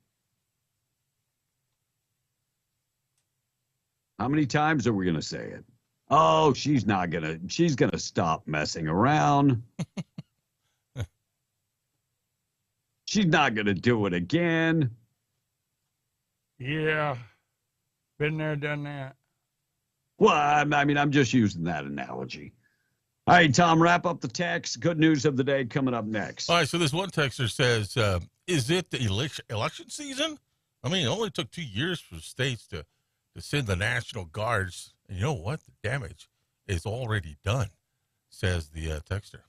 How many times are we going to say it? Oh, she's going to stop messing around. She's not going to do it again. yeah, been there, done that. Well, I mean, I'm just using that analogy. All right, Tom, wrap up the text. Good news of the day coming up next. All right, so this one texter says, is it the election season? I mean, it only took 2 years for states to send the National Guards. And you know what? The damage is already done, says the texter.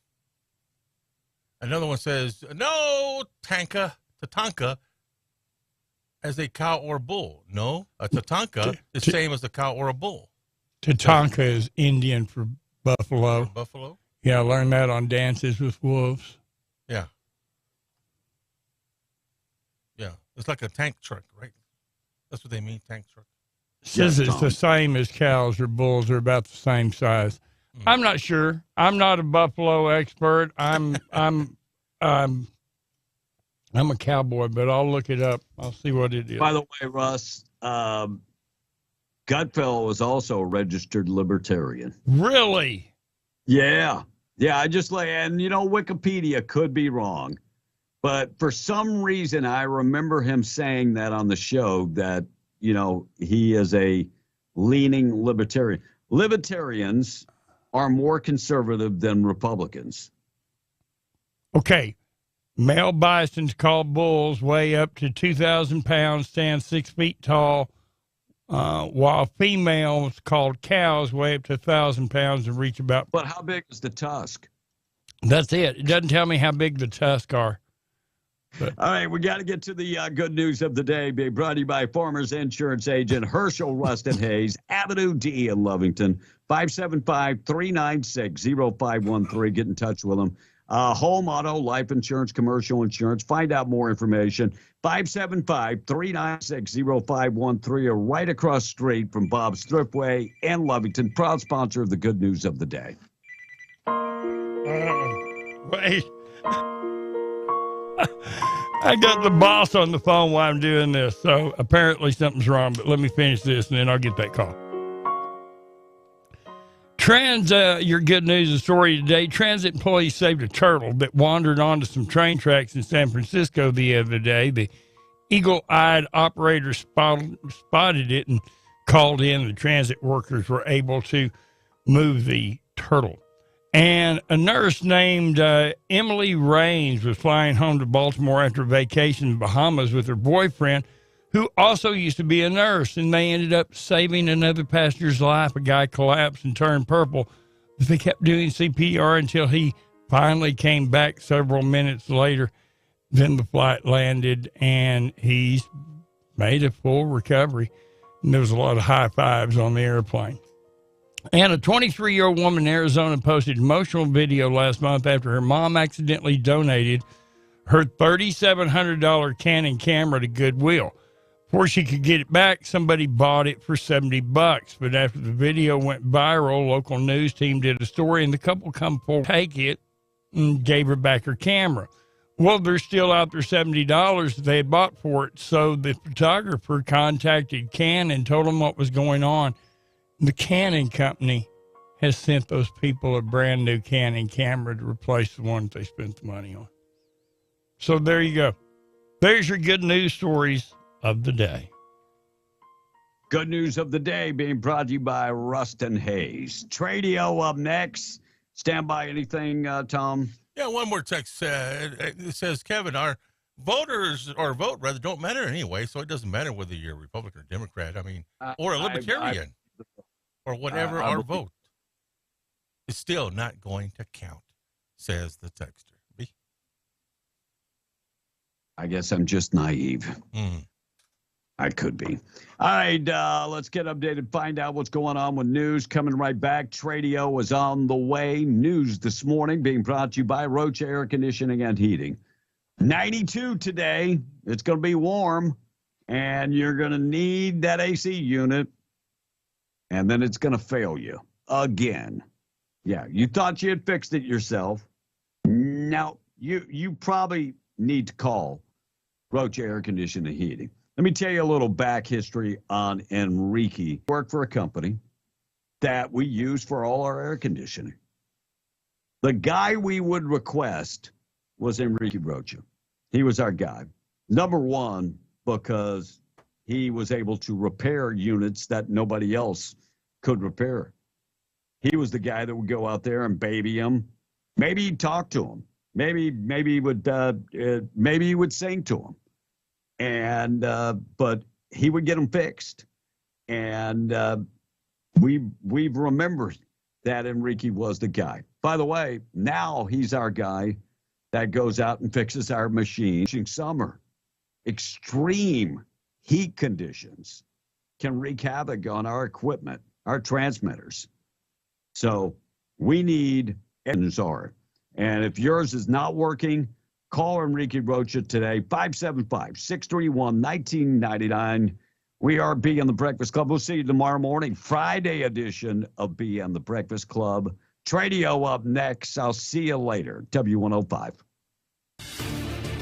Another one says, no Tatanka as a cow or bull. No, a Tatanka is the same as a cow or a bull. Tatanka is Indian for buffalo. Buffalo? Yeah, I learned that on Dances with Wolves. Yeah. Yeah. It's like a tank truck, right? That's what they mean, tank truck. Says it's the same as cows or bulls. They're about the same size. I'm not sure. I'm not a buffalo expert. I'm a cowboy, but I'll look it up. I'll see what it is. By the way, Russ, Gutfeld was also a registered libertarian. Really? Yeah. Yeah, and Wikipedia could be wrong. But for some reason, I remember him saying that on the show that, he is a leaning libertarian. Libertarians are more conservative than Republicans. Okay. Male bisons called bulls weigh up to 2,000 pounds, stand 6 feet tall, while females called cows weigh up to 1,000 pounds and reach about. But how big is the tusk? That's it. It doesn't tell me how big the tusks are. But. All right, we got to get to the good news of the day, being brought to you by Farmers Insurance Agent Herschel Rustin Hayes, Avenue D in Lovington, 575-396-0513. Get in touch with them. Home, auto, life insurance, commercial insurance. Find out more information. 575-396-0513, or right across the street from Bob's Thriftway in Lovington. Proud sponsor of the good news of the day. Wait. I got the boss on the phone while I'm doing this, so apparently something's wrong, but let me finish this and then I'll get that call. Your good news story today. Transit employees saved a turtle that wandered onto some train tracks in San Francisco the other day. The eagle-eyed operator spotted it and called in. The transit workers were able to move the turtle. And a nurse named Emily Raines was flying home to Baltimore after vacation in the Bahamas with her boyfriend, who also used to be a nurse, and they ended up saving another passenger's life. A guy collapsed and turned purple. They kept doing CPR until he finally came back several minutes later. Then the flight landed, and he's made a full recovery. And there was a lot of high fives on the airplane. And a 23-year-old woman in Arizona posted an emotional video last month after her mom accidentally donated her $3,700 Canon camera to Goodwill. Before she could get it back, somebody bought it for $70. But after the video went viral, local news team did a story, and the couple come forward, take it, and gave her back her camera. Well, they're still out their $70 that they had bought for it. So the photographer contacted Canon and told them what was going on. The Canon company has sent those people a brand new Canon camera to replace the one that they spent the money on. So there you go. There's your good news stories of the day. Good news of the day being brought to you by Rustin Hayes. Tradio up next. Stand by. Anything, Tom? Yeah, one more text. It says, Kevin, our voters, or vote rather, don't matter anyway, so it doesn't matter whether you're a Republican or Democrat, or a Libertarian. Or whatever, our vote is still not going to count, says the texter. I guess I'm just naive. I could be. All right, let's get updated, find out what's going on with news. Coming right back, Tradio is on the way. News this morning being brought to you by Roach Air Conditioning and Heating. 92 today. It's going to be warm, and you're going to need that AC unit. And then it's going to fail you again. Yeah, you thought you had fixed it yourself. Now, you probably need to call Roach Air Conditioning and Heating. Let me tell you a little back history on Enrique. Worked for a company that we use for all our air conditioning. The guy we would request was Enrique Rocha. He was our guy. Number one, because he was able to repair units that nobody else could repair. He was the guy that would go out there and baby them. Maybe he'd talk to him. Maybe he would sing to him. And but he would get them fixed. And we've remembered that Enrique was the guy. By the way, now he's our guy that goes out and fixes our machines. In summer, extreme heat conditions can wreak havoc on our equipment, our transmitters. So we need Enzar. And if yours is not working, call Enrique Rocha today, 575-631-1999. We are B on the Breakfast Club. We'll see you tomorrow morning, Friday edition of B on the Breakfast Club. Tradio up next. I'll see you later. W105.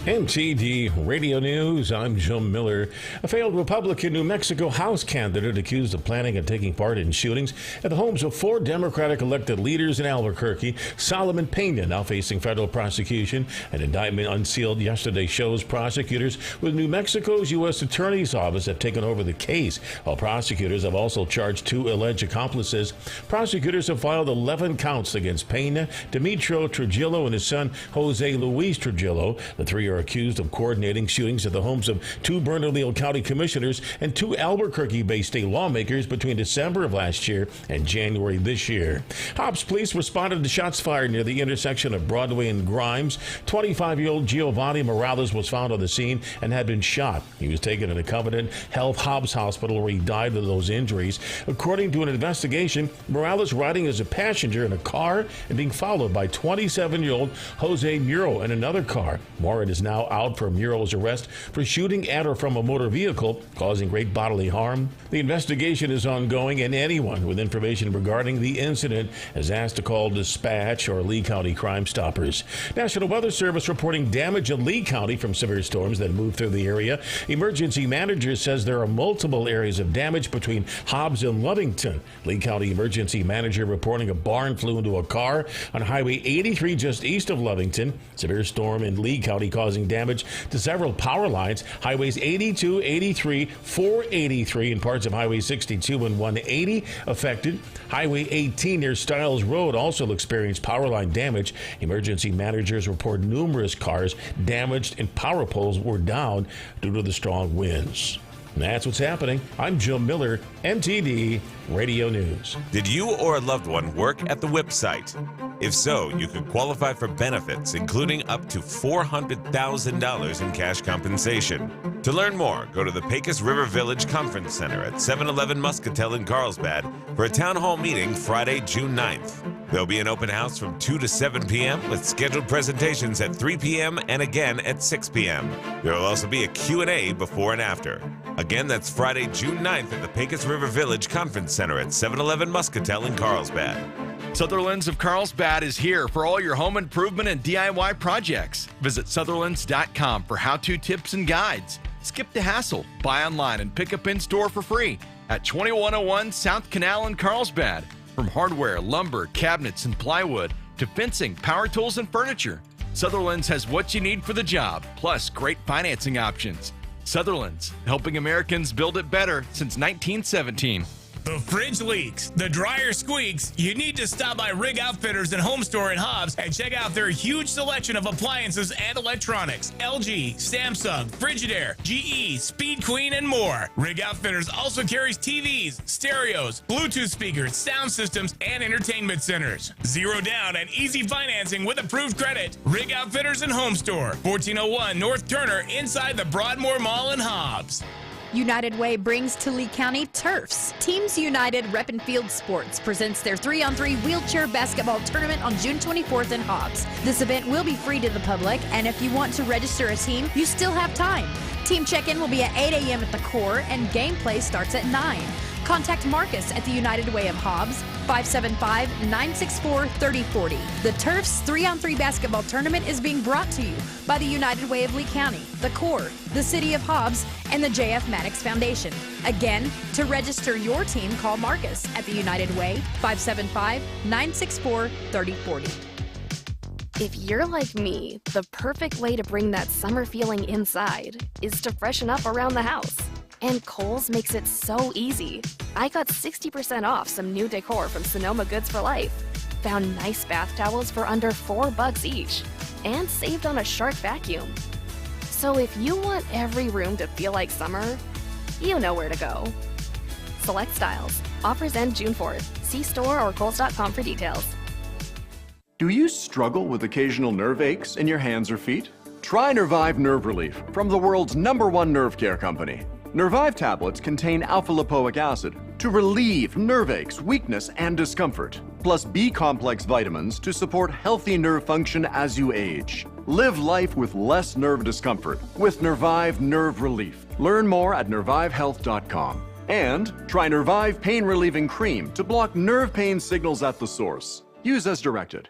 MTD Radio News, I'm Jim Miller. A failed Republican New Mexico House candidate accused of planning and taking part in shootings at the homes of 4 Democratic elected leaders in Albuquerque, Solomon Pena, now facing federal prosecution. An indictment unsealed yesterday shows prosecutors with New Mexico's U.S. Attorney's Office have taken over the case, while prosecutors have also charged 2 alleged accomplices. Prosecutors have filed 11 counts against Pena, Demetrio Trujillo, and his son, Jose Luis Trujillo. The 3 are accused of coordinating shootings at the homes of 2 Bernalillo County commissioners and 2 Albuquerque-based state lawmakers between December of last year and January this year. Hobbs police responded to shots fired near the intersection of Broadway and Grimes. 25-year-old Giovanni Morales was found on the scene and had been shot. He was taken to the Covenant Health Hobbs Hospital where he died of those injuries. According to an investigation, Morales riding as a passenger in a car and being followed by 27-year-old Jose Muro in another car. Warren is now out for Muro's arrest for shooting at or from a motor vehicle, causing great bodily harm. The investigation is ongoing, and anyone with information regarding the incident is asked to call dispatch or Lee County Crime Stoppers. National Weather Service reporting damage in Lee County from severe storms that moved through the area. Emergency manager says there are multiple areas of damage between Hobbs and Lovington. Lee County emergency manager reporting a barn flew into a car on Highway 83 just east of Lovington. Severe storm in Lee County causing damage to several power lines. Highways 82, 83, 483, and parts of Highway 62 and 180 affected. Highway 18 near Stiles Road also experienced power line damage. Emergency managers report numerous cars damaged and power poles were down due to the strong winds. And that's what's happening. I'm Jim Miller, MTD Radio News. Did you or a loved one work at the WHIP site? If so, you could qualify for benefits, including up to $400,000 in cash compensation. To learn more, go to the Pecos River Village Conference Center at 711 Muscatel in Carlsbad for a town hall meeting Friday, June 9th. There'll be an open house from 2 to 7 p.m. with scheduled presentations at 3 p.m. and again at 6 p.m. There will also be a Q&A before and after. Again, that's Friday, June 9th at the Pecos River Village Conference Center at 711 Muscatel in Carlsbad. Sutherland's of Carlsbad is here for all your home improvement and DIY projects. Visit Sutherlands.com for how-to tips and guides. Skip the hassle. Buy online and pick up in-store for free at 2101 South Canal in Carlsbad. From hardware, lumber, cabinets, and plywood to fencing, power tools, and furniture, Sutherland's has what you need for the job, plus great financing options. Sutherland's, helping Americans build it better since 1917. The fridge leaks, the dryer squeaks. You need to stop by Rig Outfitters and Home Store in Hobbs and check out their huge selection of appliances and electronics. LG, Samsung, Frigidaire, GE, Speed Queen, and more. Rig Outfitters also carries TVs, stereos, Bluetooth speakers, sound systems, and entertainment centers. Zero down and easy financing with approved credit. Rig Outfitters and Home Store, 1401 North Turner inside the Broadmoor Mall in Hobbs. United Way brings to Lee County Turfs. Teams United Rep and Field Sports presents their 3-on-3 wheelchair basketball tournament on June 24th in Hobbs. This event will be free to the public, and if you want to register a team, you still have time. Team check-in will be at 8 a.m. at the core, and gameplay starts at 9. Contact Marcus at the United Way of Hobbs, 575-964-3040. The Turfs 3-on-3 basketball tournament is being brought to you by the United Way of Lee County, the Core, the City of Hobbs, and the J.F. Maddox Foundation. Again, to register your team, call Marcus at the United Way, 575-964-3040. If you're like me, the perfect way to bring that summer feeling inside is to freshen up around the house. And Kohl's makes it so easy. I got 60% off some new decor from Sonoma Goods for Life. Found nice bath towels for under $4 each. And saved on a Shark vacuum. So if you want every room to feel like summer, you know where to go. Select styles. Offers end June 4th. See store or Kohls.com for details. Do you struggle with occasional nerve aches in your hands or feet? Try Nervive Nerve Relief from the world's #1 nerve care company. Nervive tablets contain alpha-lipoic acid to relieve nerve aches, weakness, and discomfort, plus B-complex vitamins to support healthy nerve function as you age. Live life with less nerve discomfort with Nervive Nerve Relief. Learn more at nervivehealth.com. And try Nervive Pain Relieving Cream to block nerve pain signals at the source. Use as directed.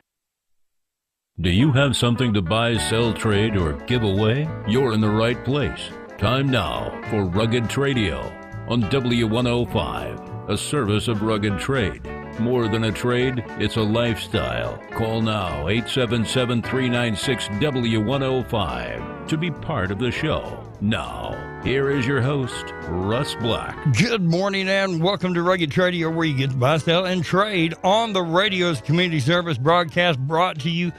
Do you have something to buy, sell, trade, or give away? You're in the right place. Time now for Rugged Tradio on W105, a service of Rugged Trade. More than a trade, it's a lifestyle. Call now, 877-396-W105 to be part of the show. Now, here is your host, Russ Black. Good morning and welcome to Rugged Tradio, where you get to buy, sell, and trade on the radio's community service broadcast brought to you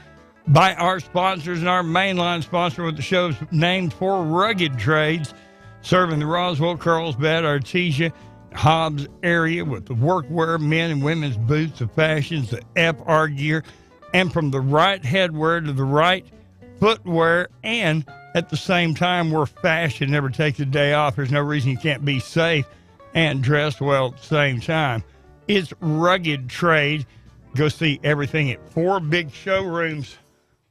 by our sponsors and our mainline sponsor with the show's named for Rugged Trades, serving the Roswell, Carlsbad, Artesia, Hobbs area with the workwear, men and women's boots, the fashions, the FR gear, and from the right headwear to the right footwear, and at the same time, where fashion never takes a day off. There's no reason you can't be safe and dressed well at the same time. It's Rugged Trade. Go see everything at 4 big showrooms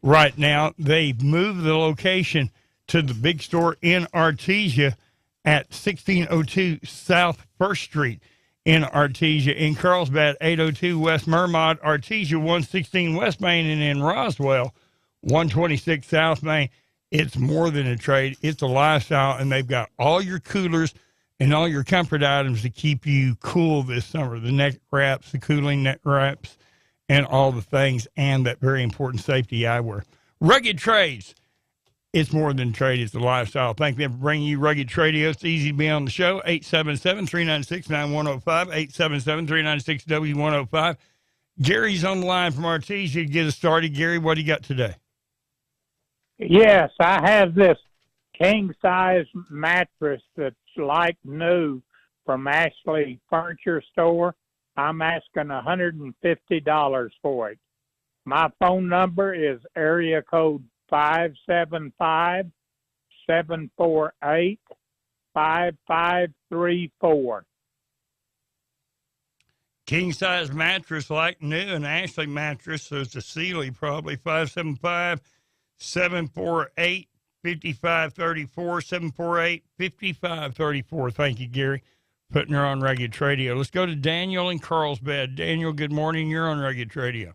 right now. They've moved the location to the big store in Artesia at 1602 South 1st Street in Artesia. In Carlsbad, 802 West Mermod, Artesia, 116 West Main, and in Roswell, 126 South Main. It's more than a trade. It's a lifestyle, and they've got all your coolers and all your comfort items to keep you cool this summer. The neck wraps, the cooling neck wraps, and all the things, and that very important safety eyewear. Rugged Trades. It's more than trade. It's a lifestyle. Thank them for bringing you Rugged Tradio. It's easy to be on the show. 877-396-9105, 877-396-W105. Gary's on the line from Artesia to get us started. Gary, what do you got today? Yes, I have this king-size mattress that's like new from Ashley Furniture Store. I'm asking $150 for it. My phone number is area code 575-748-5534. King-size mattress like new, an Ashley mattress, so it's a Sealy probably, 575-748-5534, 748-5534. Thank you, Gary, putting her on Rugged Tradio. Let's go to Daniel in Carlsbad. Daniel, good morning. You're on Rugged Tradio.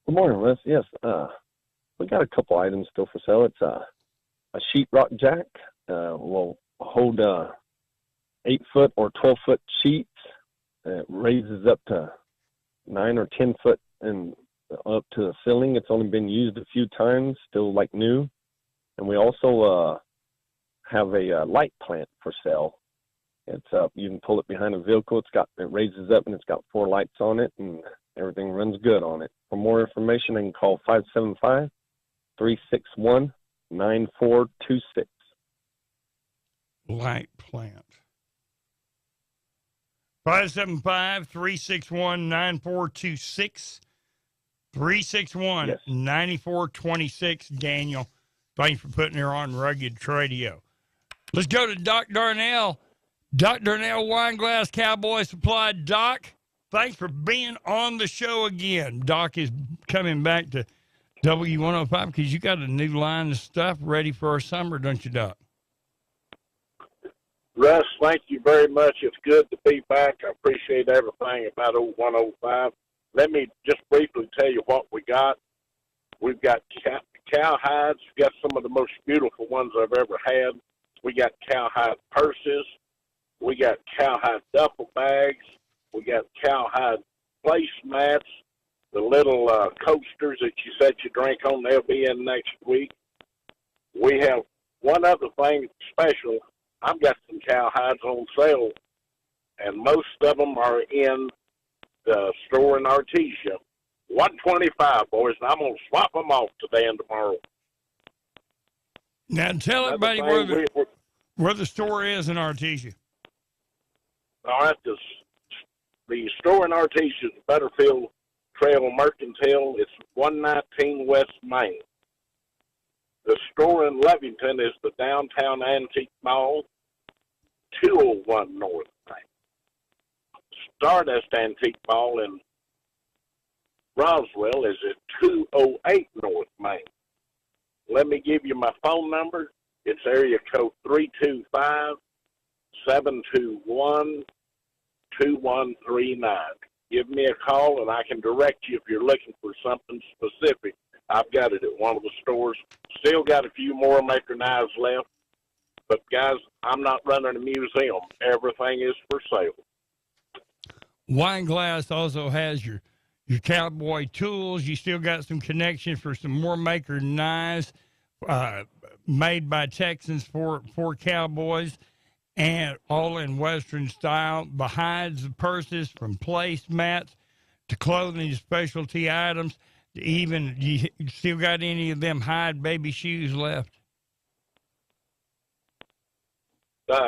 Good morning, Russ. Yes, we got a couple items still for sale. It's a sheetrock jack. Will hold 8-foot or 12-foot sheets. It raises up to 9 or 10 foot and up to the ceiling. It's only been used a few times, still like new. And we also have a light plant for sale. It's you can pull it behind a vehicle. It raises up and it's got 4 lights on it, and everything runs good on it. For more information, I can call 575-361-9426. Light plant. 575-361-9426. 361-9426. Daniel, thanks for putting her on Rugged Tradio. Let's go to Doc Darnell. Doc Darnell, Wine Glass Cowboy Supply. Doc, thanks for being on the show again. Doc is coming back to W105 because you got a new line of stuff ready for our summer, don't you, Doc? Russ, thank you very much. It's good to be back. I appreciate everything about 105. Let me just briefly tell you what we got. We've got cowhides. We've got some of the most beautiful ones I've ever had. We got cowhide purses. We got cowhide duffel bags. We got cowhide placemats. The little coasters that you set your drink on, they'll be in next week. We have one other thing special. I've got some cowhides on sale, and most of them are in the store in Artesia. $125, boys, and I'm going to swap them off today and tomorrow. Now tell everybody where the store is in Artesia. All right, the store in Artesia is Butterfield Trail, Mercantile. It's 119 West Main. The store in Levington is the Downtown Antique Mall, 201 North Main. Stardust Antique Mall in Roswell is at 208 North Main. Let me give you my phone number. It's area code 325-721-2139. give me a call, and I can direct you if you're looking for something specific. I've got it at one of the stores. Still got a few more Maker knives left. But, guys, I'm not running a museum. Everything is for sale. Wine Glass also has your cowboy tools. You still got some connection for some more Maker knives made by Texans for cowboys, and all in Western style. The hides, the purses, from placemats to clothing, specialty items, to even, you still got any of them hide baby shoes left?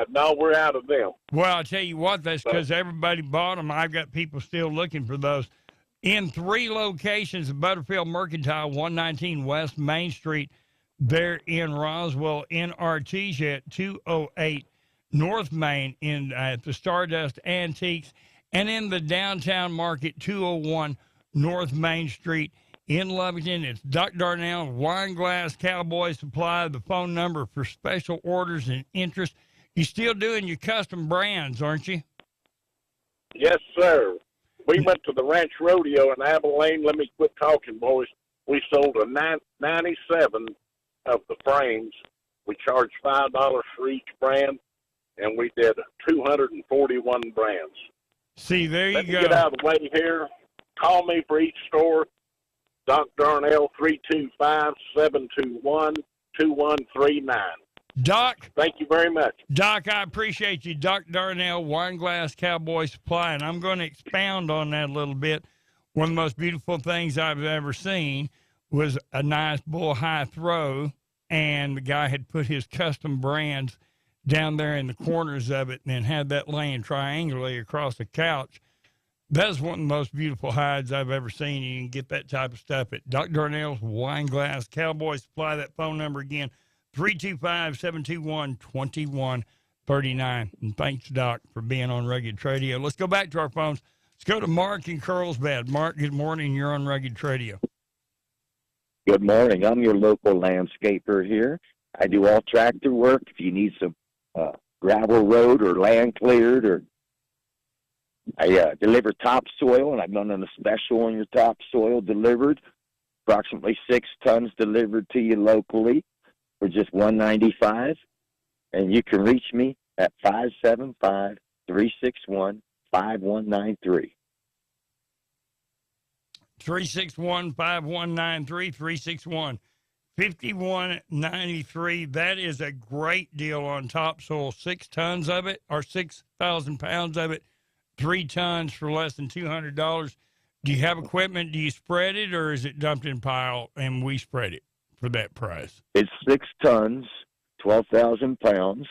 No, we're out of them. Well, I'll tell you what, that's because everybody bought them. I've got people still looking for those. In 3 locations of Butterfield Mercantile, 119 West Main Street, there in Roswell, in Artesia at 208 North Main at the Stardust Antiques, and in the downtown market, 201 North Main Street in Lovington. It's Duck Darnell Wine Glass Cowboy Supply. The phone number for special orders and interest. You're still doing your custom brands, aren't you? Yes, sir. We went to the Ranch Rodeo in Abilene. Let me quit talking, boys. We sold 97 of the frames. We charged $5 for each brand, and we did 241 brands. See, there you Let me go. get out of the way here. Call me for each store. Doc Darnell, 325-721-2139. Doc. Thank you very much. Doc, I appreciate you. Doc Darnell, Wine Glass Cowboy Supply, and I'm going to expound on that a little bit. One of the most beautiful things I've ever seen was a nice bull high throw, and the guy had put his custom brands down there in the corners of it and then had that laying triangularly across the couch. That's one of the most beautiful hides I've ever seen. You can get that type of stuff at Doc Darnell's Wine Glass Cowboy Supply. That phone number again, 325-721-2139. And thanks, Doc, for being on Rugged Radio. Let's go back to our phones. Let's go to Mark in Carlsbad. Mark, good morning. You're on Rugged Radio. Good morning. I'm your local landscaper here. I do all tractor work. If you need some gravel road or land cleared, or I deliver topsoil, and I'm running a special on your topsoil delivered. Approximately 6 tons delivered to you locally for just $195, and you can reach me at 575-361-5193. 361-5193, 361-5193. That is a great deal on topsoil. 6 tons of it, or 6,000 pounds of it, 3 tons for less than $200. Do you have equipment? Do you spread it, or is it dumped in pile and we spread it for that price? It's 6 tons, 12,000 pounds,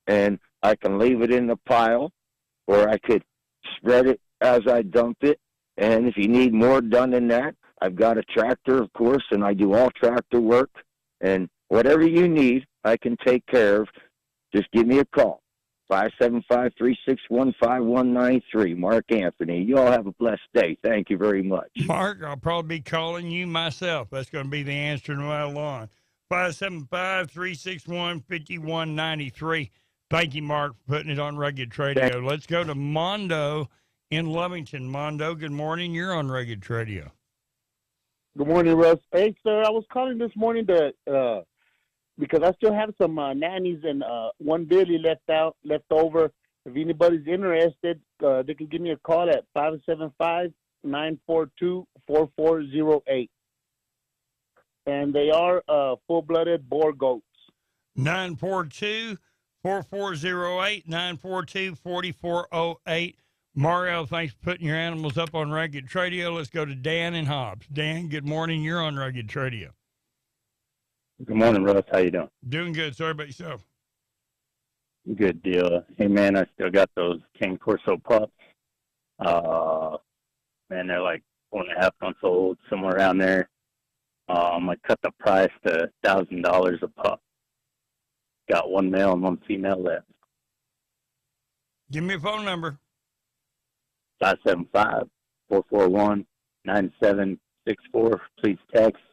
and I can leave it in the pile, or I could spread it as I dump it. And if you need more done than that, I've got a tractor, of course, and I do all tractor work. And whatever you need, I can take care of. Just give me a call. 575-361-5193. Mark Anthony. You all have a blessed day. Thank you very much. Mark, I'll probably be calling you myself. That's going to be the answer right along. 575-361-5193. Thank you, Mark, for putting it on Rugged Radio. Let's go to Mondo in Lovington. Mondo, good morning. You're on Rugged Radio. Good morning, Russ. Hey, sir, I was calling this morning to because I still have some nannies and one Billy left over. If anybody's interested, they can give me a call at 575-942-4408. And they are full-blooded boar goats. 942-4408, 942-4408. Mario, thanks for putting your animals up on Rugged Radio. Let's go to Dan in Hobbs. Dan, good morning. You're on Rugged Radio. Good morning, Russ. How you doing? Doing good. Sorry about yourself. Good deal. Hey, man, I still got those King Corso pups. Man, they're like 4.5 months old, somewhere around there. I cut the price to $1,000 a pup. Got 1 male and 1 female left. Give me a phone number. 575-441-9764. Please text.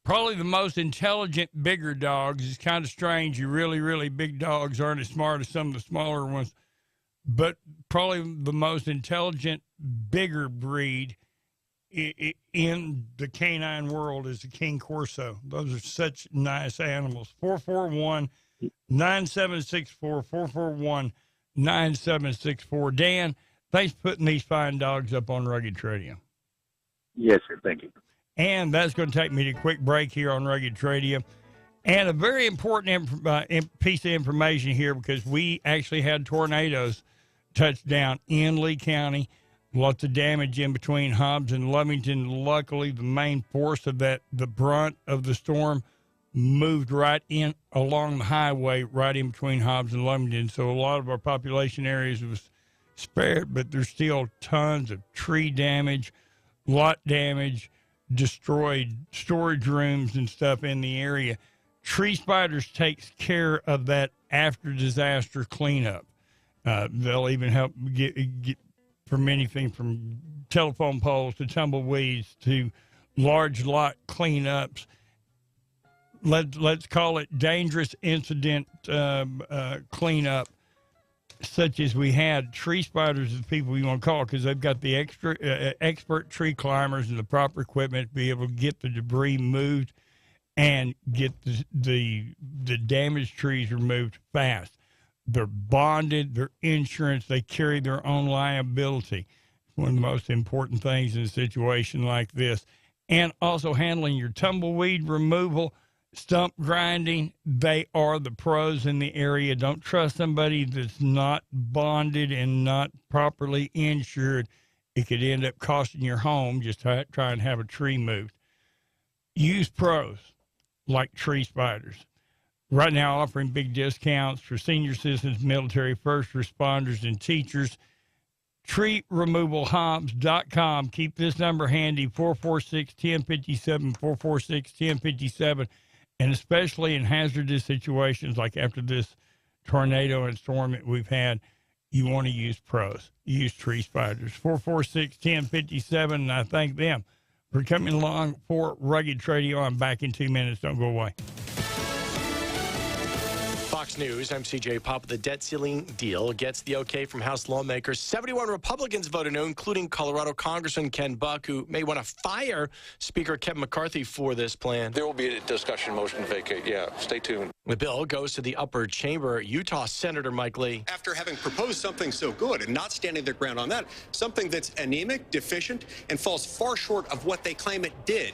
Probably the most intelligent bigger dogs. It's kind of strange. Your really, really big dogs aren't as smart as some of the smaller ones. but probably the most intelligent, bigger breed in the canine world is the King Corso. Those are such nice animals. 441-9764, 441-9764. Dan, thanks for putting these fine dogs up on Rugged Tradio. Yes, sir. Thank you. And that's going to take me to a quick break here on Rugged Tradio. And a very important piece of information here, because we actually had tornadoes touch down in Lee County. Lots of damage in between Hobbs and Lovington. Luckily, the main force of the brunt of the storm moved right in along the highway, right in between Hobbs and Lovington. So a lot of our population areas was spared, but there's still tons of tree damage, lot damage, destroyed storage rooms and stuff in the area. Tree Spiders takes care of that after disaster cleanup. They'll even help get from anything from telephone poles to tumbleweeds to large lot cleanups. Let's call it dangerous incident cleanup, such as we had. Tree Spiders is the people you want to call, because they've got the expert tree climbers and the proper equipment to be able to get the debris moved and get the damaged trees removed fast. They're bonded, they're insurance, they carry their own liability. One of the most important things in a situation like this. And also handling your tumbleweed removal, stump grinding. They are the pros in the area. Don't trust somebody that's not bonded and not properly insured. It could end up costing your home just try and have a tree moved. Use pros like Tree Spiders. Right now, offering big discounts for senior citizens, military, first responders, and teachers. TreeRemovalHobbs.com. Keep this number handy, 446-1057, 446-1057. And especially in hazardous situations like after this tornado and storm that we've had, you want to use pros. Use Tree Spiders. 446-1057, and I thank them for coming along for Rugged Tradio. I'm back in 2 minutes. Don't go away. Fox News, I'm CJ Pop. The debt ceiling deal gets the okay from House lawmakers. 71 Republicans voted no, including Colorado Congressman Ken Buck, who may want to fire Speaker Kevin McCarthy for this plan. There will be a discussion motion to vacate. Yeah, stay tuned. The bill goes to the upper chamber. Utah Senator Mike Lee. After having proposed something so good and not standing their ground on that, something that's anemic, deficient, and falls far short of what they claim it did.